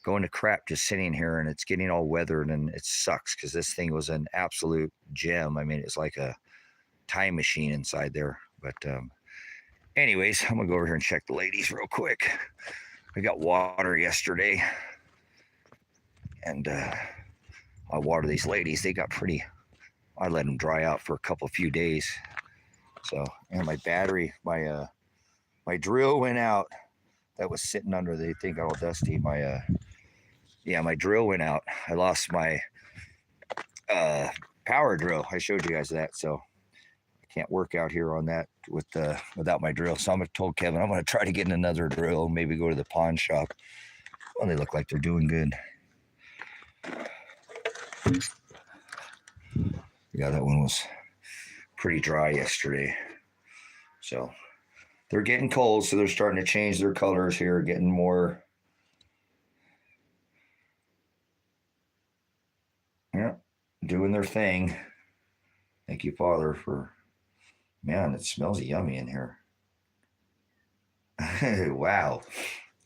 A: going to crap just sitting here, and it's getting all weathered, and it sucks because this thing was an absolute gem. I mean, it's like a time machine inside there. But anyways, I'm gonna go over here and check the ladies real quick. I got water yesterday, and I water these ladies. They got pretty. I let them dry out for a few days. So, and my battery, my drill went out. That was sitting under the thing, got all dusty. My drill went out. I lost my power drill. I showed you guys that, so I can't work out here on that without my drill. So I told Kevin I'm going to try to get another drill. Maybe go to the pawn shop. Well, they look like they're doing good. Yeah, that one was pretty dry yesterday. So they're getting cold, so they're starting to change their colors here, getting more. Yeah, doing their thing. Thank you, Father, for. Man, it smells yummy in here. Wow.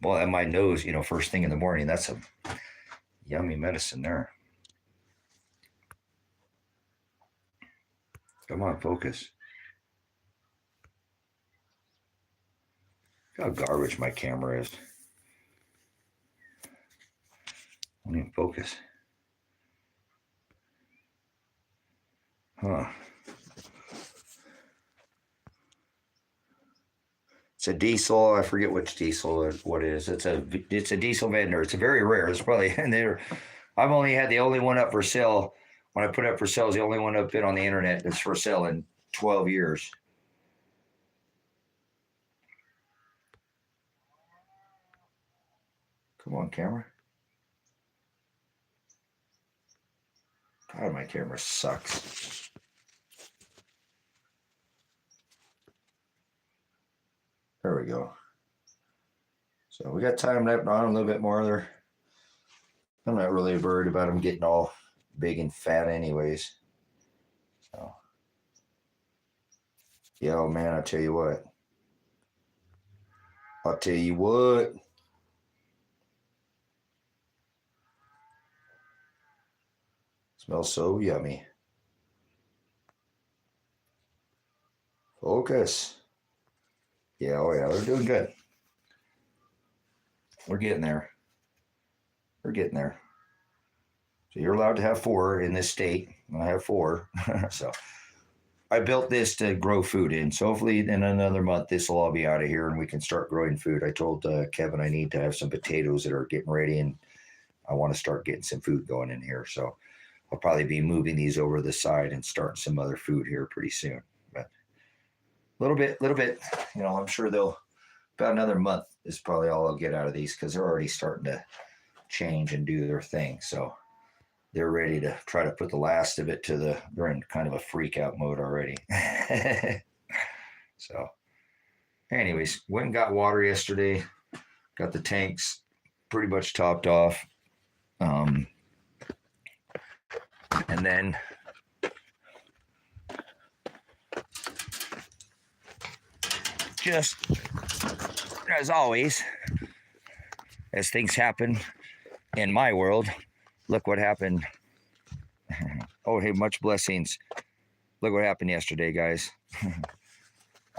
A: Boy, and my nose, you know, first thing in the morning, that's a yummy medicine there. Come on, focus. Look how garbage my camera is. I don't even focus. Huh. It's a diesel. I forget which diesel. What it is? It's a diesel vendor. It's a very rare. It's probably and they're. I've only had the only one up for sale. When I put it up for sale, it's the only one up on the internet that's for sale in 12 years. Come on, camera. God, my camera sucks. There we go. So we got time left on a little bit more there. I'm not really worried about them getting all big and fat anyways. So, yeah, oh man, I'll tell you what. Smells so yummy. Focus. Yeah, oh yeah, they're doing good. We're getting there. We're getting there. So you're allowed to have 4 in this state. I have 4. So I built this to grow food in. So hopefully in another month, this will all be out of here and we can start growing food. I told Kevin I need to have some potatoes that are getting ready and I want to start getting some food going in here. So I'll probably be moving these over the side and starting some other food here pretty soon.
B: little bit, I'm sure they'll, about another month is probably all I'll get out of these because they're already starting to change and do their thing. So they're ready to try to put the last of it they're in kind of a freak out mode already. So, anyways, went and got water yesterday, got the tanks pretty much topped off. And then just as always, as things happen in my world, look what happened. Oh, hey, much blessings. Look what happened yesterday, guys.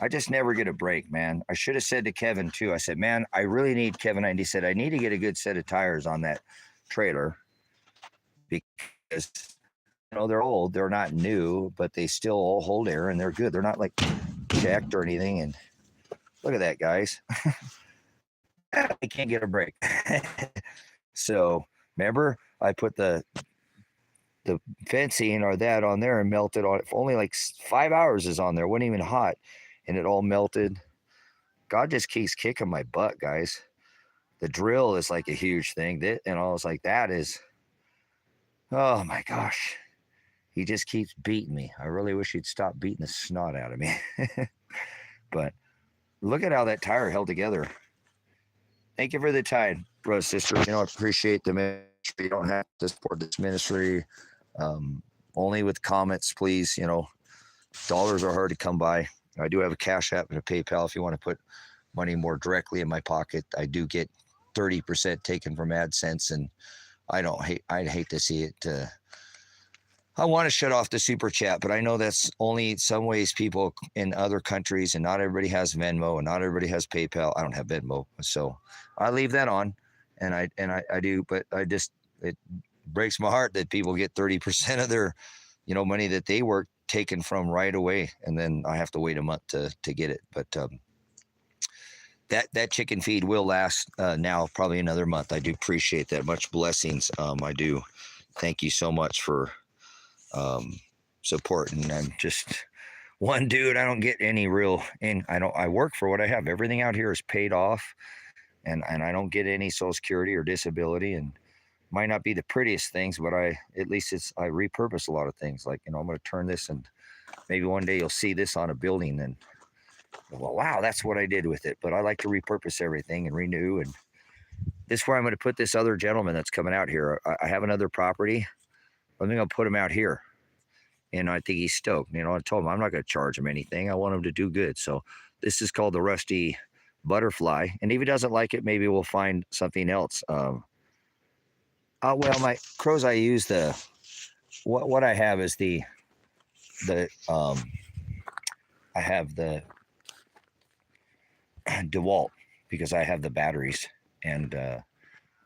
B: I just never get a break, man. I should have said to Kevin, too. I said, man, I really need Kevin. And he said, I need to get a good set of tires on that trailer because, they're old. They're not new, but they still all hold air and they're good. They're not like checked or anything. And look at that, guys. I can't get a break. So remember, I put the fencing or that on there and melted on it for only like 5 hours is on there. It wasn't even hot. And it all melted. God just keeps kicking my butt, guys. The drill is like a huge thing. And I was like, that is, oh my gosh. He just keeps beating me. I really wish he'd stop beating the snot out of me. But look at how that tire held together. Thank you for the time, brother, sister. I appreciate the ministry. You don't have to support this ministry. Only with comments, please. Dollars are hard to come by. I do have a Cash App and a PayPal if you want to put money more directly in my pocket. I do get 30% taken from AdSense, and I'd hate to see it. I want to shut off the super chat, but I know that's only some ways people in other countries, and not everybody has Venmo, and not everybody has PayPal. I don't have Venmo, so I leave that on, and I do, but it breaks my heart that people get 30% of their, money that they work taken from right away, and then I have to wait a month to get it. But that chicken feed will last now probably another month. I do appreciate that. Much blessings. I do. Thank you so much for support. And I'm just one dude. I don't get any real, and I work for what I have. Everything out here is paid off, and I don't get any Social Security or disability, and might not be the prettiest things, but I repurpose a lot of things. Like, I'm going to turn this, and maybe one day you'll see this on a building, and well, wow, that's what I did with it. But I like to repurpose everything and renew. And this is where I'm going to put this other gentleman that's coming out here. I have another property. I'm going to put him out here. And I think he's stoked. I told him I'm not going to charge him anything. I want him to do good. So this is called the Rusty Butterfly. And if he doesn't like it, maybe we'll find something else. Well, my crows, I use what I have is I have the DeWalt because I have the batteries, and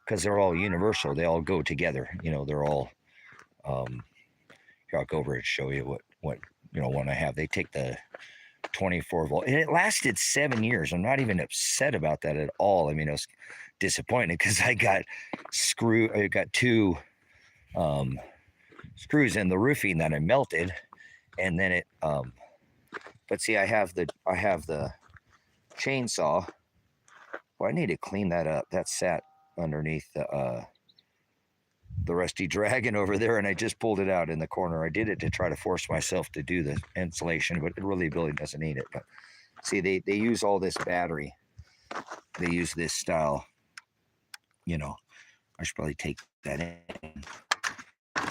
B: because they're all universal, they all go together. They're all. Here, I'll go over and show you what one I have. They take the 24 volt, and it lasted 7 years. I'm not even upset about that at all. I was disappointed because I got two screws in the roofing that I melted, and then it. But see, I have the chainsaw. Well, I need to clean that up. That sat underneath the Rusty Dragon over there, and I just pulled it out in the corner. I did it to try to force myself to do the insulation, but it really doesn't need it. But see, they use all this battery. They use this style. I should probably take that in. I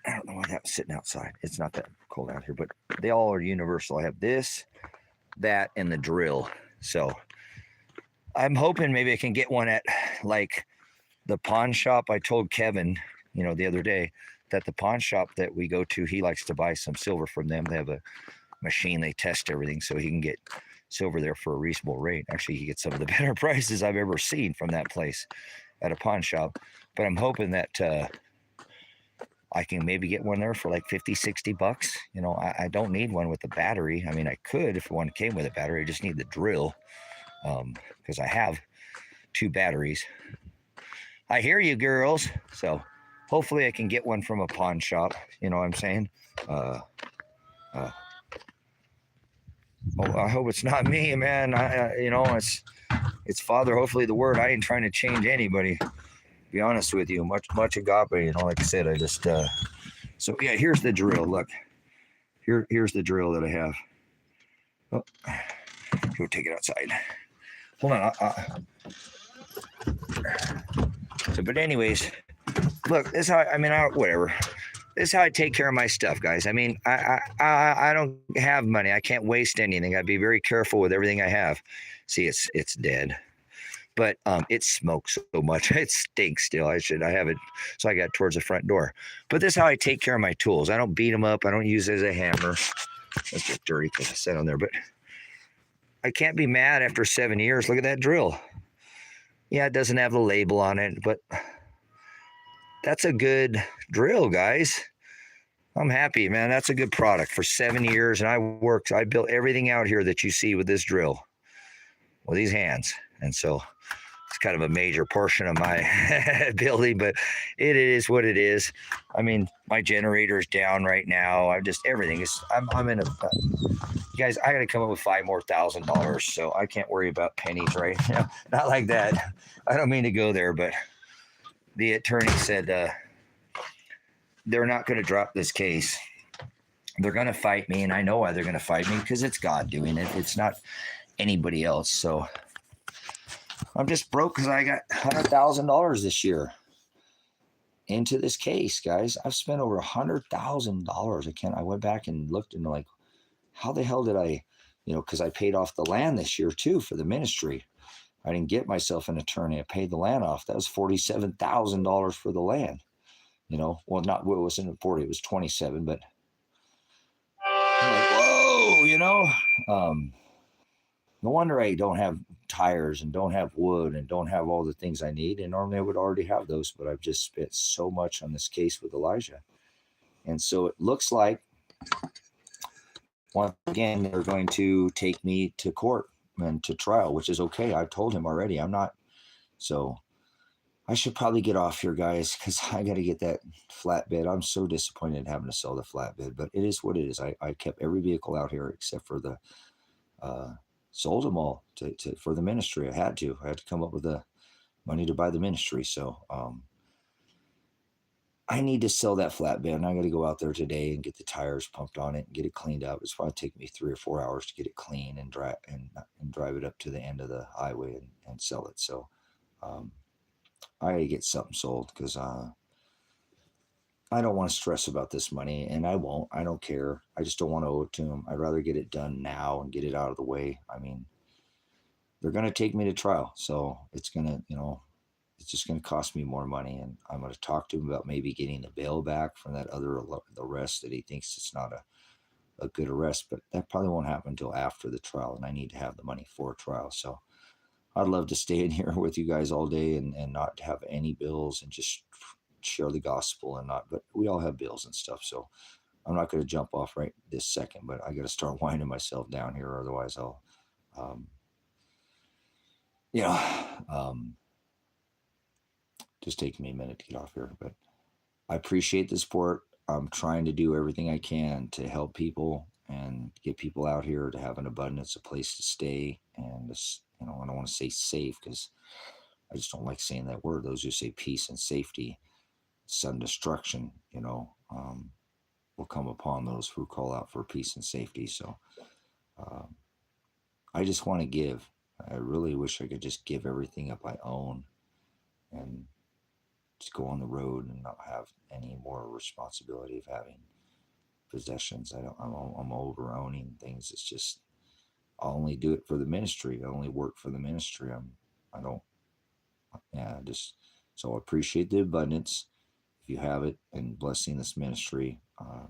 B: don't know why that was sitting outside. It's not that cold out here, but they all are universal. I have this, that, and the drill. So I'm hoping maybe I can get one at like the pawn shop. I told Kevin, the other day that the pawn shop that we go to, he likes to buy some silver from them. They have a machine. They test everything so he can get silver there for a reasonable rate. Actually, he gets some of the better prices I've ever seen from that place at a pawn shop. But I'm hoping that I can maybe get one there for like 50, 60 bucks. I don't need one with a battery. I could if one came with a battery. I just need the drill because I have 2 batteries. I hear you, girls. So hopefully I can get one from a pawn shop. You know what I'm saying? Oh, I hope it's not me, man. It's Father. Hopefully, the word. I ain't trying to change anybody. To be honest with you, much agape. Like I said, I just. So yeah, here's the drill. Look, here's the drill that I have. Oh, go take it outside. Hold on. So, but anyways, look. This is how whatever. This is how I take care of my stuff, guys. I mean, I don't have money. I can't waste anything. I'd be very careful with everything I have. See, it's dead, but it smokes so much. It stinks still. I have it, so I got it towards the front door. But this is how I take care of my tools. I don't beat them up. I don't use it as a hammer. That's just dirty because I sat on there. But I can't be mad after 7 years. Look at that drill. Yeah, it doesn't have the label on it, but that's a good drill, guys. I'm happy, man. That's a good product for 7 years. And I built everything out here that you see with this drill, with these hands. And so it's kind of a major portion of my building, but it is what it is. I mean, my generator is down right now. Everything is, I'm in a, guys, I got to come up with $5 more thousand. So I can't worry about pennies right now. Not like that. I don't mean to go there, but the attorney said, they're not going to drop this case. They're going to fight me, and I know why they're going to fight me, because it's God doing it. It's not anybody else. So I'm just broke because I got $100,000 this year into this case, guys. I've spent over $100,000. I went back and looked and like, how the hell did I, because I paid off the land this year too for the ministry. I didn't get myself an attorney. I paid the land off. That was $47,000 for the land. Well, it wasn't 40, it was 27, but I'm like, whoa, no wonder I don't have tires and don't have wood and don't have all the things I need. And normally I would already have those, but I've just spent so much on this case with Elijah. And so it looks like, once again, they're going to take me to court and to trial, which is okay. I've told him already. I'm not. So I should probably get off here, guys, because I got to get that flatbed. I'm so disappointed in having to sell the flatbed, but it is what it is. I kept every vehicle out here except for the, sold them all for the ministry. I had to come up with the money to buy the ministry. So I need to sell that flatbed, and I got to go out there today and get the tires pumped on it and get it cleaned up. It's probably take me 3 or 4 hours to get it clean and drive it up to the end of the highway and sell it. So I got to get something sold, because I don't want to stress about this money, and I won't. I don't care. I just don't want to owe it to them. I'd rather get it done now and get it out of the way. I mean, they're going to take me to trial, so it's going to, it's just going to cost me more money, and I'm going to talk to him about maybe getting the bail back from that other arrest that he thinks it's not a good arrest, but that probably won't happen until after the trial, and I need to have the money for a trial. So I'd love to stay in here with you guys all day and not have any bills and just share the gospel but we all have bills and stuff. So I'm not going to jump off right this second, but I got to start winding myself down here. Otherwise I'll, just take me a minute to get off here, but I appreciate the support. I'm trying to do everything I can to help people and get people out here to have an abundance, a place to stay. And this, I don't want to say safe, because I just don't like saying that word. Those who say peace and safety, sudden destruction, will come upon those who call out for peace and safety. So I just want to give. I really wish I could just give everything up I own and just go on the road and not have any more responsibility of having possessions. I'm over owning things. It's just, I'll only do it for the ministry. I only work for the ministry. So I appreciate the abundance. If you have it, and blessing this ministry. I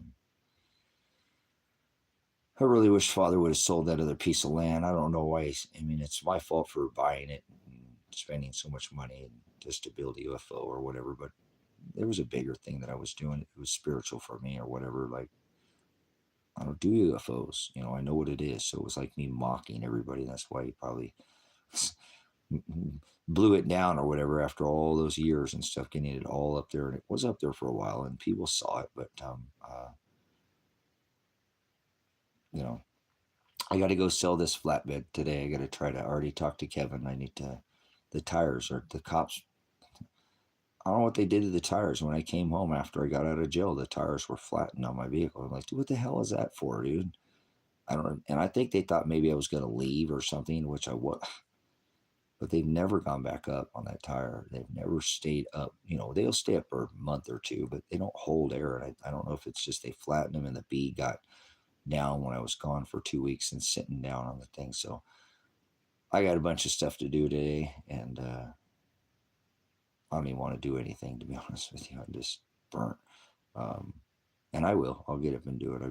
B: really wish Father would have sold that other piece of land. I don't know why. It's my fault for buying it and spending so much money just to build a UFO or whatever. But there was a bigger thing that I was doing. It was spiritual for me or whatever. Like, I don't do UFOs. I know what it is. So it was like me mocking everybody. That's why he probably blew it down or whatever after all those years and stuff, getting it all up there. And it was up there for a while and people saw it. But,
A: I got to go sell this flatbed today. I got to try to already talk to Kevin. The tires or the cops. I don't know what they did to the tires when I came home after I got out of jail. The tires were flattened on my vehicle. I'm like, dude, what the hell is that for, dude? I don't know. And I think they thought maybe I was going to leave or something, which I was. But they've never gone back up on that tire. They've never stayed up. They'll stay up for a month or two, but they don't hold air. And I don't know if it's just they flattened them and the B got down when I was gone for 2 weeks and sitting down on the thing. So I got a bunch of stuff to do today, and I don't even want to do anything, to be honest with you. I'm just burnt. Um, and I will. I'll get up and do it.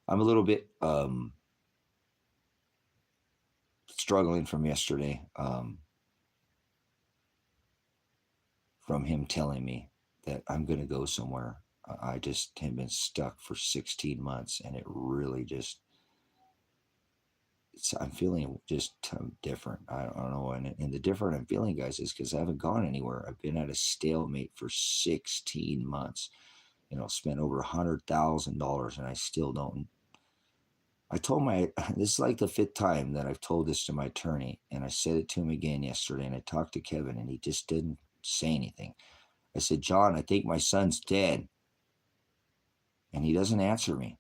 A: I'm a little bit struggling from yesterday, from him telling me that I'm going to go somewhere. I just have been stuck for 16 months, and it really just, I'm feeling just different. I don't know. And the different I'm feeling, guys, is because I haven't gone anywhere. I've been at a stalemate for 16 months, spent over $100,000, and I still don't. This is like the fifth time that I've told this to my attorney, and I said it to him again yesterday, and I talked to Kevin, and he just didn't say anything. I said, John, I think my son's dead. And he doesn't answer me.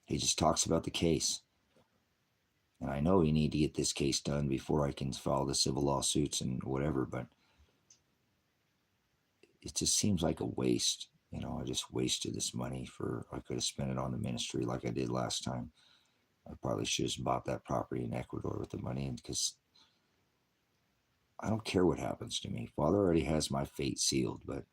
A: He just talks about the case. And I know we need to get this case done before I can file the civil lawsuits and whatever, but it just seems like a waste. I just wasted this money I could have spent it on the ministry like I did last time. I probably should have bought that property in Ecuador with the money, because I don't care what happens to me. Father already has my fate sealed, but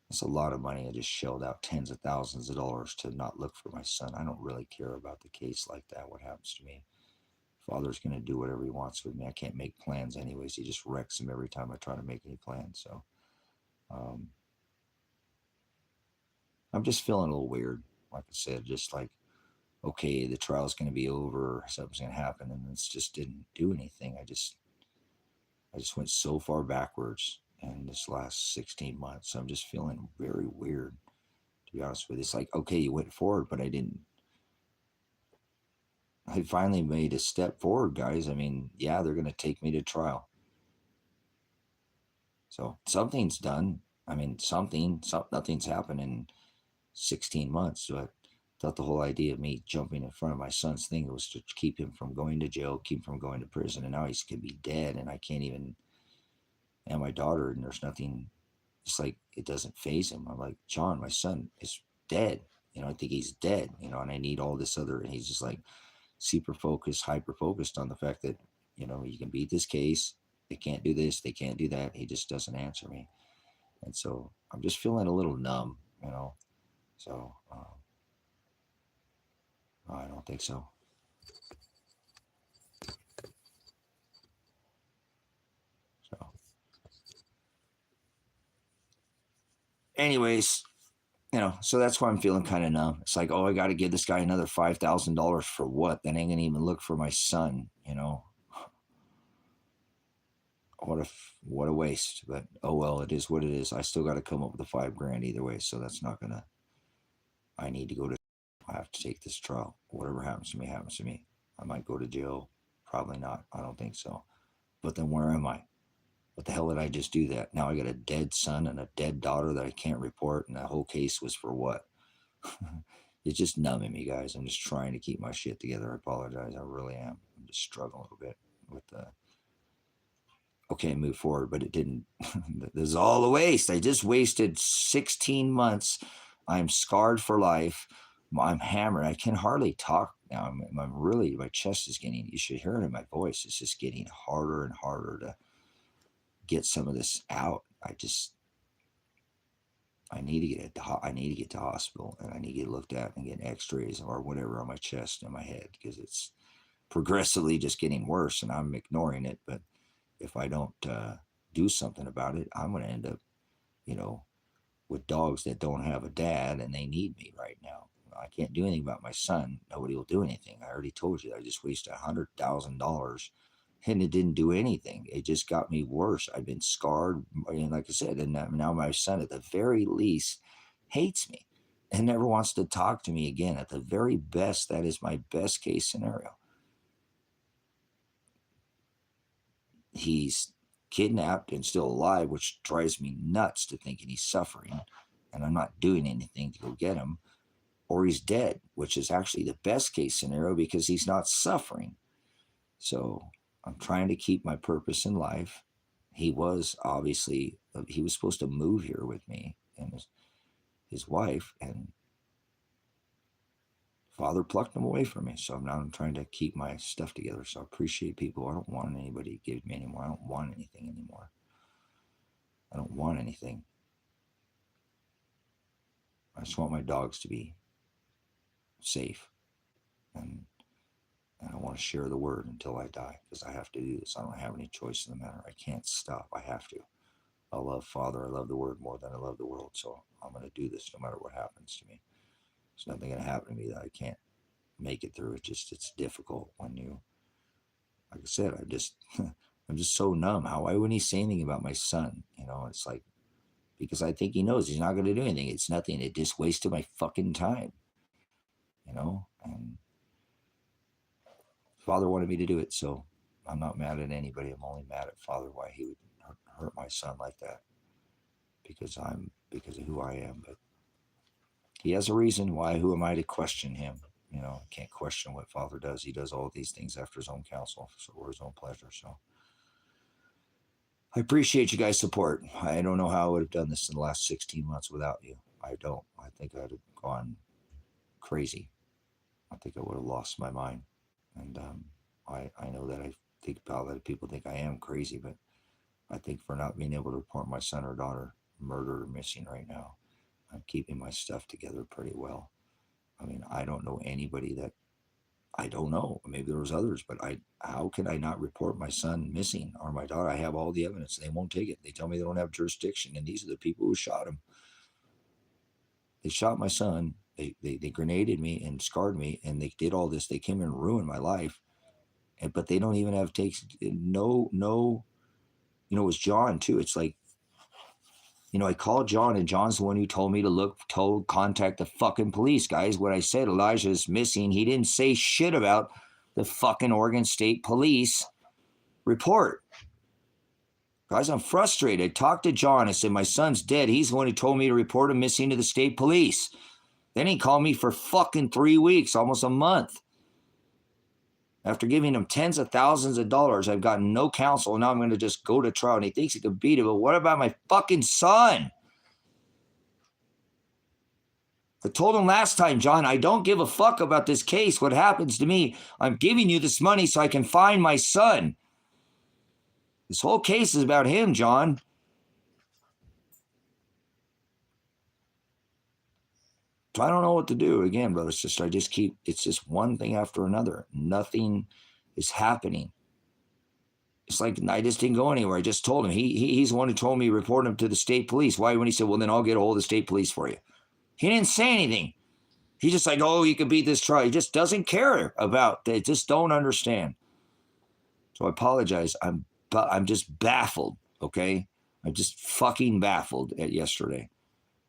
A: it's a lot of money. I just shelled out tens of thousands of dollars to not look for my son. I don't really care about the case like that. What happens to me? Father's going to do whatever he wants with me. I can't make plans anyways. He just wrecks them every time I try to make any plans. So I'm just feeling a little weird. Like I said, just like, okay, the trial's going to be over. Something's going to happen. And it just didn't do anything. I just went so far backwards in this last 16 months. I'm just feeling very weird, to be honest with you. It's like, okay, you went forward, but I finally made a step forward, guys. I mean, yeah, they're going to take me to trial. So something's done. I mean, nothing's happened in 16 months. So I thought the whole idea of me jumping in front of my son's thing was to keep him from going to jail, keep him from going to prison. And now he's going to be dead, and I can't even, and my daughter, and there's nothing. It's like, it doesn't phase him. I'm like, John, my son is dead. I think he's dead, and I need all this other, and he's just like super focused, hyper focused on the fact that, you can beat this case. They can't do this. They can't do that. He just doesn't answer me. And so I'm just feeling a little numb. So I don't think so. So anyways, so that's why I'm feeling kind of numb. It's like, oh, I got to give this guy another $5,000 for what? That ain't gonna even look for my son. What a waste. But oh well, it is what it is. I still got to come up with the $5,000 either way. So that's not gonna. I need to go to. I have to take this trial. Whatever happens to me, happens to me. I might go to jail. Probably not. I don't think so. But then where am I? What the hell did I just do that? Now I got a dead son and a dead daughter that I can't report, and the whole case was for what? It's just numbing me, guys. I'm just trying to keep my shit together. I apologize. I really am. I'm just struggling a little bit with okay, move forward, but it didn't. This is all a waste. I just wasted 16 months. I'm scarred for life. I'm hammered. I can hardly talk now. I'm really, my chest is getting, you should hear it in my voice. It's just getting harder and harder to get some of this out. I need to get to hospital, and I need to get looked at and get x-rays or whatever on my chest and my head, because it's progressively just getting worse, and I'm ignoring it. But if I don't do something about it, I'm going to end up, with dogs that don't have a dad, and they need me right now. I can't do anything about my son. Nobody will do anything. I already told you that I just wasted $100,000, and it didn't do anything. It just got me worse. I've been scarred, and like I said, and now my son, at the very least, hates me. and never wants to talk to me again. At the very best, that is my best case scenario. He's kidnapped and still alive, which drives me nuts to thinking he's suffering and I'm not doing anything to go get him, or he's dead, which is actually the best case scenario because he's not suffering. So I'm trying to keep my purpose in life. He was supposed to move here with me and his wife, and Father plucked him away from me. So now I'm trying to keep my stuff together. So I appreciate people. I don't want anybody to give me anymore. I don't want anything anymore. I don't want anything. I just want my dogs to be safe. And I want to share the word until I die because I have to do this. I don't have any choice in the matter. I can't stop. I have to. I love Father. I love the word more than I love the world. So I'm going to do this no matter what happens to me. There's nothing going to happen to me that I can't make it through. It's difficult when you, like I said, I'm just so numb. Why wouldn't he say anything about my son? It's like, because I think he knows he's not going to do anything. It's nothing. It just wasted my fucking time, and Father wanted me to do it. So I'm not mad at anybody. I'm only mad at Father why he would hurt my son like that because of who I am. But he has a reason why. Who am I to question him? I can't question what Father does. He does all these things after his own counsel, or his own pleasure. So I appreciate you guys' support. I don't know how I would have done this in the last 16 months without you. I don't. I think I'd have gone crazy. I think I would have lost my mind. And I know that I think a lot of people think I am crazy, but I think for not being able to report my son or daughter murdered or missing right now, I'm keeping my stuff together pretty well. I mean, I don't know anybody that I don't know. Maybe there was others, but how can I not report my son missing or my daughter? I have all the evidence. They won't take it. They tell me they don't have jurisdiction, and these are the people who shot him. They shot my son. They grenaded me and scarred me, and they did all this. They came and ruined my life, but they don't even have takes. No. It was John too. It's like, I called John, and John's the one who told me to contact the fucking police, guys. When I said Elijah's missing, he didn't say shit about the fucking Oregon State Police report. Guys, I'm frustrated. I talked to John. I said, my son's dead. He's the one who told me to report him missing to the state police. Then he called me for fucking 3 weeks, almost a month. After giving him tens of thousands of dollars, I've gotten no counsel. Now I'm going to just go to trial, and he thinks he could beat it. But what about my fucking son? I told him last time, John, I don't give a fuck about this case. What happens to me, I'm giving you this money so I can find my son. This whole case is about him, John. So I don't know what to do. Again, brother, sister, it's just one thing after another. Nothing is happening. It's like I just didn't go anywhere. I just told him. He's the one who told me to report him to the state police. Why? When he said, well, then I'll get a hold of the state police for you. He didn't say anything. He's just like, oh, you can beat this trial. He just doesn't care about. They just don't understand. So I apologize. I'm just baffled, okay? I'm just fucking baffled at yesterday.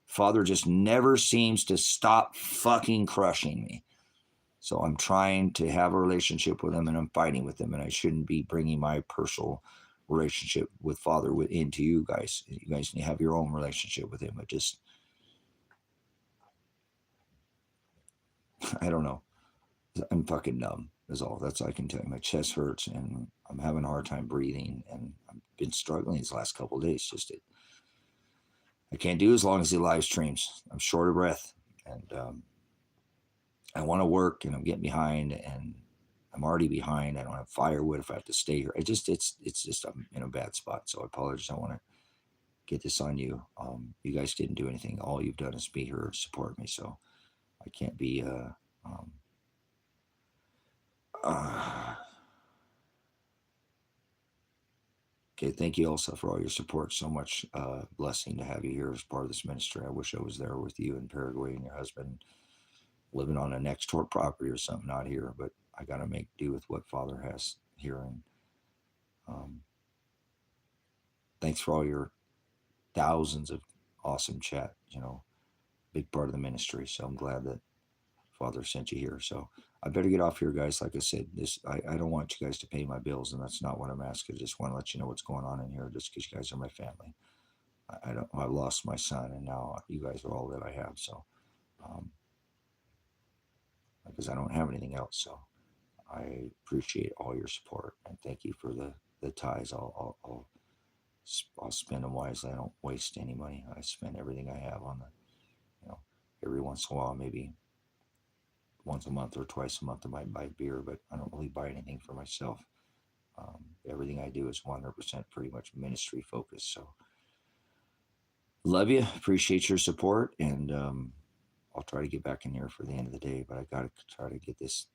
A: Father just never seems to stop fucking crushing me. So I'm trying to have a relationship with him, and I'm fighting with him, and I shouldn't be bringing my personal relationship with Father into you guys. You guys need to have your own relationship with him. But just, I don't know. I'm fucking numb is all. That's all I can tell you. My chest hurts, and I'm having a hard time breathing, and I've been struggling these last couple of days. I can't do as long as the live streams. I'm short of breath, and I want to work, and I'm getting behind, and I'm already behind. I don't have firewood if I have to stay here. It's just I'm in a bad spot. So I apologize. I want to get this on you. You guys didn't do anything. All you've done is be here to support me. So I can't be okay, thank you also for all your support. So much blessing to have you here as part of this ministry. I wish I was there with you in Paraguay and your husband living on a next door property or something, not here, but I got to make do with what Father has here. And thanks for all your thousands of awesome chat. big part of the ministry. So I'm glad that Father sent you here. So I better get off here, guys. Like I said, I don't want you guys to pay my bills, and that's not what I'm asking. I just want to let you know what's going on in here, just because you guys are my family. I don't. I lost my son, and now you guys are all that I have. So, um, because I don't have anything else. So I appreciate all your support, and thank you for the ties. I'll spend them wisely. I don't waste any money. I spend everything I have on the, you know, every once in a while, maybe once a month or twice a month, I might buy beer, but I don't really buy anything for myself. Everything I do is 100% pretty much ministry focused. So love you, appreciate your support, and I'll try to get back in here for the end of the day. But I got to try to get this,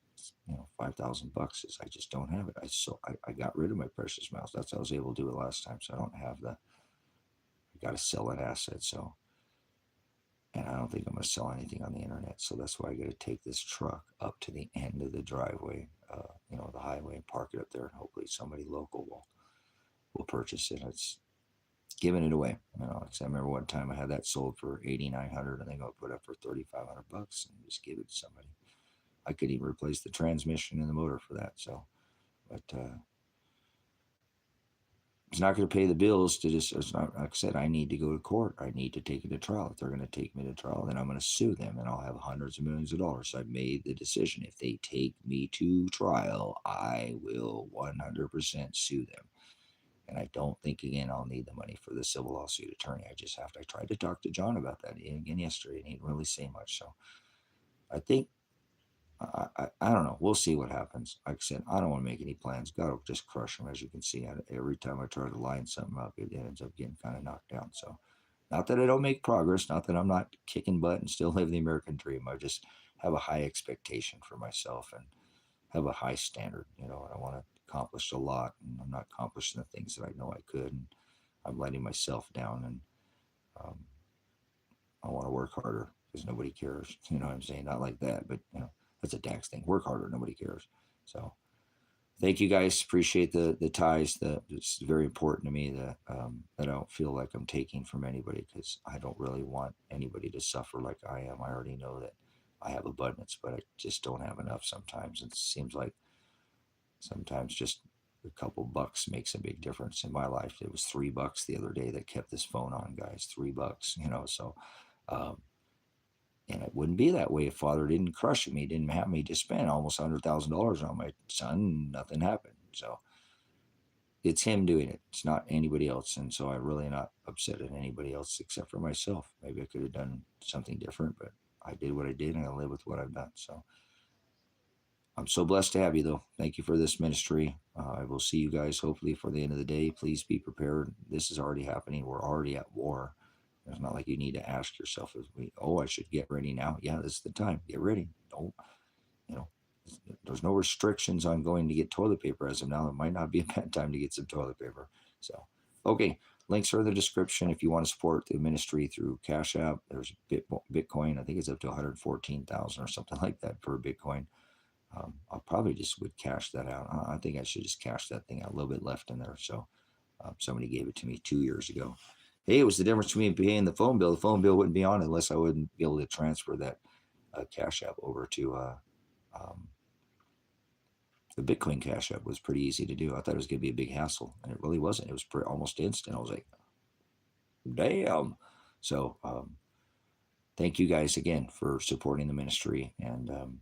A: 5,000 bucks. Is I just don't have it. I got rid of my precious metals. That's how I was able to do it last time. So I don't have the. I got to sell that asset. So, and I don't think I'm going to sell anything on the internet. So that's why I got to take this truck up to the end of the driveway, the highway, and park it up there, and hopefully somebody local will purchase it. It's giving it away. I remember one time I had that sold for 8,900, and they go put up for 3,500 bucks and just give it to somebody. I could even replace the transmission and the motor for that. So, but it's not going to pay the bills to just. It's not like I said. I need to go to court. I need to take it to trial. If they're going to take me to trial, then I'm going to sue them, and I'll have hundreds of millions of dollars. So I made the decision. If they take me to trial, I will 100% sue them. And I don't think, again, I'll need the money for the civil lawsuit attorney. I tried to talk to John about that again yesterday, and he didn't really say much. So I think, I don't know. We'll see what happens. Like I said, I don't want to make any plans. God will just crush them, as you can see. Every time I try to line something up, it ends up getting kind of knocked down. So not that I don't make progress, not that I'm not kicking butt and still live the American dream. I just have a high expectation for myself and have a high standard, and I want to accomplish a lot, and I'm not accomplishing the things that I know I could, and I'm letting myself down, and um, I want to work harder because nobody cares. You know what I'm saying? Not like that, but that's a Dax thing. Work harder, nobody cares. So thank you guys. Appreciate the ties. It's very important to me that I don't feel like I'm taking from anybody, because I don't really want anybody to suffer like I am. I already know that I have abundance, but I just don't have enough sometimes. It seems like sometimes just a couple bucks makes a big difference in my life. It was $3 the other day that kept this phone on, guys. $3, So, um, and it wouldn't be that way if Father didn't crush me, didn't have me to spend almost $100,000 on my son. Nothing happened. So it's him doing it. It's not anybody else. And so I'm really not upset at anybody else except for myself. Maybe I could have done something different, but I did what I did, and I live with what I've done. So I'm so blessed to have you, though. Thank you for this ministry. I will see you guys hopefully for the end of the day. Please be prepared. This is already happening. We're already at war. It's not like you need to ask yourself, I should get ready now. Yeah, this is the time. Get ready. Don't, you know, there's no restrictions on going to get toilet paper as of now. It might not be a bad time to get some toilet paper. So, okay. Links are in the description if you want to support the ministry through Cash App. There's Bitcoin. I think it's up to 114,000 or something like that per Bitcoin. I'll probably just would cash that out. I think I should just cash that thing out. A little bit left in there. So somebody gave it to me 2 years ago. Hey, it was the difference between paying the phone bill. The phone bill wouldn't be on unless I wouldn't be able to transfer that Cash App over to um, the Bitcoin Cash App. Was pretty easy to do. I thought it was going to be a big hassle, and it really wasn't. It was almost instant. I was like, damn. So thank you guys again for supporting the ministry. And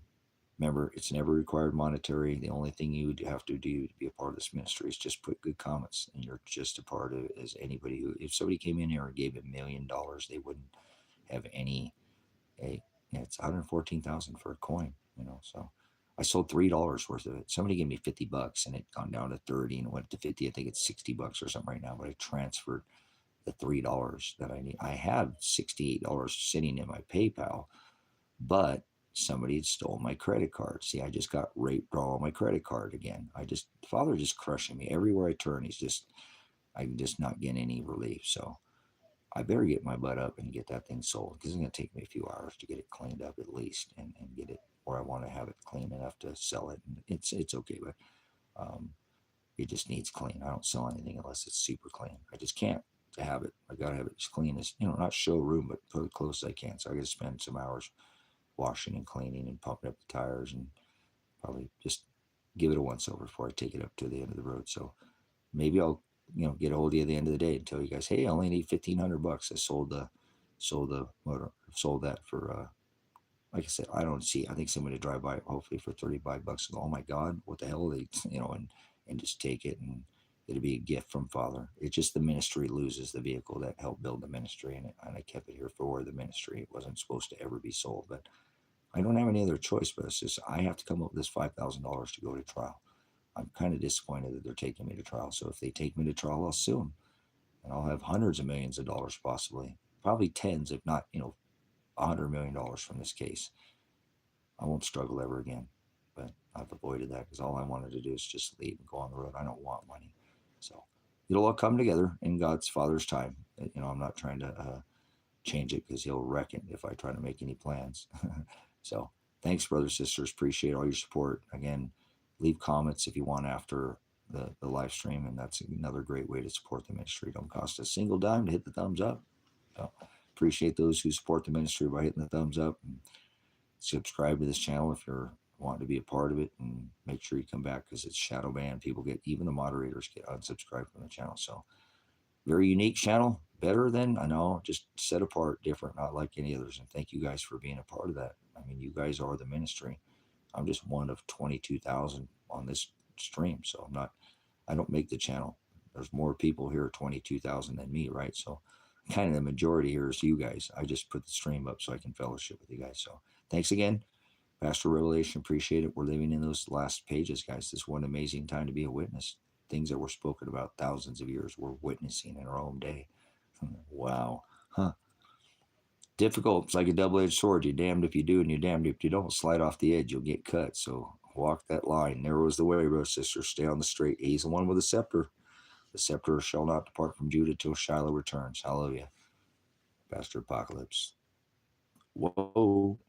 A: remember, it's never required monetary. The only thing you would have to do to be a part of this ministry is just put good comments, and you're just a part of it. As anybody who, if somebody came in here and gave $1,000,000, they wouldn't have any. It's 114,000 for a coin, So I sold $3 worth of it. Somebody gave me $50, and it gone down to 30, and it went to 50. I think it's $60 or something right now. But I transferred the $3 that I need. I have $68 sitting in my PayPal, but somebody had stole my credit card. See, I just got raped all my credit card again. Father just crushing me everywhere I turn. I'm just not getting any relief. So I better get my butt up and get that thing sold, because it's going to take me a few hours to get it cleaned up at least, and get it where I want to have it clean enough to sell it. And it's okay, but it just needs clean. I don't sell anything unless it's super clean. I just can't. to have it. I gotta have it as clean as, not showroom, but put it close as I can. So I gotta spend some hours washing and cleaning and pumping up the tires, and probably just give it a once over before I take it up to the end of the road. So maybe I'll, get a hold of you at the end of the day and tell you guys, hey, I only need $1,500. I sold the motor, sold that for like I said, I don't see. I think somebody drive by it hopefully for $35 and go, oh my God, what the hell are they, and just take it, and it'll be a gift from Father. It's just the ministry loses the vehicle that helped build the ministry, and I kept it here for the ministry. It wasn't supposed to ever be sold, but I don't have any other choice. But it's just I have to come up with this $5,000 to go to trial. I'm kind of disappointed that they're taking me to trial. So if they take me to trial, I'll sue them, and I'll have hundreds of millions of dollars, possibly, probably tens, if not, $100 million from this case. I won't struggle ever again. But I've avoided that because all I wanted to do is just leave and go on the road. I don't want money. So it'll all come together in God's Father's time. I'm not trying to change it because He'll wreck it if I try to make any plans. So thanks, brothers, sisters. Appreciate all your support. Again, leave comments if you want after the live stream, and that's another great way to support the ministry. Don't cost a single dime to hit the thumbs up. So appreciate those who support the ministry by hitting the thumbs up, and subscribe to this channel if you're wanting to be a part of it, and make sure you come back because it's shadow banned. People get, even the moderators get unsubscribed from the channel. So very unique channel, better than, I know, just set apart, different, not like any others. And thank you guys for being a part of that. I mean, you guys are the ministry. I'm just one of 22,000 on this stream. So I don't make the channel. There's more people here, 22,000 than me, right? So kind of the majority here is you guys. I just put the stream up so I can fellowship with you guys. So thanks again, Pastor Revelation. Appreciate it. We're living in those last pages, guys. This is one amazing time to be a witness. Things that were spoken about thousands of years, we're witnessing in our own day. Wow. Huh. Difficult. It's like a double-edged sword. You're damned if you do and you're damned if you don't. Slide off the edge, you'll get cut. So walk that line. Narrow is the way, bro, sister. Stay on the straight. He's the one with the scepter. The scepter shall not depart from Judah till Shiloh returns. Hallelujah. Pastor Apocalypse. Whoa.